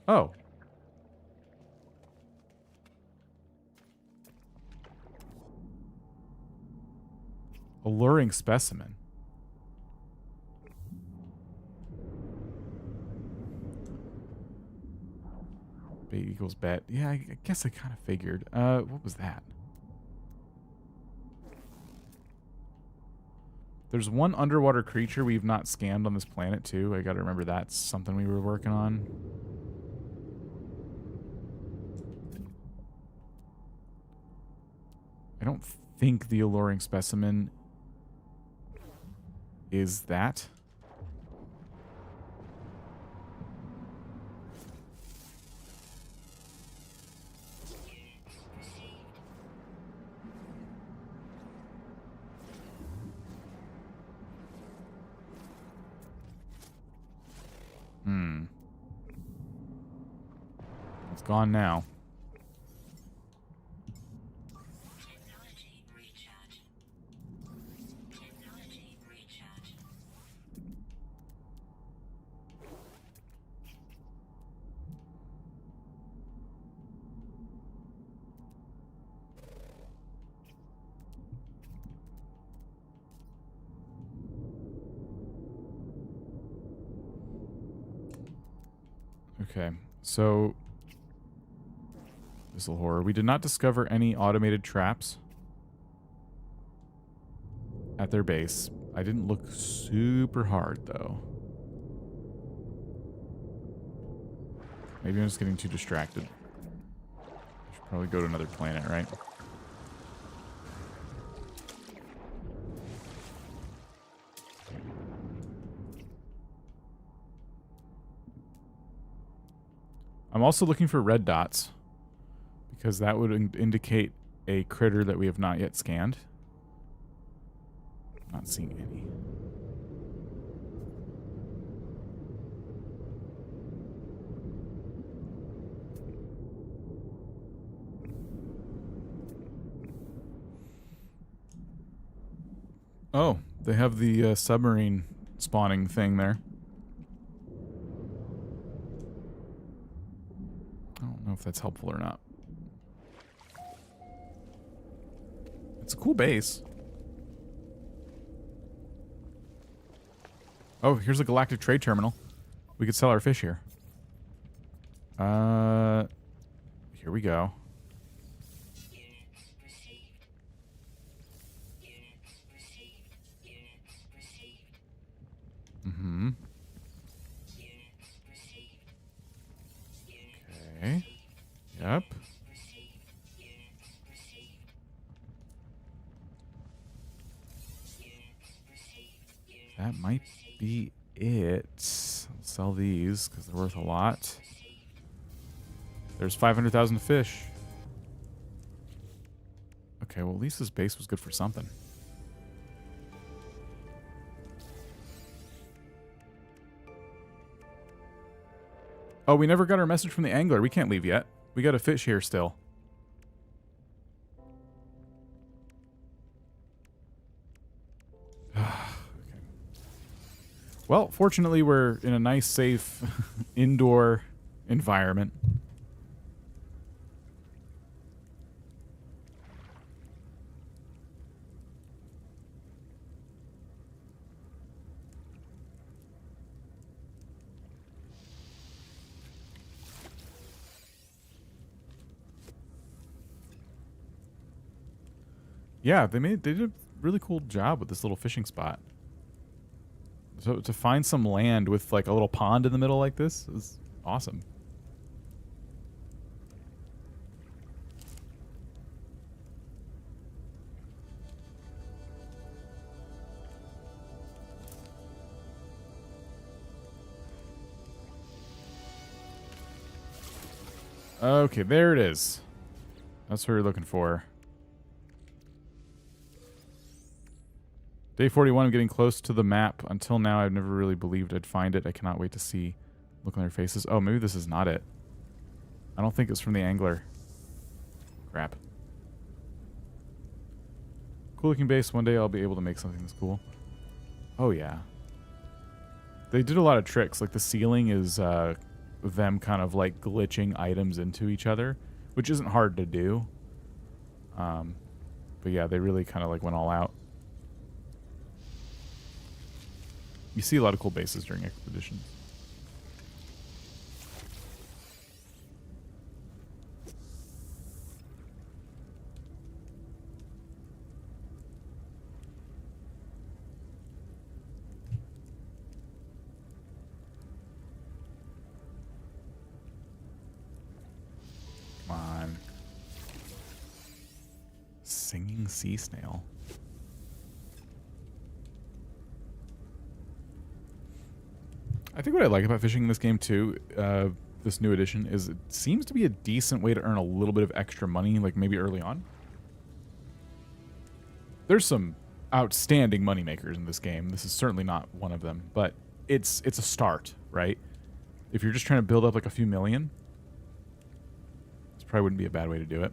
Oh. Alluring specimen. Bait equals bet. Yeah, I guess I kind of figured. What was that? There's one underwater creature we've not scanned on this planet, too. I gotta remember that's something we were working on. I don't think the alluring specimen is that. It's gone now. Technology recharge. Technology recharge. Okay, so this little horror. We did not discover any automated traps at their base. I didn't look super hard, though. Maybe I'm just getting too distracted. I should probably go to another planet, right? I'm also looking for red dots, because that would indicate a critter that we have not yet scanned. Not seeing any. Oh, they have the submarine spawning thing there. I don't know if that's helpful or not. It's a cool base. Oh, here's a galactic trade terminal. We could sell our fish here. Here we go. Units received. Units received. Units received. Mm-hmm. that might be it. I'll sell these because they're worth a lot. There's 500,000 fish. Okay, well, at least this base was good for something. Oh, we never got our message from the angler. We can't leave yet. We got a fish here still. Okay. Well, fortunately, we're in a nice, safe, indoor environment. Yeah, they did a really cool job with this little fishing spot. So to find some land with like a little pond in the middle like this is awesome. Okay, there it is. That's what we're looking for. Day 41, I'm getting close to the map. Until now, I've never really believed I'd find it. I cannot wait to see. Look on their faces. Oh, maybe this is not it. I don't think it's from the angler. Crap. Cool looking base. One day I'll be able to make something that's cool. Oh, yeah. They did a lot of tricks. Like the ceiling is them kind of like glitching items into each other, which isn't hard to do. But yeah, they really kind of like went all out. You see a lot of cool bases during expeditions. Come on. Singing sea snail. I think what I like about fishing in this game too, this new edition, is it seems to be a decent way to earn a little bit of extra money, like maybe early on. There's some outstanding money makers in this game. This is certainly not one of them, but it's a start, right? If you're just trying to build up like a few million, this probably wouldn't be a bad way to do it.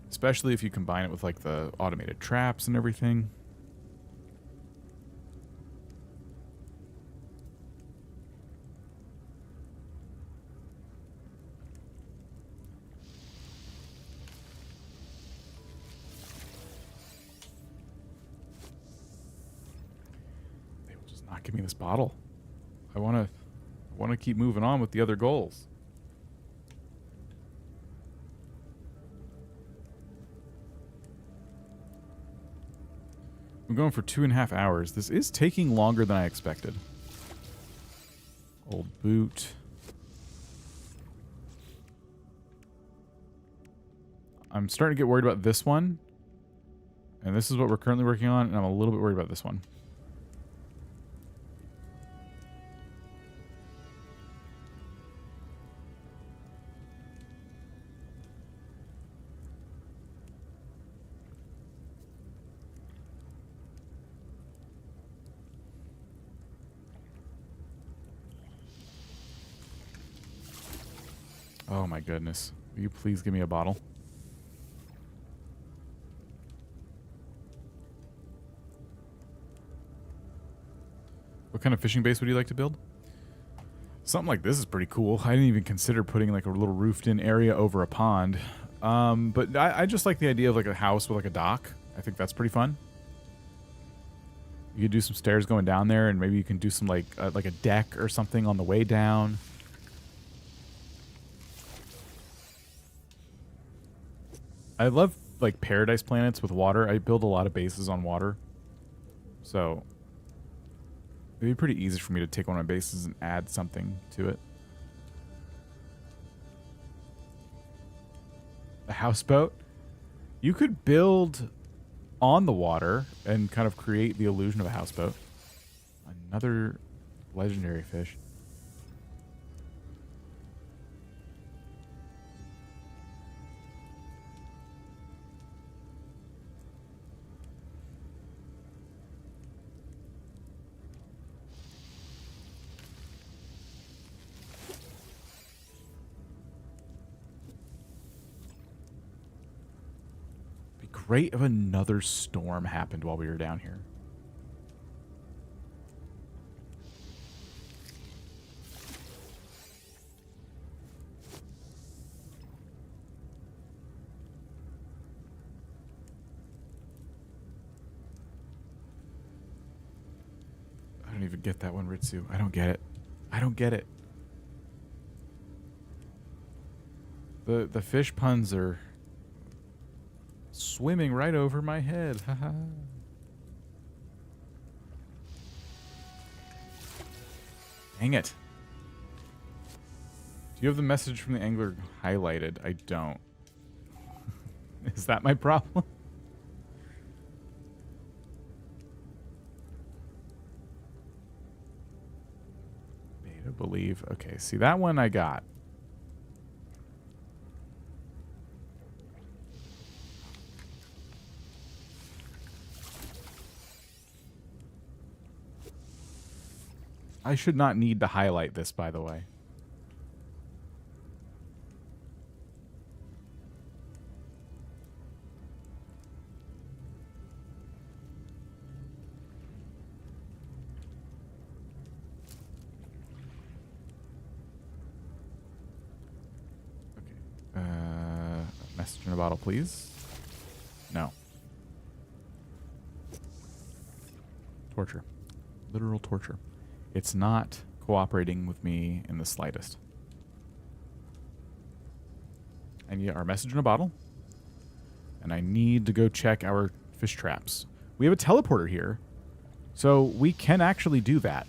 Especially if you combine it with like the automated traps and everything. They will just not give me this bottle. I want to keep moving on with the other goals. I'm going for 2.5 hours. This is taking longer than I expected. Old boot. I'm starting to get worried about this one. And this is what we're currently working on, and I'm a little bit worried about this one. Oh my goodness. Will you please give me a bottle? What kind of fishing base would you like to build? Something like this is pretty cool. I didn't even consider putting like a little roofed in area over a pond. But I just like the idea of like a house with like a dock. I think that's pretty fun. You could do some stairs going down there, and maybe you can do some like a deck or something on the way down. I love like paradise planets with water. I build a lot of bases on water. So It'd be pretty easy for me to take one of my bases and add something to it. A houseboat? You could build on the water and kind of create the illusion of a houseboat. Another legendary fish. Great if another storm happened while we were down here. I don't even get that one, Ritsu. I don't get it. I don't get it. The fish puns are swimming right over my head. Haha. Dang it. Do you have the message from the angler highlighted? I don't. Is that my problem? Beta believe. Okay, see that one I got. I should not need to highlight this, by the way. Okay. Message in a bottle, please. No. Torture. Literal torture. It's not cooperating with me in the slightest. I need our message in a bottle. And I need to go check our fish traps. We have a teleporter here. So we can actually do that.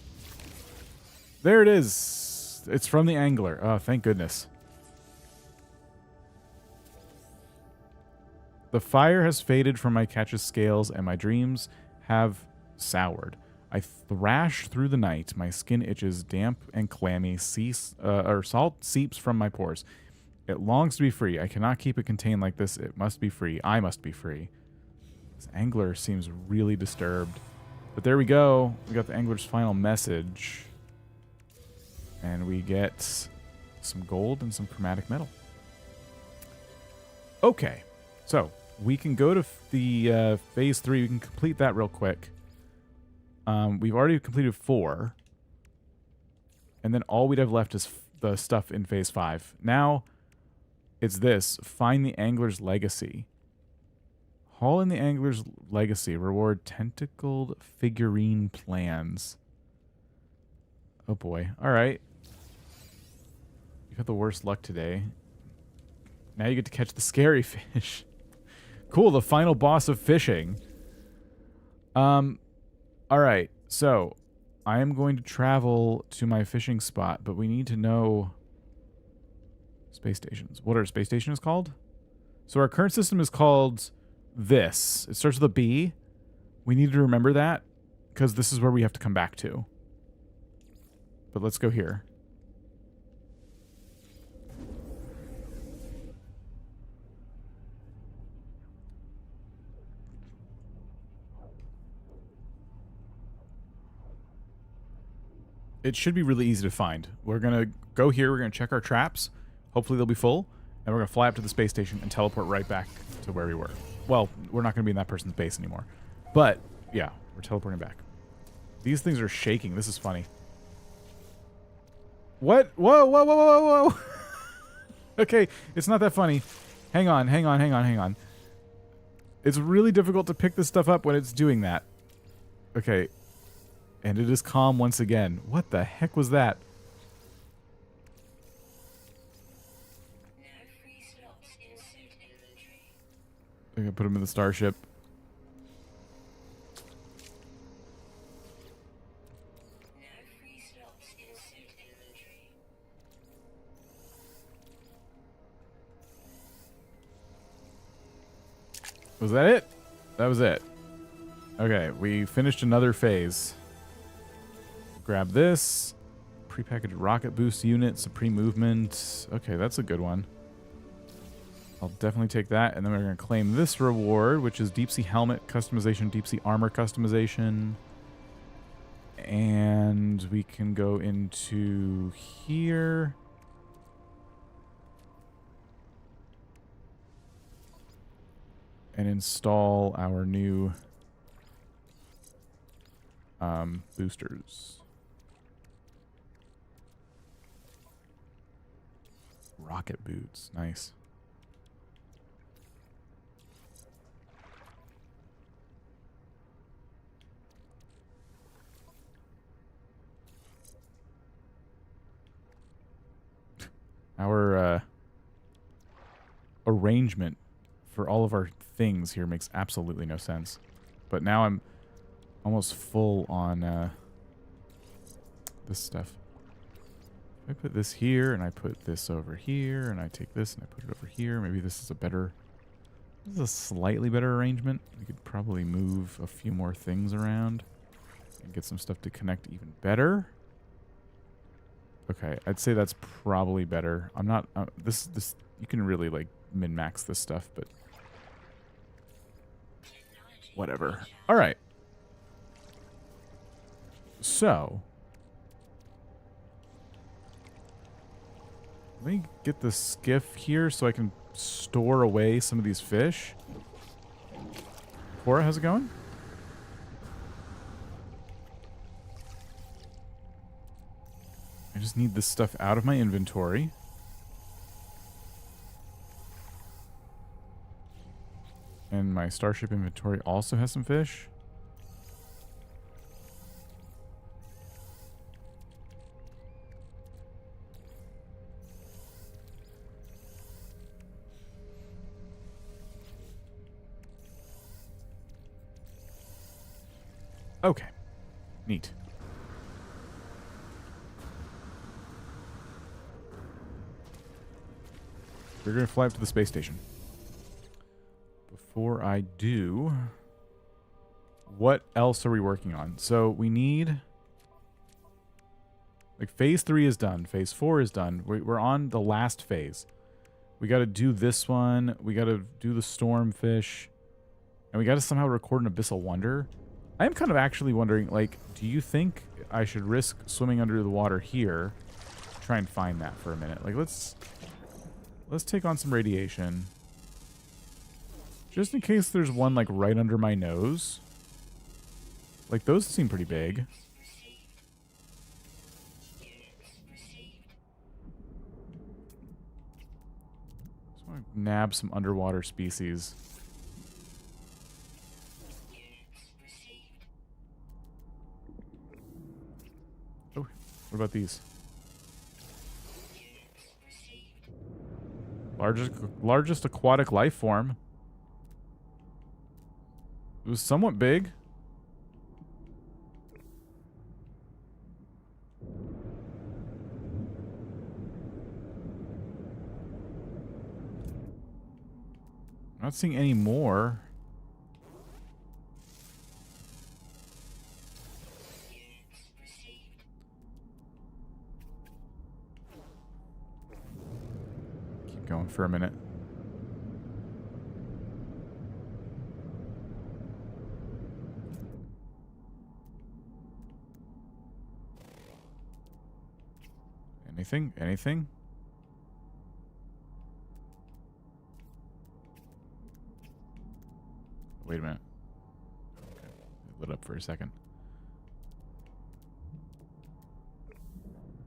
There it is. It's from the angler. Oh, thank goodness. The fire has faded from my catch's scales and my dreams have soured. I thrash through the night. My skin itches, damp and clammy. Salt seeps from my pores. It longs to be free. I cannot keep it contained like this. It must be free. I must be free. This angler seems really disturbed. But there we go. We got the angler's final message. And we get some gold and some chromatic metal. Okay. So, we can go to the phase 3. We can complete that real quick. We've already completed 4. And then all we'd have left is the stuff in phase 5. Now, it's this. Find the angler's legacy. Haul in the angler's legacy. Reward tentacled figurine plans. Oh boy. Alright. You've had the worst luck today. Now you get to catch the scary fish. Cool, the final boss of fishing. Alright, so I am going to travel to my fishing spot, but we need to know space stations. What our space station is called? So our current system is called this. It starts with a B. We need to remember that because this is where we have to come back to. But let's go here. It should be really easy to find. We're going to go here. We're going to check our traps. Hopefully they'll be full. And we're going to fly up to the space station and teleport right back to where we were. Well, we're not going to be in that person's base anymore. But, yeah, we're teleporting back. These things are shaking. This is funny. What? Whoa, whoa, whoa, whoa, whoa. Okay, it's not that funny. Hang on, hang on, hang on, hang on. It's really difficult to pick this stuff up when it's doing that. Okay. And it is calm once again. What the heck was that? No free slots in suit inventory. I'm gonna put him in the starship. Was that it? That was it. Okay, we finished another phase. Grab this. Prepackaged rocket boost unit, supreme movement. Okay, that's a good one. I'll definitely take that. And then we're going to claim this reward, which is deep sea helmet customization, deep sea armor customization. And we can go into here. And install our new boosters. Rocket boots. Nice. Our arrangement for all of our things here makes absolutely no sense. But now I'm almost full on this stuff. I put this here, and I put this over here, and I take this and I put it over here. Maybe this is a better... This is a slightly better arrangement. We could probably move a few more things around and get some stuff to connect even better. Okay, I'd say that's probably better. I'm not... this you can really, like, min-max this stuff, but... Whatever. All right. So... Let me get the skiff here so I can store away some of these fish. Cora, how's it going? I just need this stuff out of my inventory. And my starship inventory also has some fish. Okay. Neat. We're going to fly up to the space station. Before I do, what else are we working on? So we need... Like, phase 3 is done. Phase 4 is done. We're on the last phase. We got to do this one. We got to do the stormfish. And we got to somehow record an Abyssal Wonder. I am kind of actually wondering, like, do you think I should risk swimming under the water here? Try and find that for a minute. Like, let's take on some radiation. Just in case there's one, like, right under my nose. Like, those seem pretty big. Just want to nab some underwater species. Oh, what about these? Largest aquatic life form. It was somewhat big. Not seeing any more. Keep going for a minute. Anything? Anything? Wait a minute. Okay. It lit up for a second.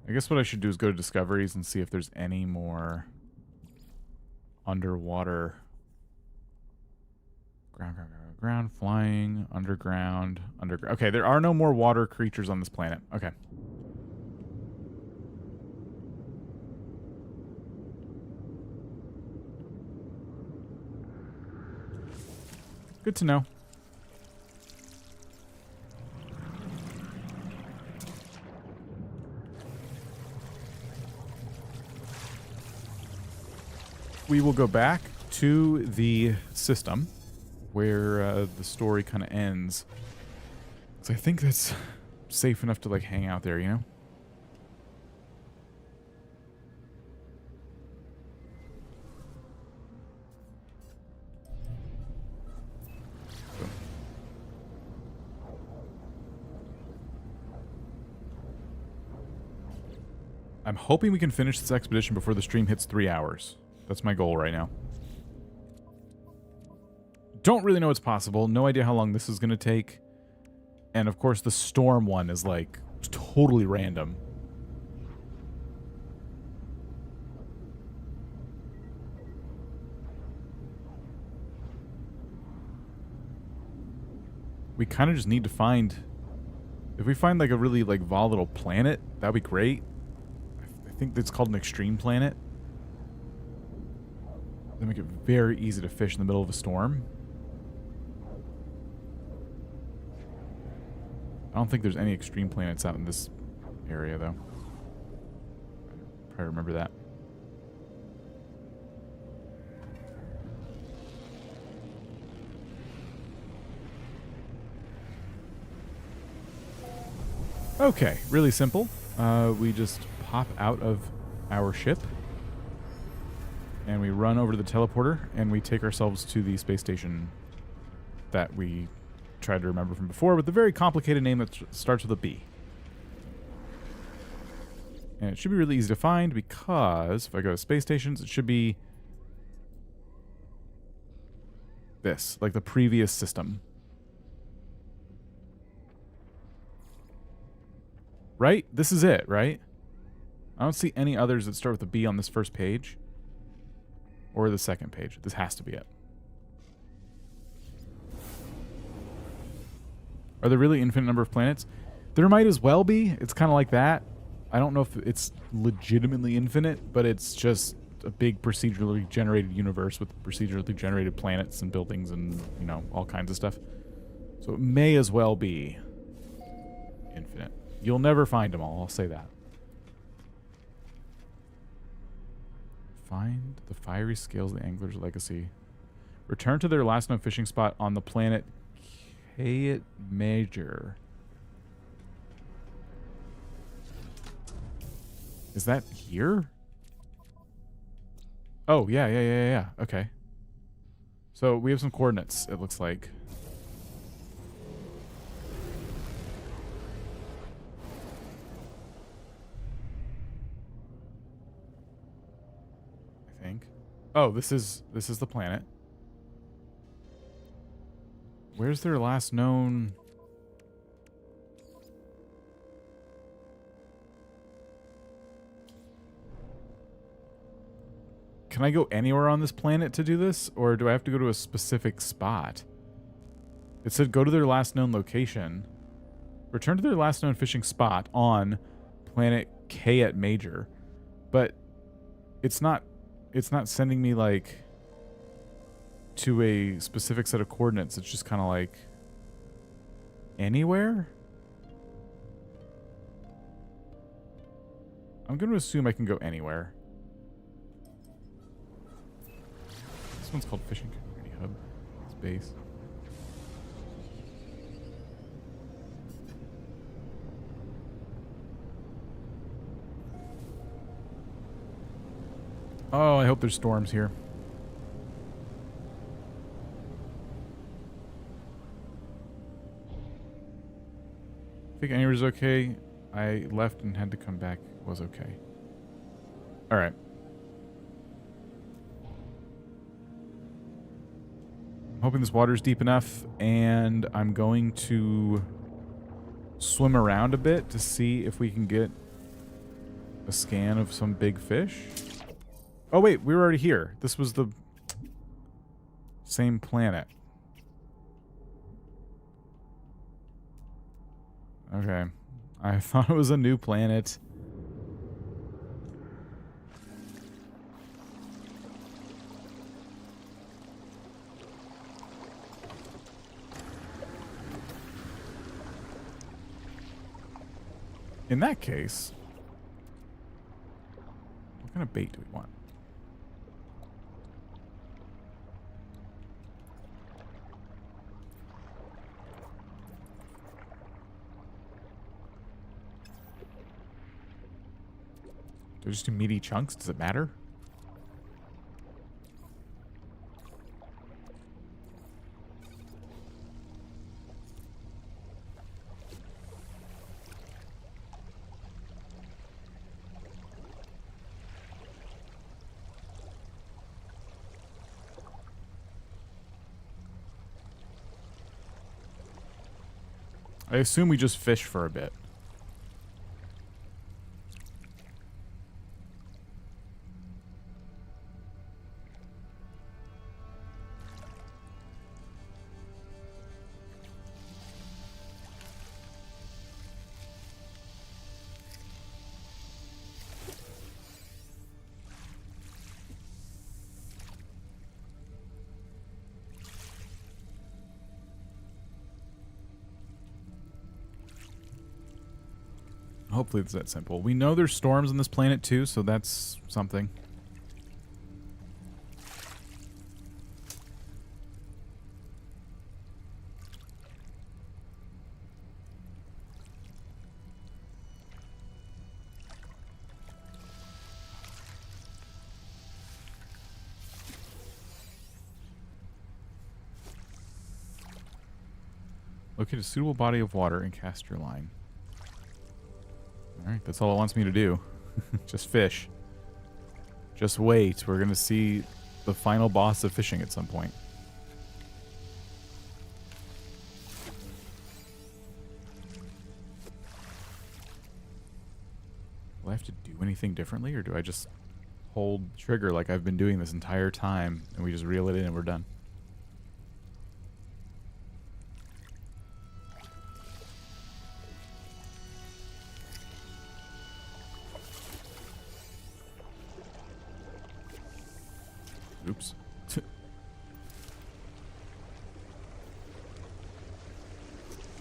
I guess what I should do is go to discoveries and see if there's any more underwater. Ground, flying, underground. Okay, there are no more water creatures on this planet. Okay. Good to know. We will go back to the system. where the story kind of ends. So I think that's safe enough to like hang out there, you know? I'm hoping we can finish this expedition before the stream hits 3 hours. That's my goal right now. Don't really know what's possible. No idea how long this is going to take. And of course the storm one is like totally random. We kind of just need to find... If we find like a really like volatile planet, that'd be great. I think it's called an extreme planet. They make it very easy to fish in the middle of a storm. I don't think there's any extreme planets out in this area, though. I probably remember that. Okay, really simple. We just pop out of our ship. And we run over to the teleporter, and we take ourselves to the space station that we tried to remember from before, with a very complicated name that starts with a B. And it should be really easy to find, because if I go to space stations, it should be this, like the previous system. Right? This is it, right? I don't see any others that start with a B on this first page. Or the second page. This has to be it. Are there really infinite number of planets? There might as well be. It's kind of like that. I don't know if it's legitimately infinite, but it's just a big procedurally generated universe with procedurally generated planets and buildings and, you know, all kinds of stuff. So it may as well be infinite. You'll never find them all, I'll say that. Find the fiery scales of the angler's legacy. Return to their last known fishing spot on the planet Kayet Major. Is that here? Oh, yeah. Okay. So we have some coordinates, it looks like. I think. Oh, this is the planet. Where's their last known... Can I go anywhere on this planet to do this? Or do I have to go to a specific spot? It said go to their last known location. Return to their last known fishing spot on planet Kayet Major. But it's not sending me like to a specific set of coordinates. It's just kind of like anywhere? I'm going to assume I can go anywhere. This one's called Fishing Community Hub. It's base. Oh, I hope there's storms here. I think anywhere's okay. I left and had to come back. Was okay. Alright. I'm hoping this water's deep enough, and I'm going to swim around a bit to see if we can get a scan of some big fish. Oh wait, we were already here. This was the same planet. Okay. I thought it was a new planet. In that case, what kind of bait do we want? Do I just do meaty chunks? Does it matter? I assume we just fish for a bit. Hopefully it's that simple. We know there's storms on this planet too, so that's something. Locate a suitable body of water and cast your line. Alright, that's all it wants me to do. Just fish. Just wait. We're going to see the final boss of fishing at some point. Will I have to do anything differently, or do I just hold trigger like I've been doing this entire time, and we just reel it in and we're done? Oops.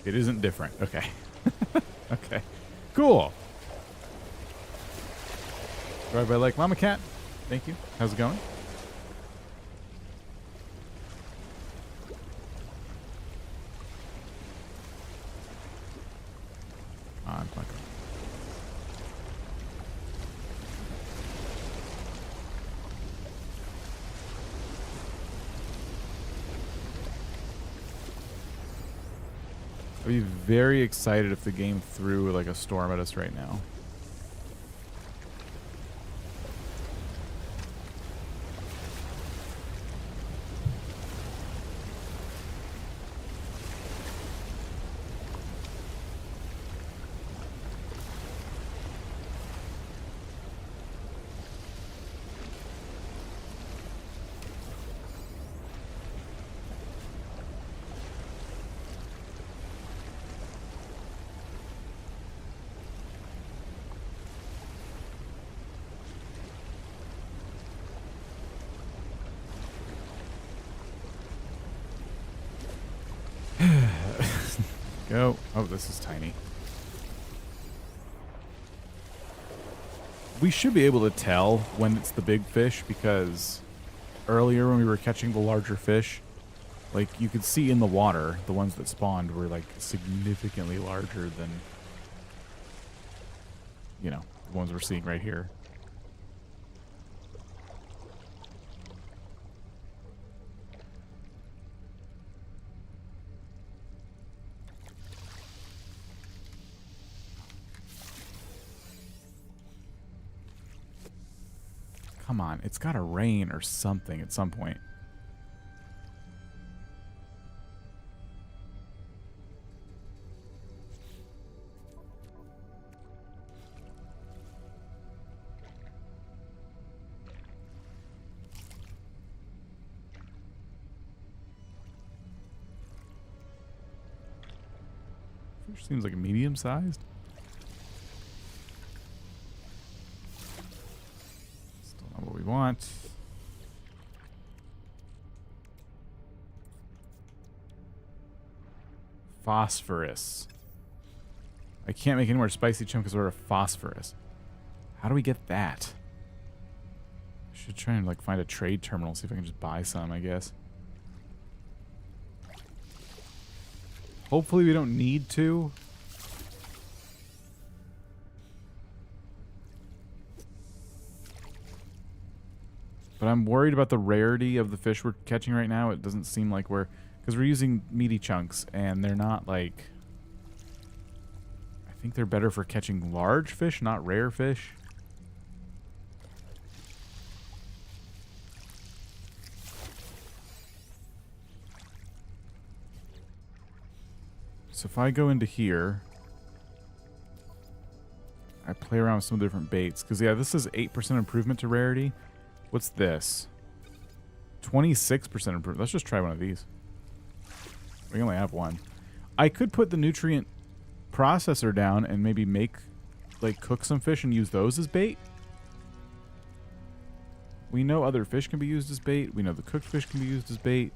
It isn't different. Okay. Okay. Cool. Drive by like Mama Cat. Thank you. How's it going? I'm not going. I'd be very excited if the game threw like a storm at us right now. Go. Oh, this is tiny. We should be able to tell when it's the big fish, because earlier when we were catching the larger fish, like you could see in the water, the ones that spawned were like significantly larger than, you know, the ones we're seeing right here. Come on, it's gotta rain or something at some point. Fish seems like a medium-sized. What we want. Phosphorus. I can't make any more spicy chunk because we're a phosphorus. How do we get that? I should try and like find a trade terminal, see if I can just buy some, I guess. Hopefully we don't need to. But I'm worried about the rarity of the fish we're catching right now. It doesn't seem like we're... Because we're using meaty chunks, and they're not, like... I think they're better for catching large fish, not rare fish. So if I go into here... I play around with some different baits. Because, yeah, this is 8% improvement to rarity. What's this? 26% improvement. Let's just try one of these. We only have one. I could put the nutrient processor down and maybe make, like, cook some fish and use those as bait. We know other fish can be used as bait. We know the cooked fish can be used as bait.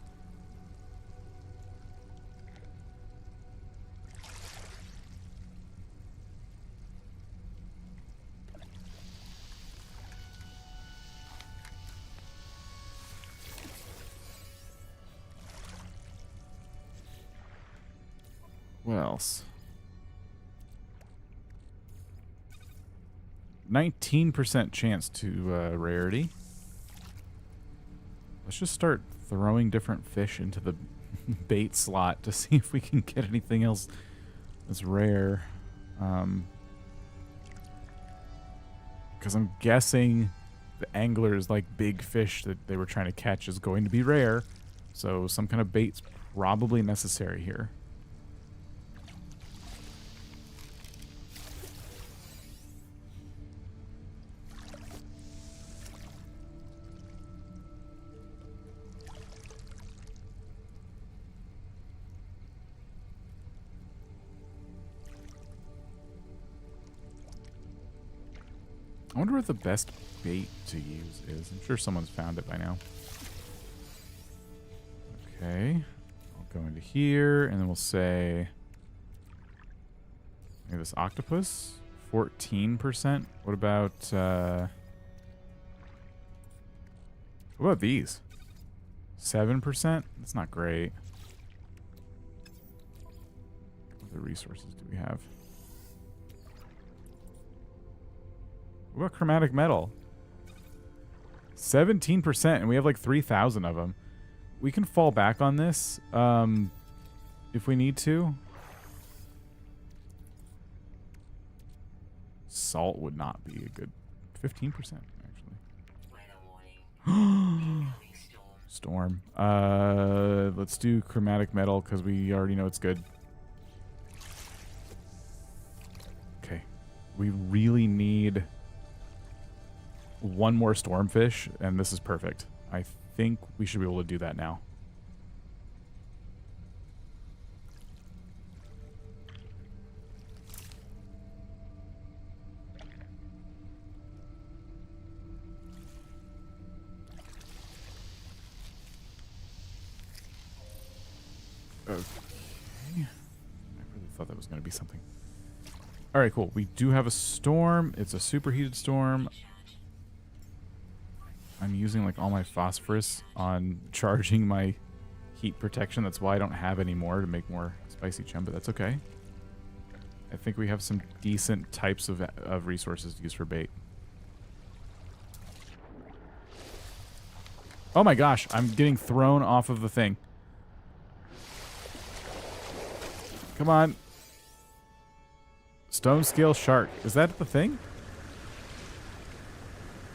What else? 19% chance to rarity. Let's just start throwing different fish into the bait slot to see if we can get anything else that's rare. Because I'm guessing the angler's like big fish that they were trying to catch is going to be rare. So some kind of bait's probably necessary here. I wonder what the best bait to use is. I'm sure someone's found it by now. Okay. I'll go into here, and then we'll say... maybe this octopus? 14%? What about... what about these? 7%? That's not great. What other resources do we have? What about chromatic metal? 17%, and we have like 3,000 of them. We can fall back on this if we need to. Salt would not be a good 15%, actually. Storm. Let's do chromatic metal because we already know it's good. Okay. We really need one more stormfish, and this is perfect. I think we should be able to do that now. Okay. I really thought that was going to be something. All right, cool. We do have a storm. It's a superheated storm. I'm using like all my phosphorus on charging my heat protection. That's why I don't have any more to make more spicy chum, but that's okay. I think we have some decent types of resources to use for bait. Oh my gosh, I'm getting thrown off of the thing. Come on. Stone scale shark. Is that the thing?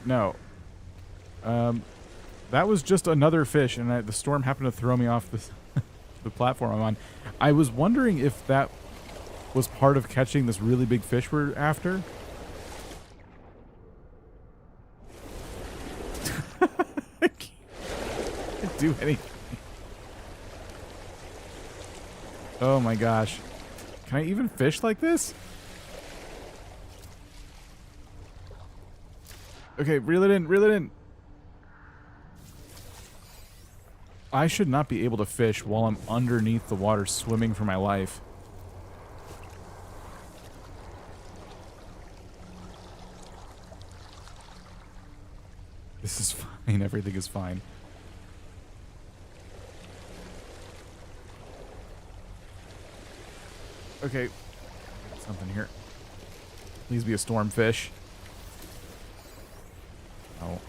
No. That was just another fish, and the storm happened to throw me off the platform I'm on. I was wondering if that was part of catching this really big fish we're after. I can't do anything. Oh my gosh. Can I even fish like this? Okay, reel it in, reel it in. I should not be able to fish while I'm underneath the water swimming for my life. This is fine. Everything is fine. Okay. Something here. Please be a stormfish. Oh.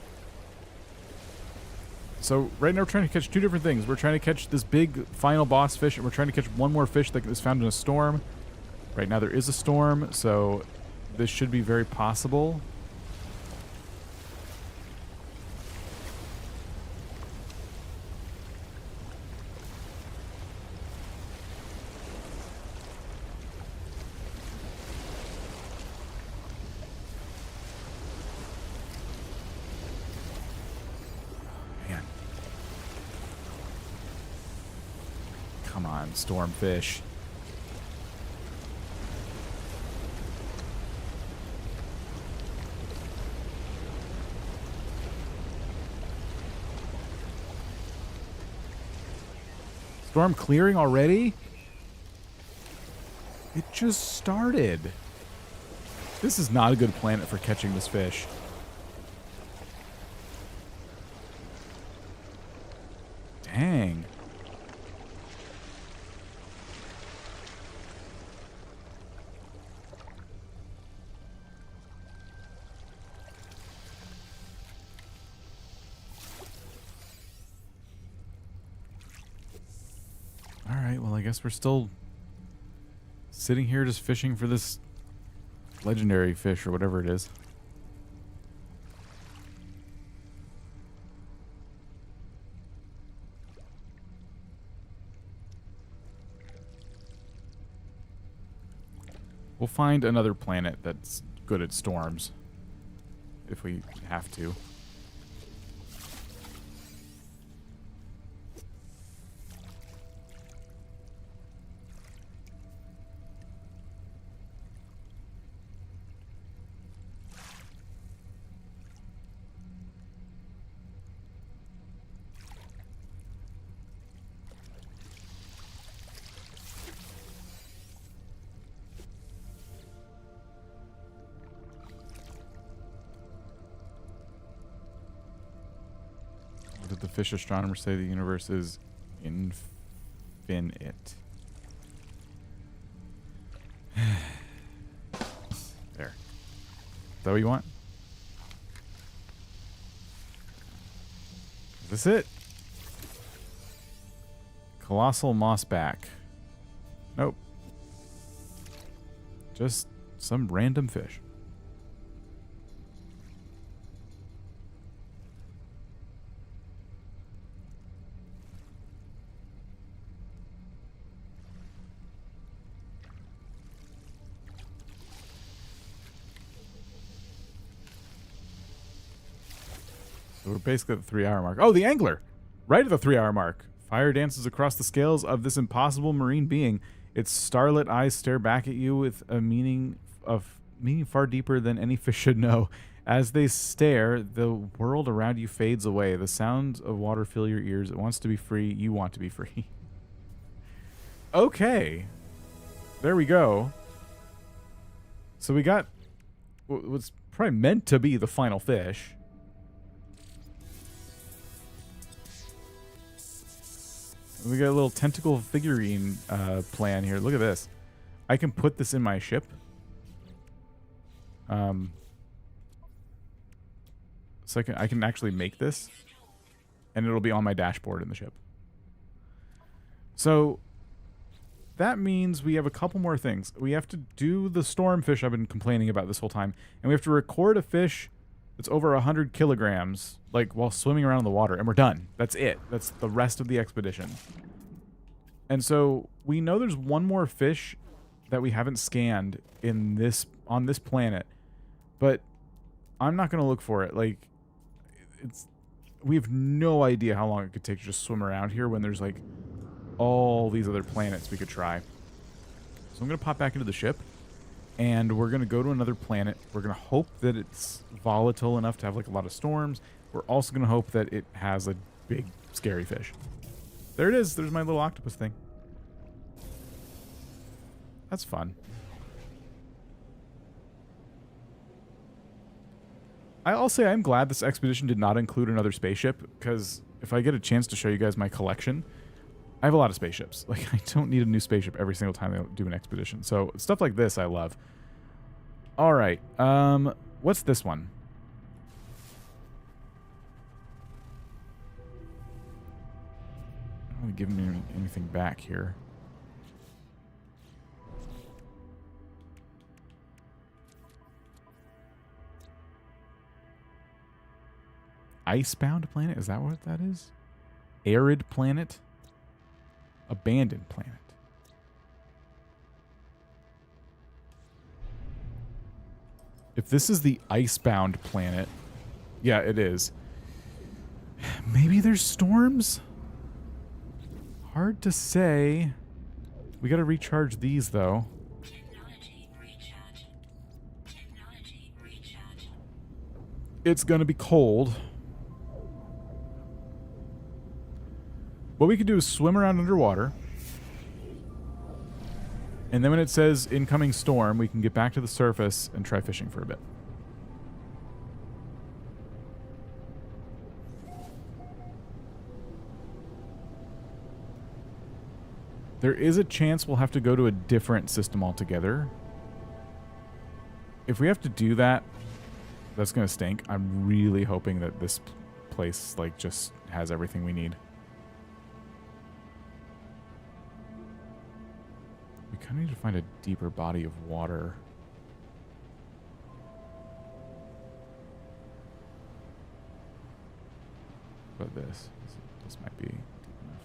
So right now we're trying to catch two different things. We're trying to catch this big final boss fish, and we're trying to catch one more fish that is found in a storm. Right now there is a storm, so this should be very possible. Come on, stormfish. Storm clearing already? It just started. This is not a good planet for catching this fish. Dang. Alright, well I guess we're still sitting here just fishing for this legendary fish or whatever it is. We'll find another planet that's good at storms if we have to. Did the fish astronomers say the universe is infinite? There. Is that what you want? Is this it? Colossal mossback. Nope. Just some random fish. So we're basically at the 3-hour mark. Oh, the angler! Right at the 3-hour mark. Fire dances across the scales of this impossible marine being. Its starlit eyes stare back at you with a meaning far deeper than any fish should know. As they stare, the world around you fades away. The sounds of water fill your ears. It wants to be free. You want to be free. Okay. There we go. So we got what's probably meant to be the final fish. We got a little tentacle figurine plan here. Look at this. I can put this in my ship. So I can actually make this, and it'll be on my dashboard in the ship. So that means we have a couple more things. We have to do the stormfish I've been complaining about this whole time, and we have to record a fish that's over 100 kilograms, like while swimming around in the water, and we're done. That's it. That's the rest of the expedition. And so we know there's one more fish that we haven't scanned on this planet, but I'm not going to look for it. Like, we have no idea how long it could take to just swim around here when there's like all these other planets we could try. So I'm going to pop back into the ship, and we're going to go to another planet. We're going to hope that it's volatile enough to have like a lot of storms. We're also going to hope that it has a big, scary fish. There it is. There's my little octopus thing. That's fun. I'll say I'm glad this expedition did not include another spaceship, because if I get a chance to show you guys my collection, I have a lot of spaceships. Like, I don't need a new spaceship every single time I do an expedition. So stuff like this I love. All right. What's this one? really giving me anything back here. Icebound planet? Is that what that is? Arid planet? Abandoned planet. If this is the icebound planet, yeah, it is. Maybe there's storms? Hard to say. We gotta recharge these, though. Technology recharge. Technology recharge. It's gonna be cold. What we could do is swim around underwater. And then when it says incoming storm, we can get back to the surface and try fishing for a bit. There is a chance we'll have to go to a different system altogether. If we have to do that, that's going to stink. I'm really hoping that this place, like, just has everything we need. We kind of need to find a deeper body of water. But this might be deep enough.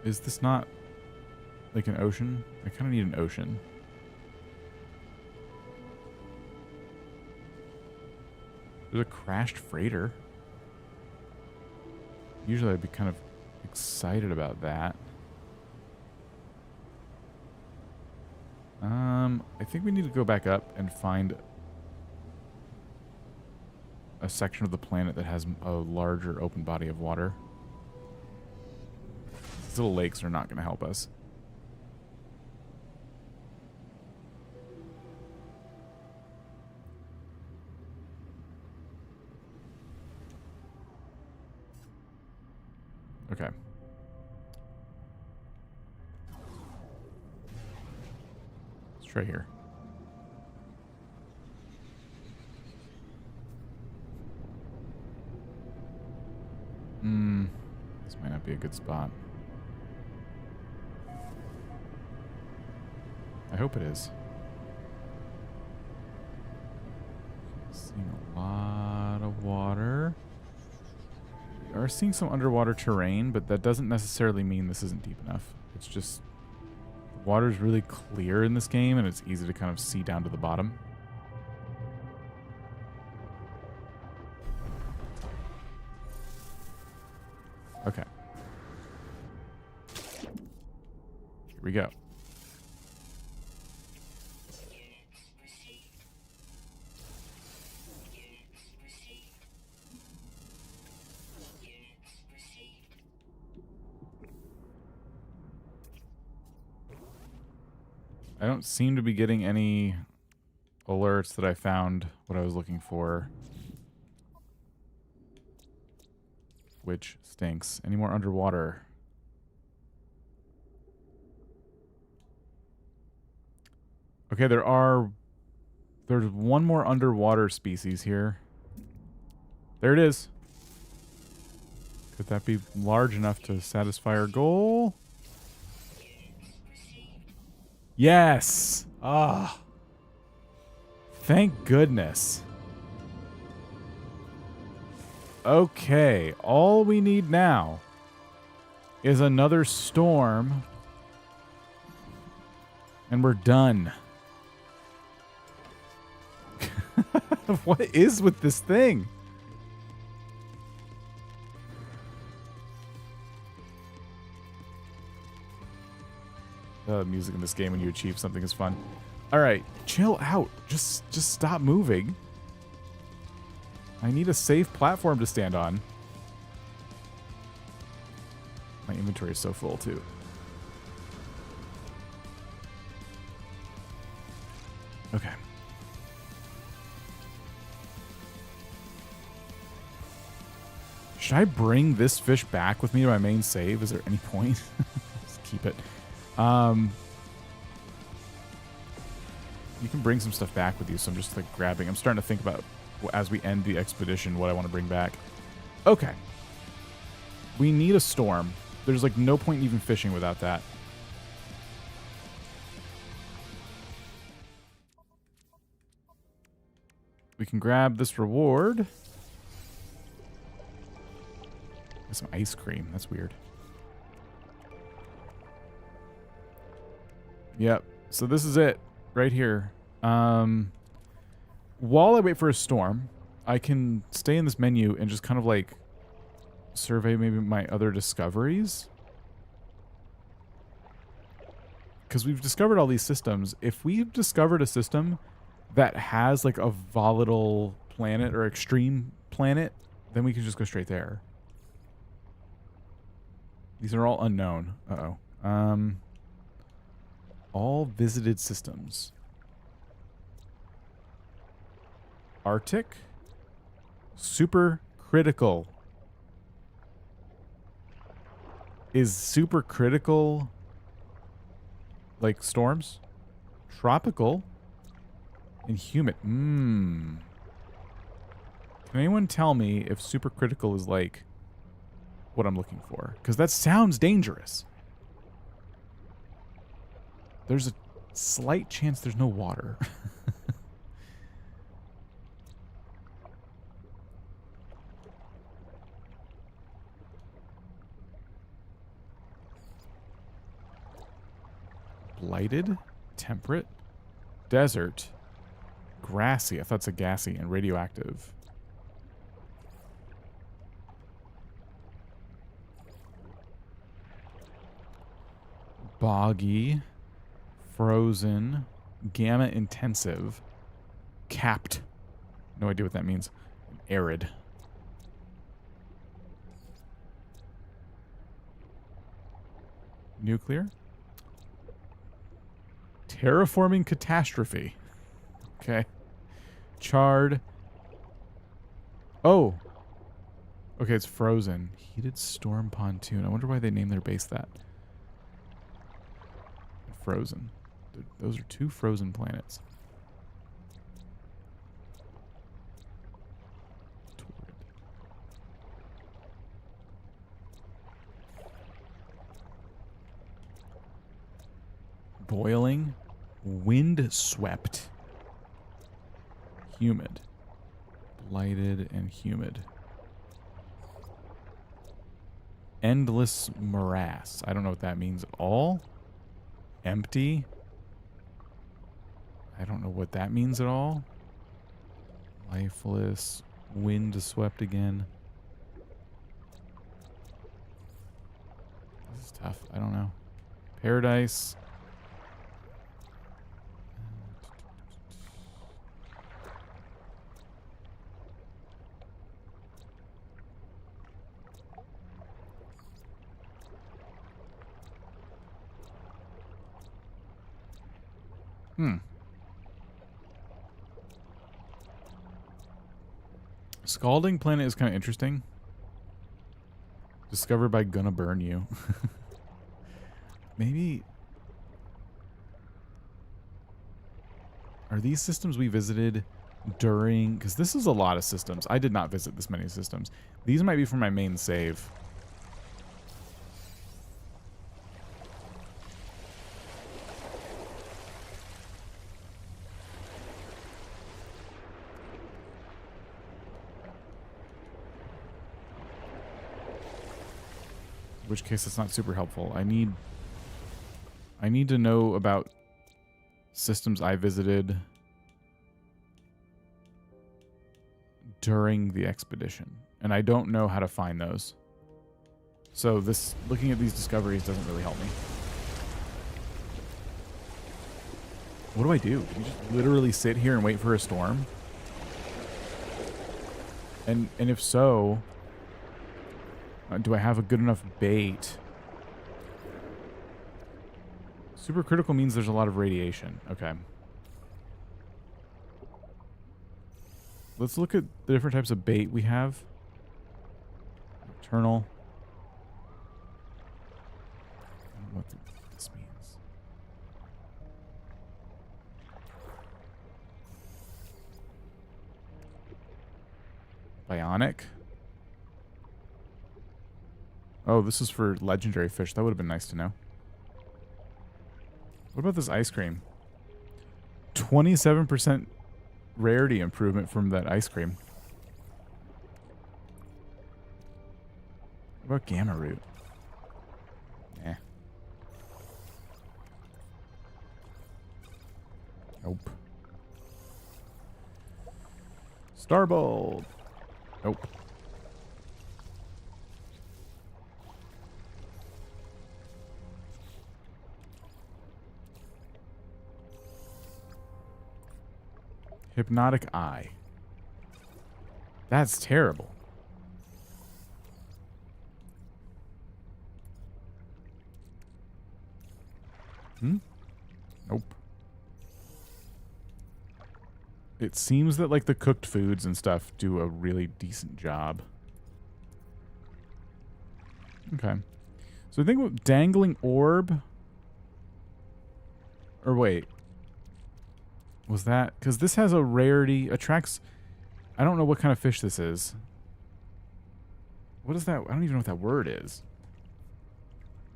Is this not like an ocean? I kind of need an ocean. There's a crashed freighter. Usually I'd be kind of excited about that. I think we need to go back up and find a section of the planet that has a larger open body of water. These little lakes are not going to help us. Okay. Let's try here. This might not be a good spot. I hope it is. Seeing a lot of water. We are seeing some underwater terrain, but that doesn't necessarily mean this isn't deep enough. It's just the water's really clear in this game, and it's easy to kind of see down to the bottom. Okay. Here we go. Units received. Units received. Units received. I don't seem to be getting any alerts that I found what I was looking for. Which stinks. Any more underwater? Okay, there's one more underwater species here. There it is. Could that be large enough to satisfy our goal? Yes! Ah. Thank goodness. Okay, all we need now is another storm, and we're done. What is with this thing? The music in this game when you achieve something is fun. All right, chill out. Just stop moving. I need a safe platform to stand on. My inventory is so full, too. Okay. Should I bring this fish back with me to my main save? Is there any point? Just keep it. You can bring some stuff back with you, so I'm just like grabbing. I'm starting to think about, as we end the expedition, what I want to bring back. Okay. We need a storm. There's like no point in even fishing without that. We can grab this reward. Some ice cream. That's weird. Yep. So this is it right here. While I wait for a storm, I can stay in this menu and just kind of like survey maybe my other discoveries. Because we've discovered all these systems. If we've discovered a system that has like a volatile planet or extreme planet, then we can just go straight there. These are all unknown. Uh-oh. All visited systems. Arctic. Super critical. Is super critical like storms? Tropical and humid. Can anyone tell me if super critical is like what I'm looking for? Because that sounds dangerous. There's a slight chance there's no water. Blighted, temperate, desert, grassy. I thought it's a gassy and radioactive. Boggy, frozen, gamma intensive, capped. No idea what that means. Arid. Nuclear. Terraforming catastrophe. Okay. Charred. Oh. Okay, it's frozen. Heated storm pontoon. I wonder why they named their base that. Frozen. Those are two frozen planets. Torrid. Boiling. Wind swept. Humid. Blighted and humid. Endless morass. I don't know what that means at all. Empty. I don't know what that means at all. Lifeless. Wind swept again. This is tough. I don't know. Paradise. Scalding planet is kind of interesting. Discovered by Gonna Burn You. Maybe... Are these systems we visited during... Because this is a lot of systems. I did not visit this many systems. These might be from my main save. In which case it's not super helpful. I need to know about systems I visited during the expedition, and I don't know how to find those. So this looking at these discoveries doesn't really help me. What do I do? Do you just literally sit here and wait for a storm? And if so, do I have a good enough bait? Supercritical means there's a lot of radiation. Okay. Let's look at the different types of bait we have. Nocturnal. I don't know what this means. Bionic. Oh, this is for legendary fish. That would have been nice to know. What about this ice cream? 27% rarity improvement from that ice cream. What about gamma root? Nah. Nope. Starbolt. Nope. Hypnotic eye. That's terrible. Nope. It seems that like the cooked foods and stuff do a really decent job. Okay. So I think dangling orb. Or wait. Was that? Because this has a rarity. Attracts. I don't know what kind of fish this is. What is that? I don't even know what that word is.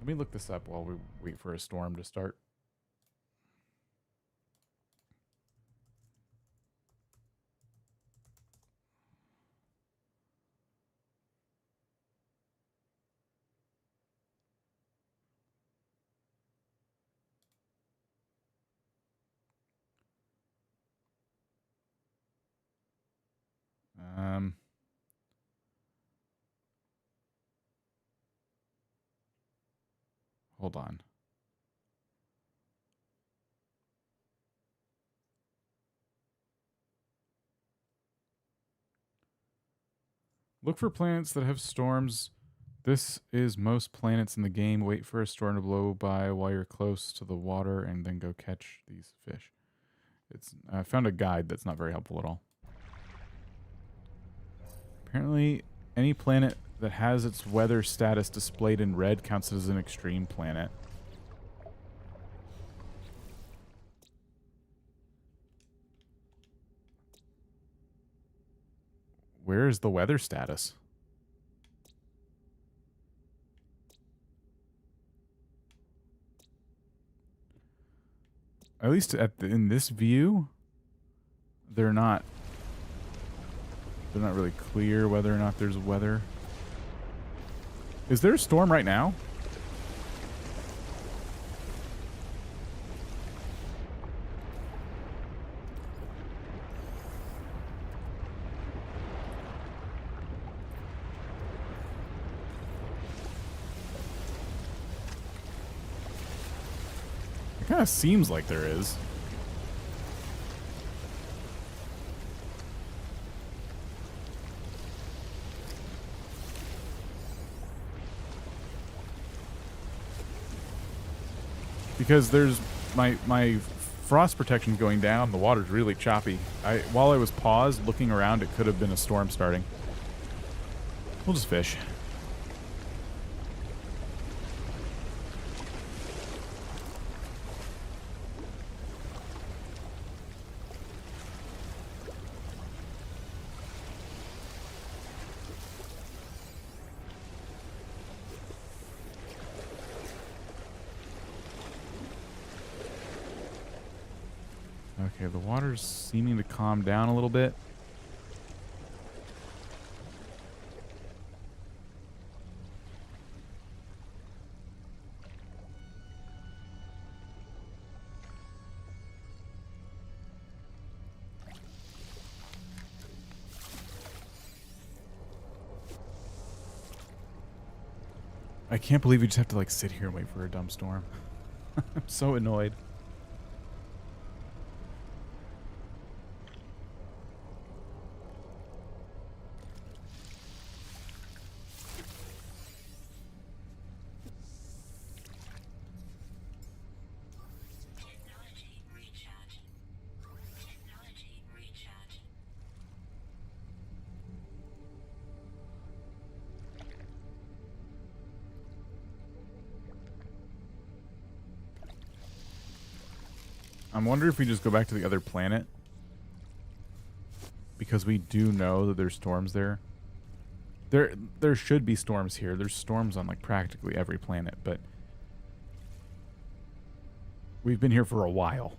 Let me look this up while we wait for a storm to start. Hold on. Look for planets that have storms. This is most planets in the game. Wait for a storm to blow by while you're close to the water and then go catch these fish. I found a guide that's not very helpful at all. Apparently, any planet that has its weather status displayed in red counts as an extreme planet. Where is the weather status? At least in this view, they're not really clear whether or not there's weather. Is there a storm right now? It kind of seems like there is. Because there's my frost protection going down. The water's really choppy. While I was paused looking around, it could have been a storm starting. We'll just fish. Okay, the water's seeming to calm down a little bit. I can't believe we just have to like sit here and wait for a dumb storm. I'm so annoyed. Technology recharge. Technology recharge. I'm wondering if we just go back to the other planet. because we do know that there's storms there. There should be storms here. There's storms on like practically every planet, but we've been here for a while.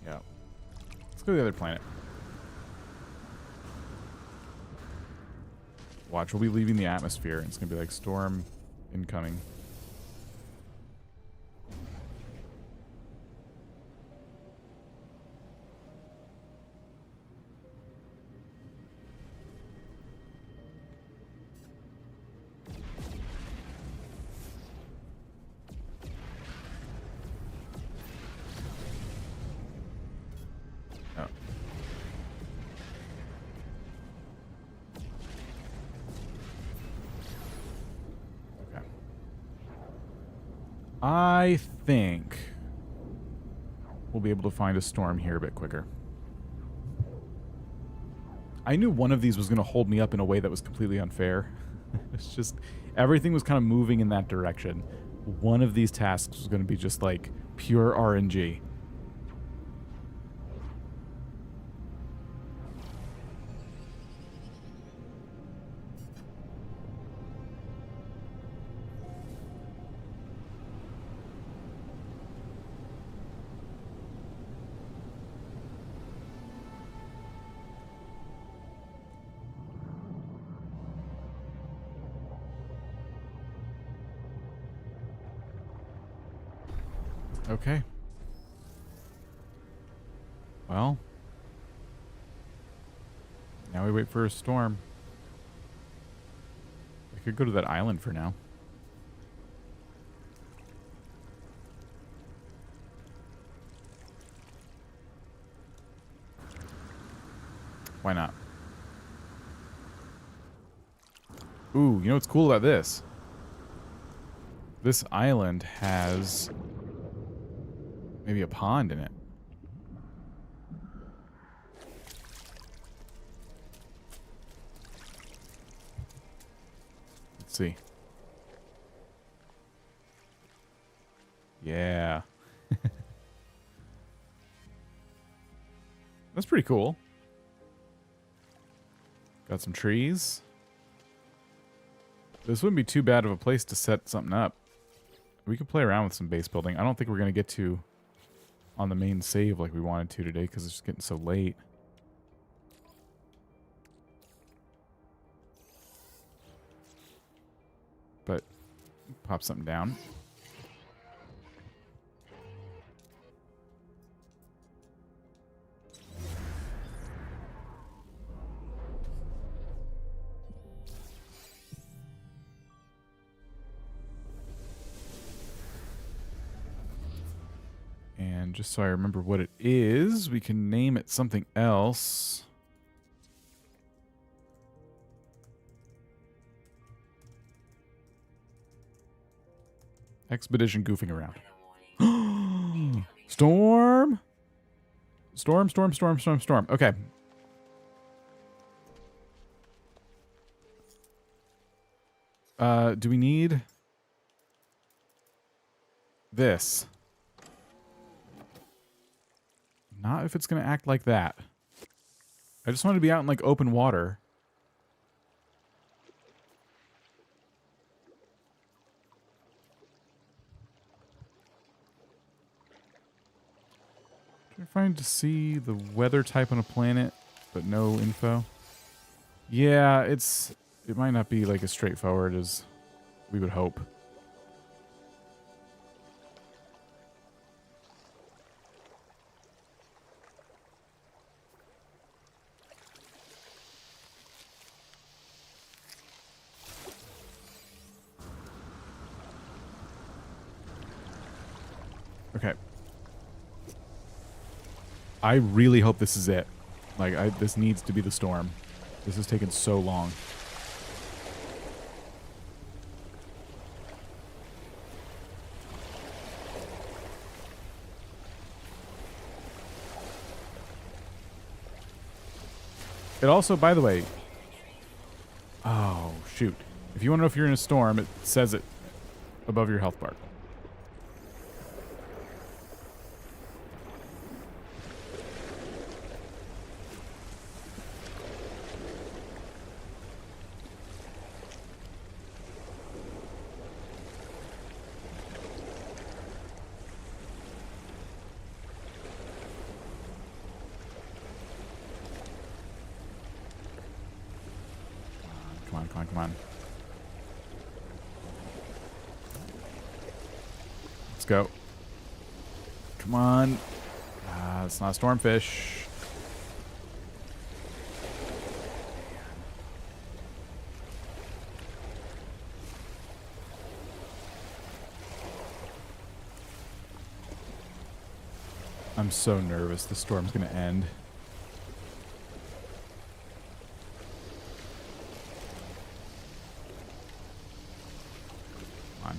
Yeah. Let's go to the other planet. Watch, we'll be leaving the atmosphere, and it's going to be like storm incoming. Oh. Okay. I think we'll be able to find a storm here a bit quicker. I knew one of these was going to hold me up in a way that was completely unfair. It's just, everything was kind of moving in that direction. One of these tasks was going to be just like pure RNG. Okay. Well. Now we wait for a storm. We could go to that island for now. Why not? Ooh, you know what's cool about this? This island has maybe a pond in it. Let's see. Yeah. That's pretty cool. Got some trees. This wouldn't be too bad of a place to set something up. We could play around with some base building. I don't think we're going to get to on the main save like we wanted to today because it's just getting so late. But pop something down. And just so I remember what it is, we can name it something else. Expedition goofing around. Storm! Storm, storm, storm, storm, storm. Okay. Do we need this? Not if it's going to act like that. I just want to be out in, like, open water. Trying to see the weather type on a planet, but no info. Yeah, it might not be, like, as straightforward as we would hope. Okay. I really hope this is it. Like, this needs to be the storm. This has taken so long. It also, by the way... Oh, shoot. If you want to know if you're in a storm, it says it above your health bar. Come on, come on, come on. Let's go. Come on. It's not a stormfish. I'm so nervous the storm's gonna end. Come on.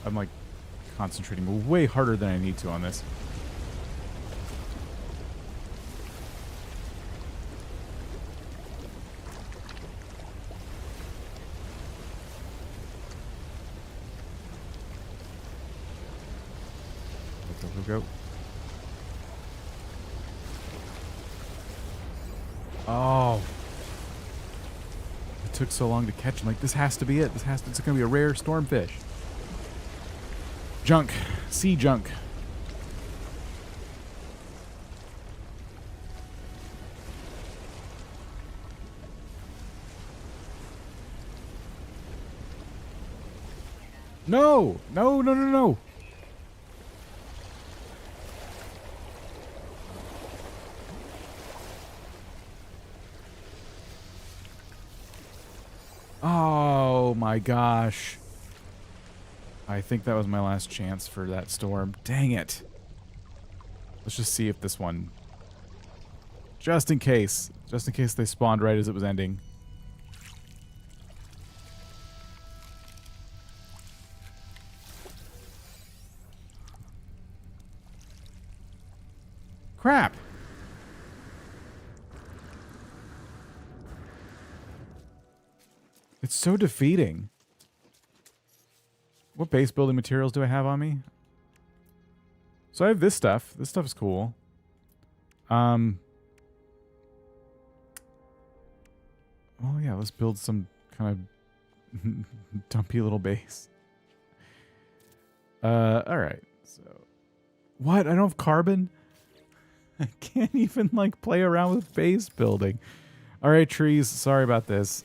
I'm like concentrating way harder than I need to on this. Go. Oh. It took so long to catch him. Like, this has to be it. It's going to be a rare stormfish. Junk. Sea junk. No! No, no, no, no! Oh my gosh. I think that was my last chance for that storm. Dang it. Let's just see if this one... Just in case they spawned right as it was ending. Crap. It's so defeating. What base building materials do I have on me? So I have this stuff. This stuff is cool. Oh yeah, let's build some kind of dumpy little base. Alright. So what? I don't have carbon? I can't even like play around with base building. Alright, trees, sorry about this.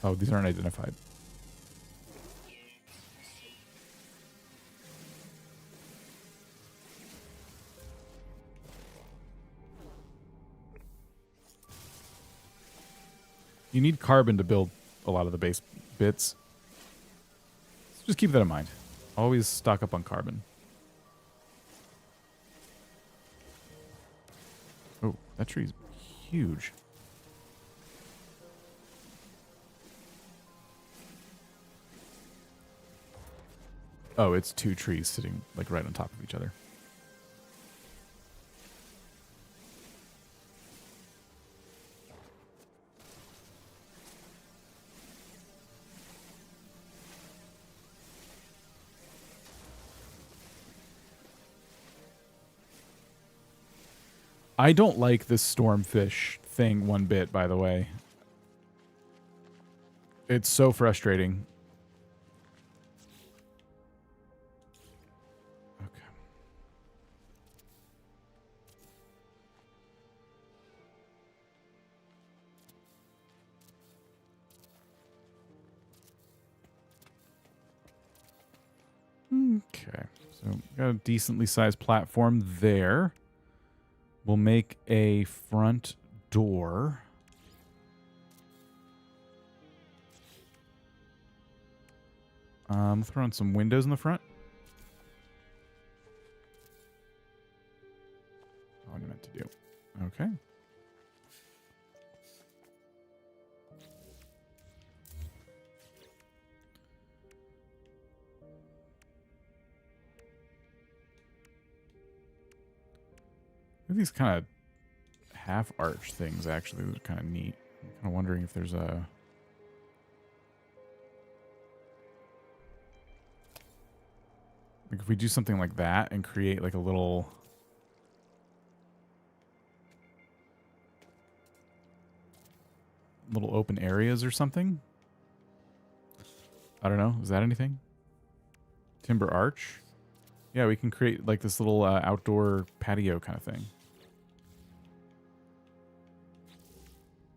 Oh, these aren't identified. You need carbon to build a lot of the base bits. So just keep that in mind. Always stock up on carbon. Oh, that tree's huge. Oh, it's two trees sitting like right on top of each other. I don't like this stormfish thing one bit, by the way. It's so frustrating. Okay. Okay. So got a decently sized platform there. We'll make a front door. Throw in some windows in the front. What I meant to do. Okay. these kind of half arch things actually look kind of neat. I'm kind of wondering if there's a... Like if we do something like that and create like a little... little open areas or something. I don't know. Is that anything? Timber arch? Yeah, we can create like this little outdoor patio kind of thing.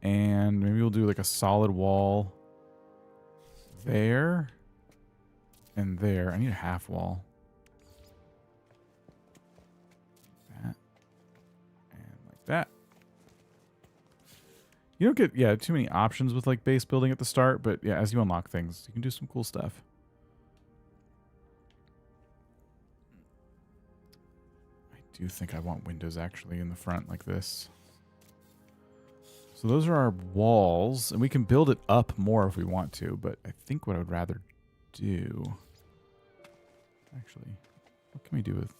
And maybe we'll do like a solid wall there and there. I need a half wall. That and like that. You don't get, yeah, too many options with like base building at the start, but yeah, as you unlock things, you can do some cool stuff. I do think I want windows actually in the front like this. So those are our walls, and we can build it up more if we want to, but I think what I would rather do... Actually, what can we do with...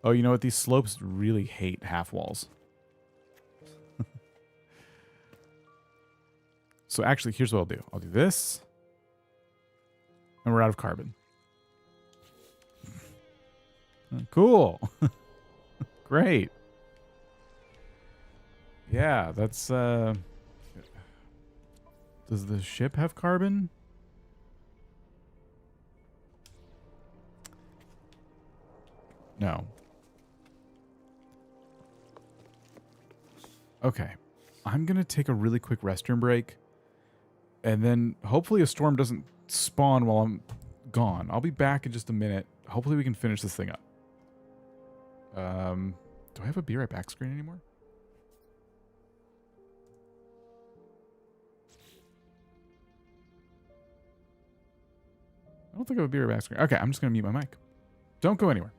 Oh, you know what? These slopes really hate half walls. So actually, here's what I'll do. I'll do this. And we're out of carbon. Cool. Great. Yeah, that's... Does the ship have carbon? No. Okay. I'm going to take a really quick restroom break. And then hopefully a storm doesn't spawn while I'm gone. I'll be back in just a minute. Hopefully we can finish this thing up. Do I have a be right back screen anymore? I don't think I have a be right back screen. Okay, I'm just going to mute my mic. Don't go anywhere.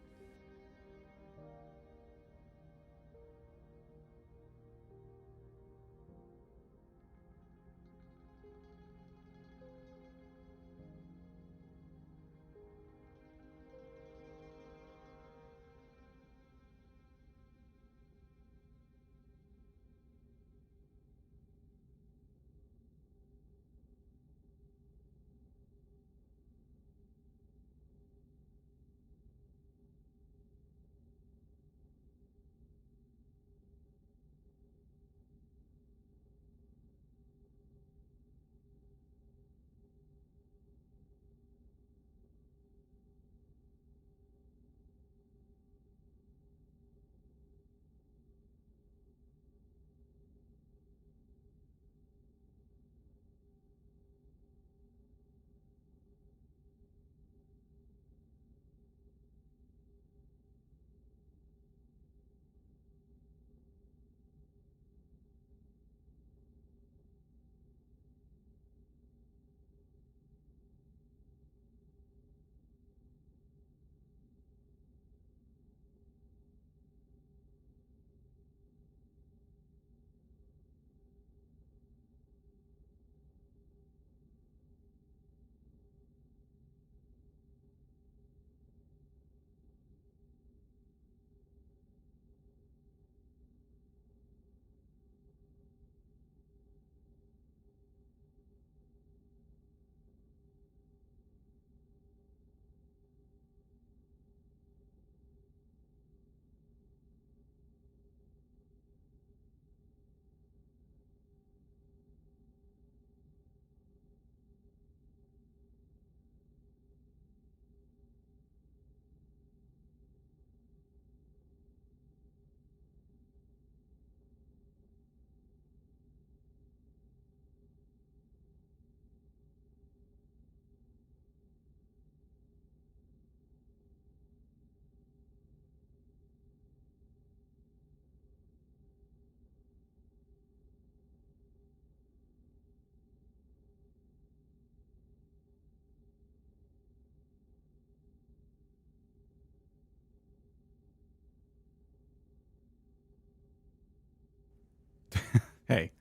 Hey,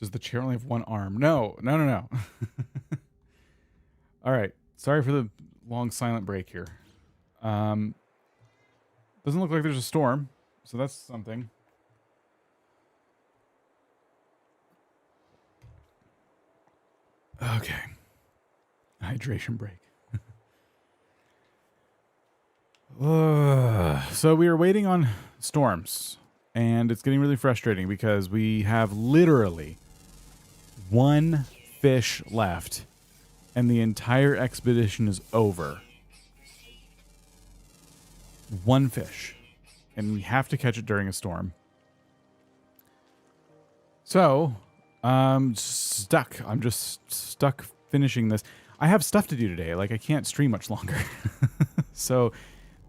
does the chair only have one arm? No, no, no, no. All right. Sorry for the long silent break here. Doesn't look like there's a storm, so that's something. Okay. Hydration break. So we are waiting on storms, and it's getting really frustrating because we have literally one fish left, and the entire expedition is over. One fish, and we have to catch it during a storm. So, stuck. I'm just stuck finishing this. I have stuff to do today. Like, I can't stream much longer. So,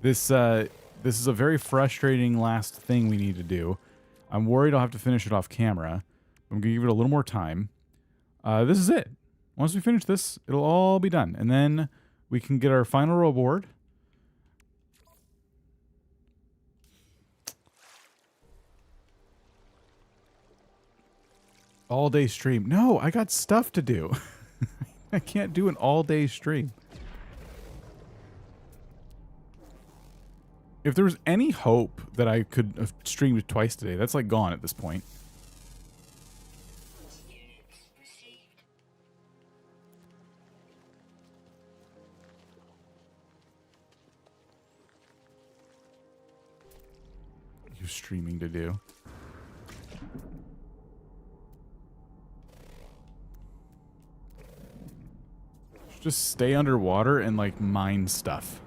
this is a very frustrating last thing we need to do. I'm worried I'll have to finish it off camera. I'm going to give it a little more time. This is it. Once we finish this, it'll all be done. And then we can get our final reward. All-day stream. No, I got stuff to do. I can't do an all-day stream. If there was any hope that I could have streamed twice today, that's like gone at this point. You're streaming to do. Just stay underwater and like mine stuff.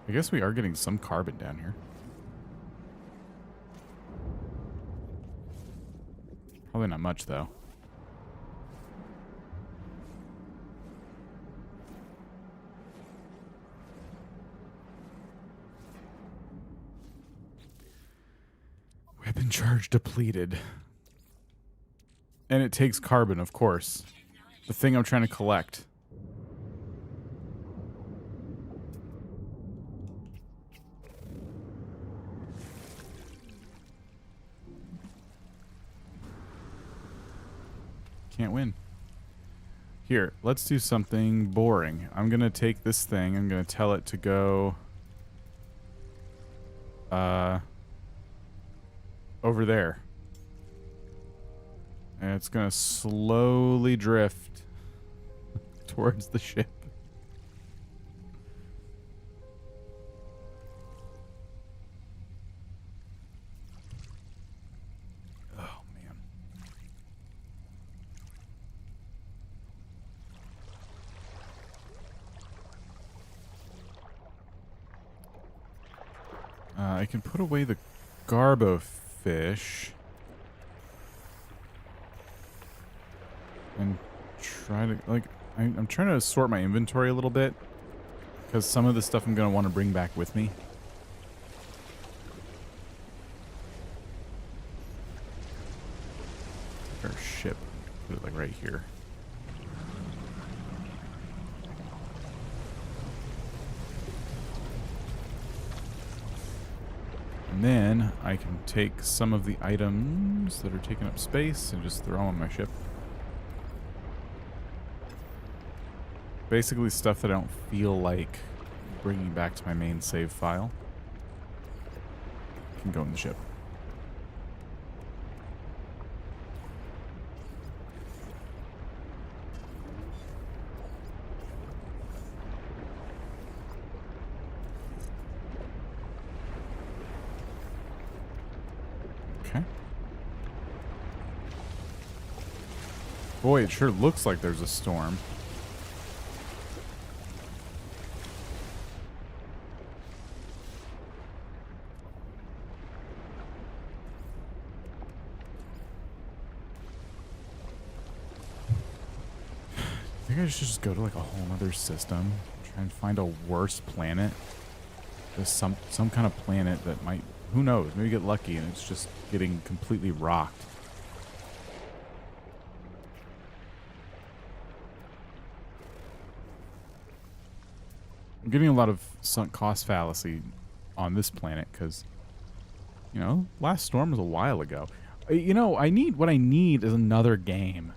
I guess we are getting some carbon down here. Probably not much though. Weapon charge depleted. And it takes carbon, of course. The thing I'm trying to collect. Can't win. Here, let's do something boring. I'm going to take this thing. I'm going to tell it to go... over there. And it's going to slowly drift towards the ship. Oh, man. I can put away the garbo fish and try to like I'm trying to sort my inventory a little bit because some of the stuff I'm going to want to bring back with me. Our ship, put it like right here. And then I can take some of the items that are taking up space and just throw them on my ship. Basically stuff that I don't feel like bringing back to my main save file can go in the ship. Okay. Boy, it sure looks like there's a storm. I think I should just go to like a whole other system, try and find a worse planet. Just some kind of planet that might, who knows, maybe get lucky and it's just getting completely rocked. I'm getting a lot of sunk cost fallacy on this planet because, you know, last storm was a while ago. You know, what I need is another game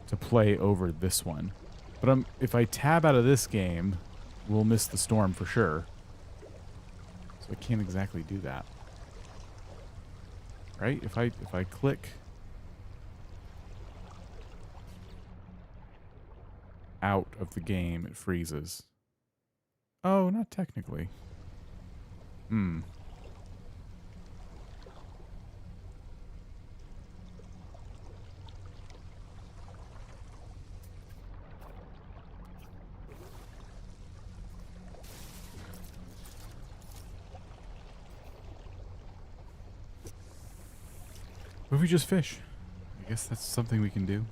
to play over this one. But if I tab out of this game, we'll miss the storm for sure. So I can't exactly do that. Right? If I click out of the game, it freezes. Oh, not technically. Hmm. What if we just fish? I guess that's something we can do.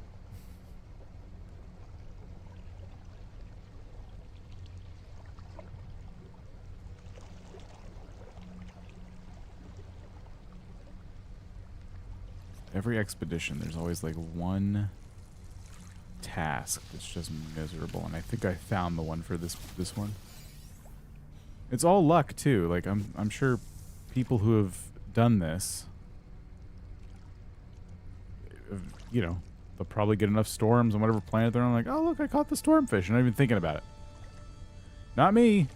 Every expedition, there's always like one task that's just miserable, and I think I found the one for this one. It's all luck too. Like I'm sure people who have done this, you know, they'll probably get enough storms on whatever planet they're on. Like, oh look, I caught the stormfish. I'm not even thinking about it. Not me.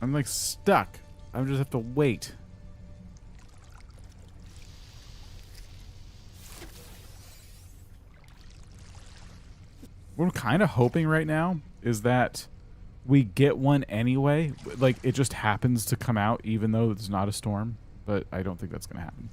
I'm like stuck. I just have to wait. What I'm kind of hoping right now is that we get one anyway. Like, it just happens to come out even though it's not a storm. But I don't think that's going to happen.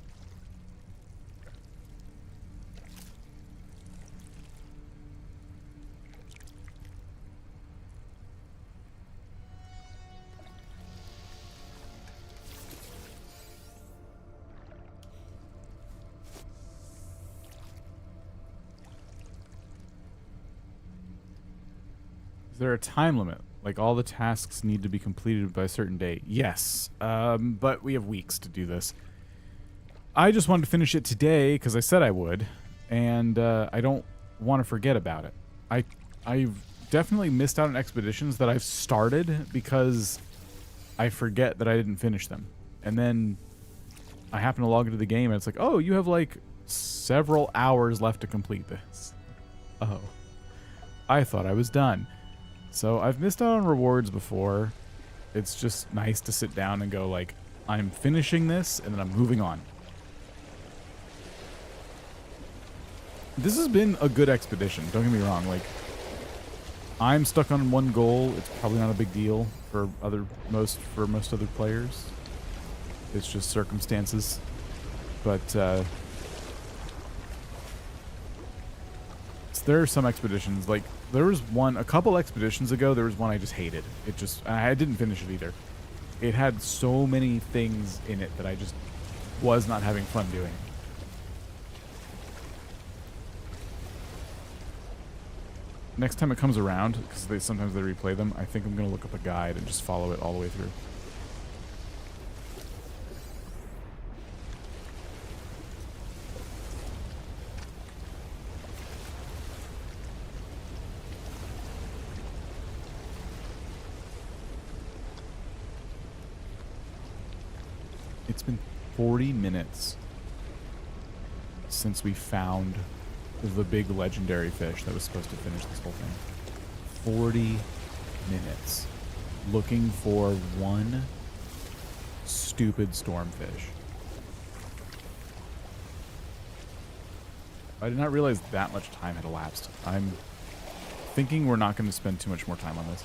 Is there a time limit? Like, all the tasks need to be completed by a certain date? Yes. But we have weeks to do this. I just wanted to finish it today because I said I would. And I don't want to forget about it. I've definitely missed out on expeditions that I've started because I forget that I didn't finish them. And then I happen to log into the game and it's like, oh, you have like several hours left to complete this. Oh. I thought I was done. So I've missed out on rewards before. It's just nice to sit down and go like, I'm finishing this and then I'm moving on. This has been a good expedition, don't get me wrong. Like, I'm stuck on one goal. It's probably not a big deal for most other players. It's just circumstances. But there are some expeditions, like there was one a couple expeditions ago, there was one I just hated. I didn't finish it either. It had so many things in it that I just was not having fun doing. Next time it comes around, because sometimes they replay them, I think I'm going to look up a guide and just follow it all the way through. It's been 40 minutes since we found the big legendary fish that was supposed to finish this whole thing. 40 minutes looking for one stupid stormfish. I did not realize that much time had elapsed. I'm thinking we're not going to spend too much more time on this.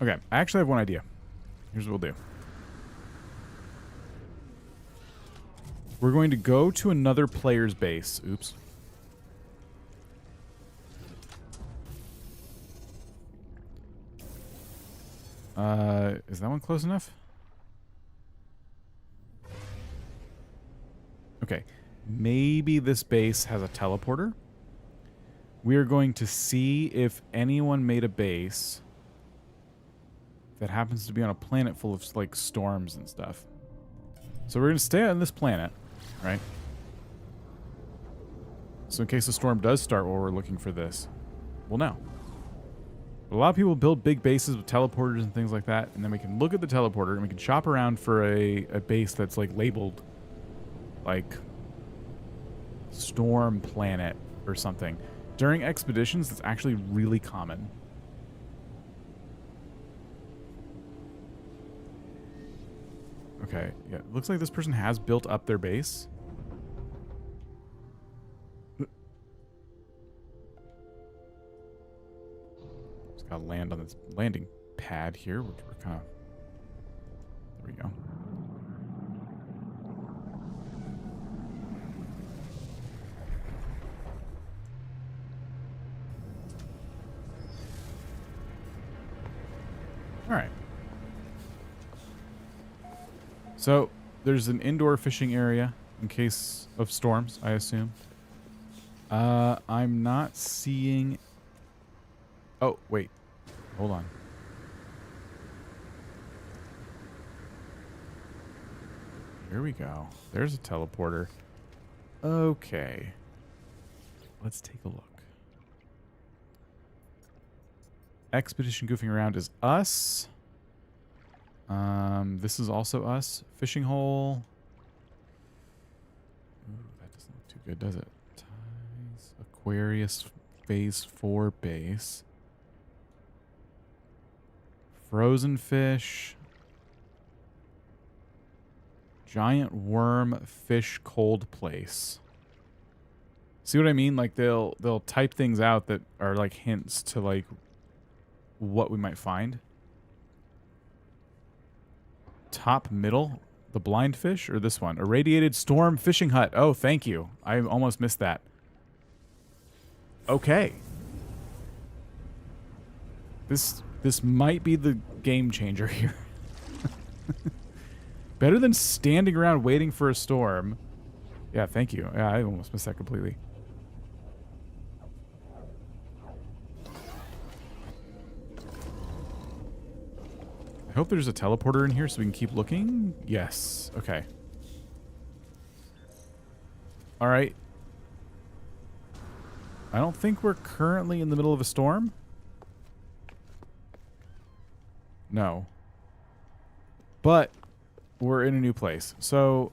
Okay, I actually have one idea. Here's what we'll do. We're going to go to another player's base. Oops. Is that one close enough? Okay. Maybe this base has a teleporter. we are going to see if anyone made a base that happens to be on a planet full of like storms and stuff. So we're going to stay on this planet, right? So in case a storm does start while we're looking for this, we'll know. But a lot of people build big bases with teleporters and things like that, and then we can look at the teleporter and we can shop around for a base that's like labeled like storm planet or something. During expeditions, it's actually really common. Okay, yeah, it looks like this person has built up their base. Just gotta land on this landing pad here. We're kind of... There we go. All right. So there's an indoor fishing area in case of storms, I assume. I'm not seeing... Oh, wait. Hold on. Here we go. There's a teleporter. Okay. Let's take a look. Expedition goofing around is us. This is also us. Fishing hole. Ooh, that doesn't look too good, does it? Ties. Aquarius phase 4 base. Frozen fish. Giant worm fish cold place. See what I mean? Like they'll type things out that are like hints to like what we might find. Top middle, the blind fish, or this one? Irradiated storm fishing hut. Oh, thank you. I almost missed that. Okay. This might be the game changer here. Better than standing around waiting for a storm. Yeah, thank you. Yeah, I almost missed that completely. I hope there's a teleporter in here so we can keep looking. Yes. Okay. All right. I don't think we're currently in the middle of a storm. No. But we're in a new place. So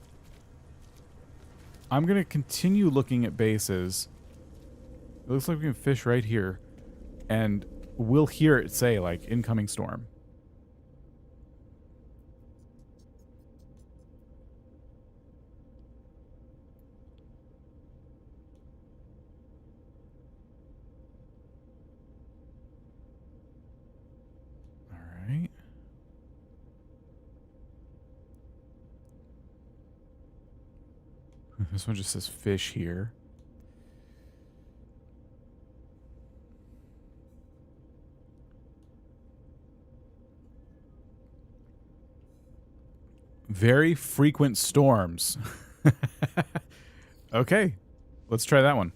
I'm going to continue looking at bases. It looks like we can fish right here. And we'll hear it say, like, incoming storm. Right. This one just says fish here. Very frequent storms. Okay. Let's try that one.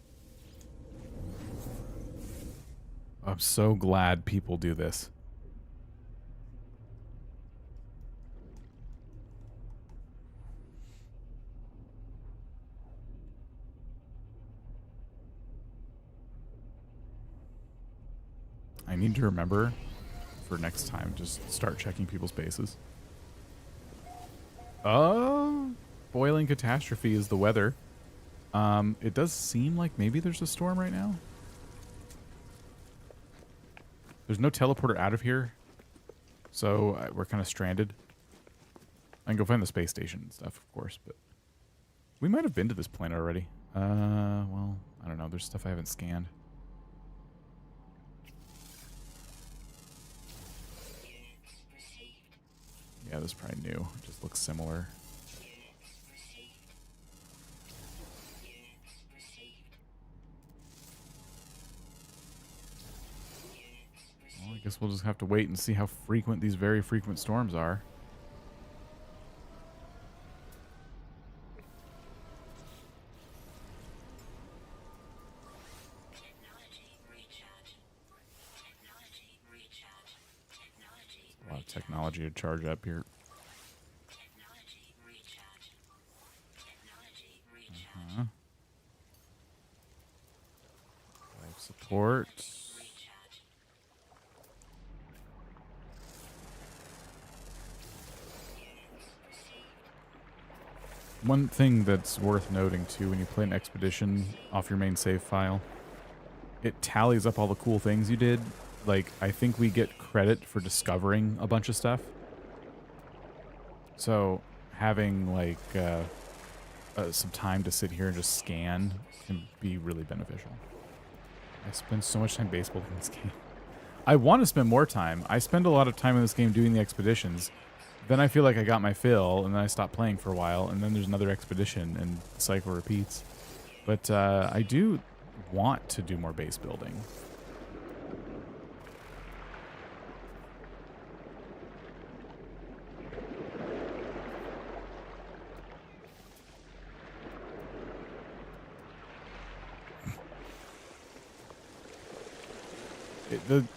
I'm so glad people do this. I need to remember for next time, just start checking people's bases. Boiling catastrophe is the weather. It does seem like maybe there's a storm right now. There's no teleporter out of here, so we're kind of stranded. I can go find the space station and stuff, of course, but we might have been to this planet already. Well, I don't know. There's stuff I haven't scanned. Yeah, this is probably new. It just looks similar. Well, I guess we'll just have to wait and see how frequent these very frequent storms are. Technology technology to charge up here. Technology recharge. Technology recharge. Life support. Recharge. One thing that's worth noting too when you play an expedition off your main save file, it tallies up all the cool things you did. Like, I think we get credit for discovering a bunch of stuff. So having like some time to sit here and just scan can be really beneficial. I spend so much time base building this game. I want to spend more time. I spend a lot of time in this game doing the expeditions. Then I feel like I got my fill, and then I stop playing for a while, and then there's another expedition, and the cycle repeats. But I do want to do more base building.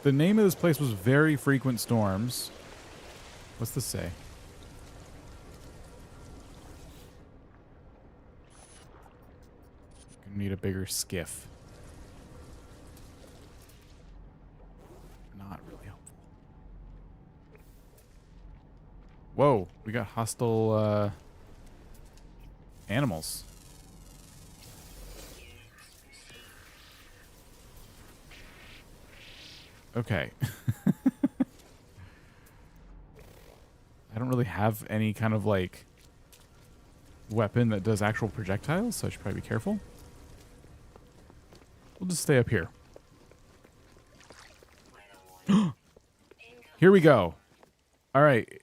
The name of this place was Very Frequent Storms. What's this say? Gonna need a bigger skiff. Not really helpful. Whoa, we got hostile animals. Okay. I don't really have any kind of, like, weapon that does actual projectiles, so I should probably be careful. We'll just stay up here. Here we go. All right.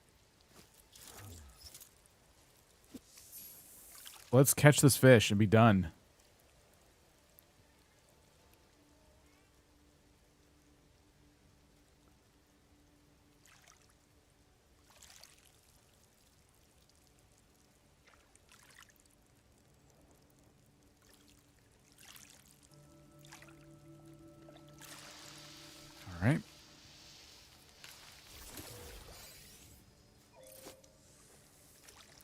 Let's catch this fish and be done. All right.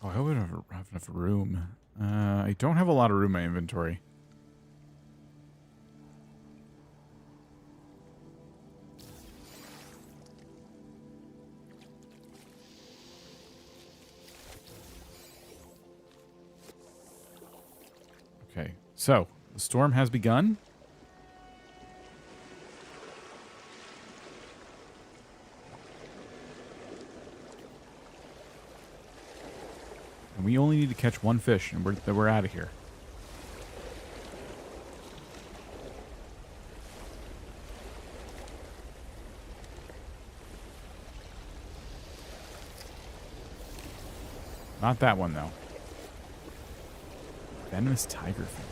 Oh, I hope I don't have enough room. I don't have a lot of room in my inventory. Okay, so the storm has begun. And we only need to catch one fish, and we're out of here. Not that one, though. Venomous tiger fin.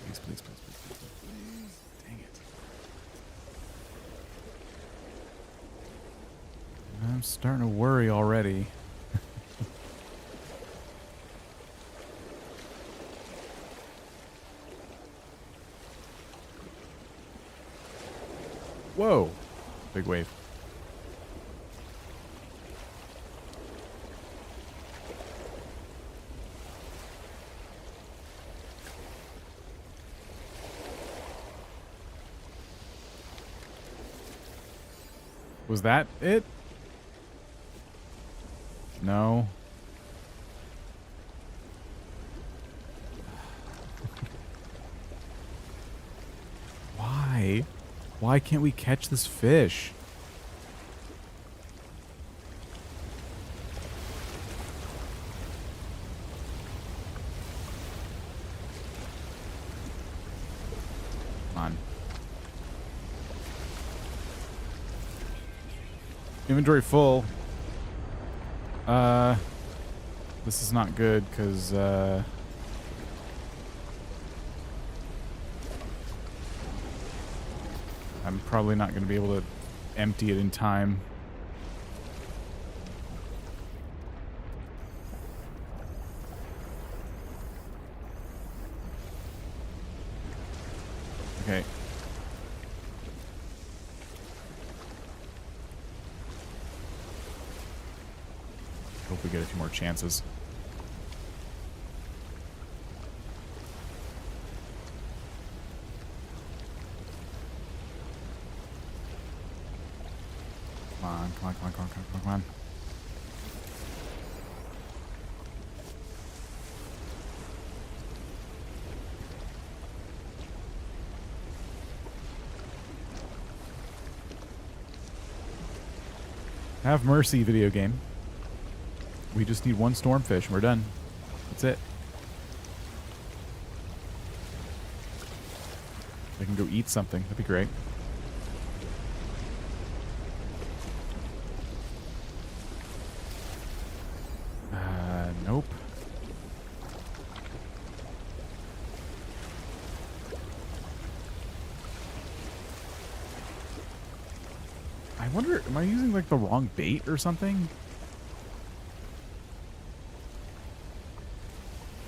Please, please, please, please, please, please. Dang it. I'm starting to worry already. Whoa. Big wave. Was that it? No. Why? Why can't we catch this fish? Come on. Inventory full. This is not good because I'm probably not going to be able to empty it in time. Okay. Hope we get a few more chances. Come on, come on, come on, come on, come on, come on. Have mercy, video game. We just need one stormfish and we're done. That's it. I can go eat something. That'd be great. Nope. I wonder, am I using like the wrong bait or something?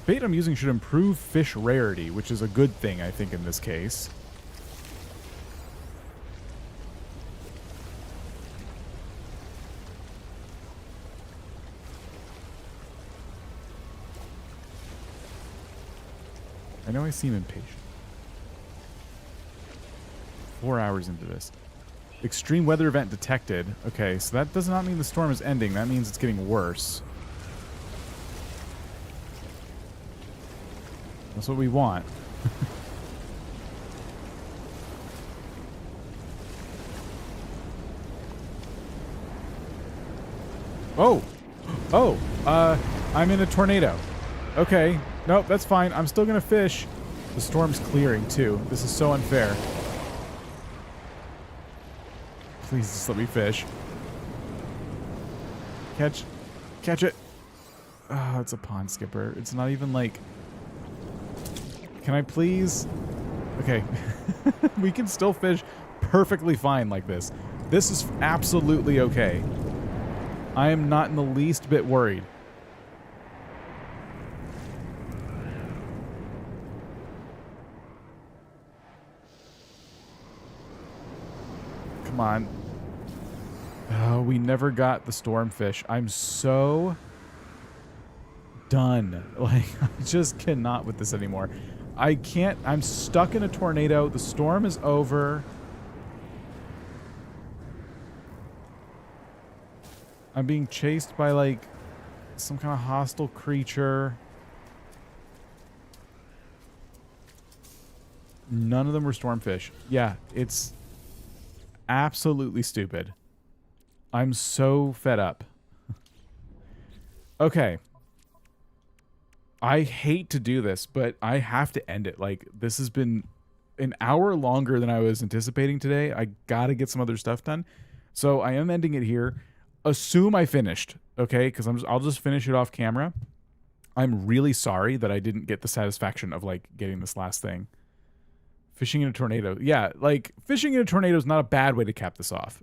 Bait I'm using should improve fish rarity, which is a good thing, I think, in this case. I know I seem impatient. 4 hours into this. Extreme weather event detected. Okay, so that does not mean the storm is ending. That means it's getting worse. That's what we want. Oh! Oh! I'm in a tornado. Okay. Nope, that's fine. I'm still gonna fish. The storm's clearing, too. This is so unfair. Please just let me fish. Catch it. Oh, it's a pond skipper. It's not even like... Can I please? Okay. We can still fish perfectly fine like this. This is absolutely okay. I am not in the least bit worried. Come on. Oh, we never got the stormfish. I'm so done. Like, I just cannot with this anymore. I can't. I'm stuck in a tornado. The storm is over. I'm being chased by, like, some kind of hostile creature. None of them were stormfish. Yeah, it's absolutely stupid. I'm so fed up. Okay. I hate to do this, but I have to end it. Like, this has been an hour longer than I was anticipating today. I gotta get some other stuff done. So I am ending it here. Assume I finished, okay? Because I'll just finish it off camera. I'm really sorry that I didn't get the satisfaction of, like, getting this last thing. Fishing in a tornado. Yeah, like, fishing in a tornado is not a bad way to cap this off.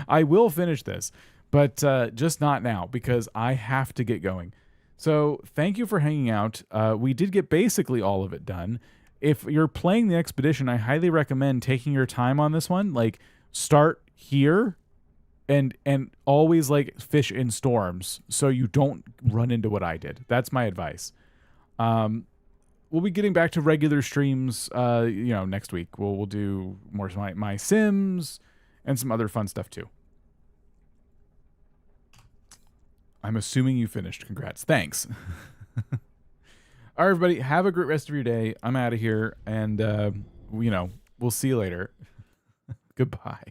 I will finish this, but just not now because I have to get going. So thank you for hanging out. We did get basically all of it done. If you're playing the expedition, I highly recommend taking your time on this one. Like, start here and always, like, fish in storms so you don't run into what I did. That's my advice. We'll be getting back to regular streams, next week. We'll do more of my Sims and some other fun stuff too. I'm assuming you finished. Congrats. Thanks. All right, everybody. Have a great rest of your day. I'm out of here, and we'll see you later. Goodbye.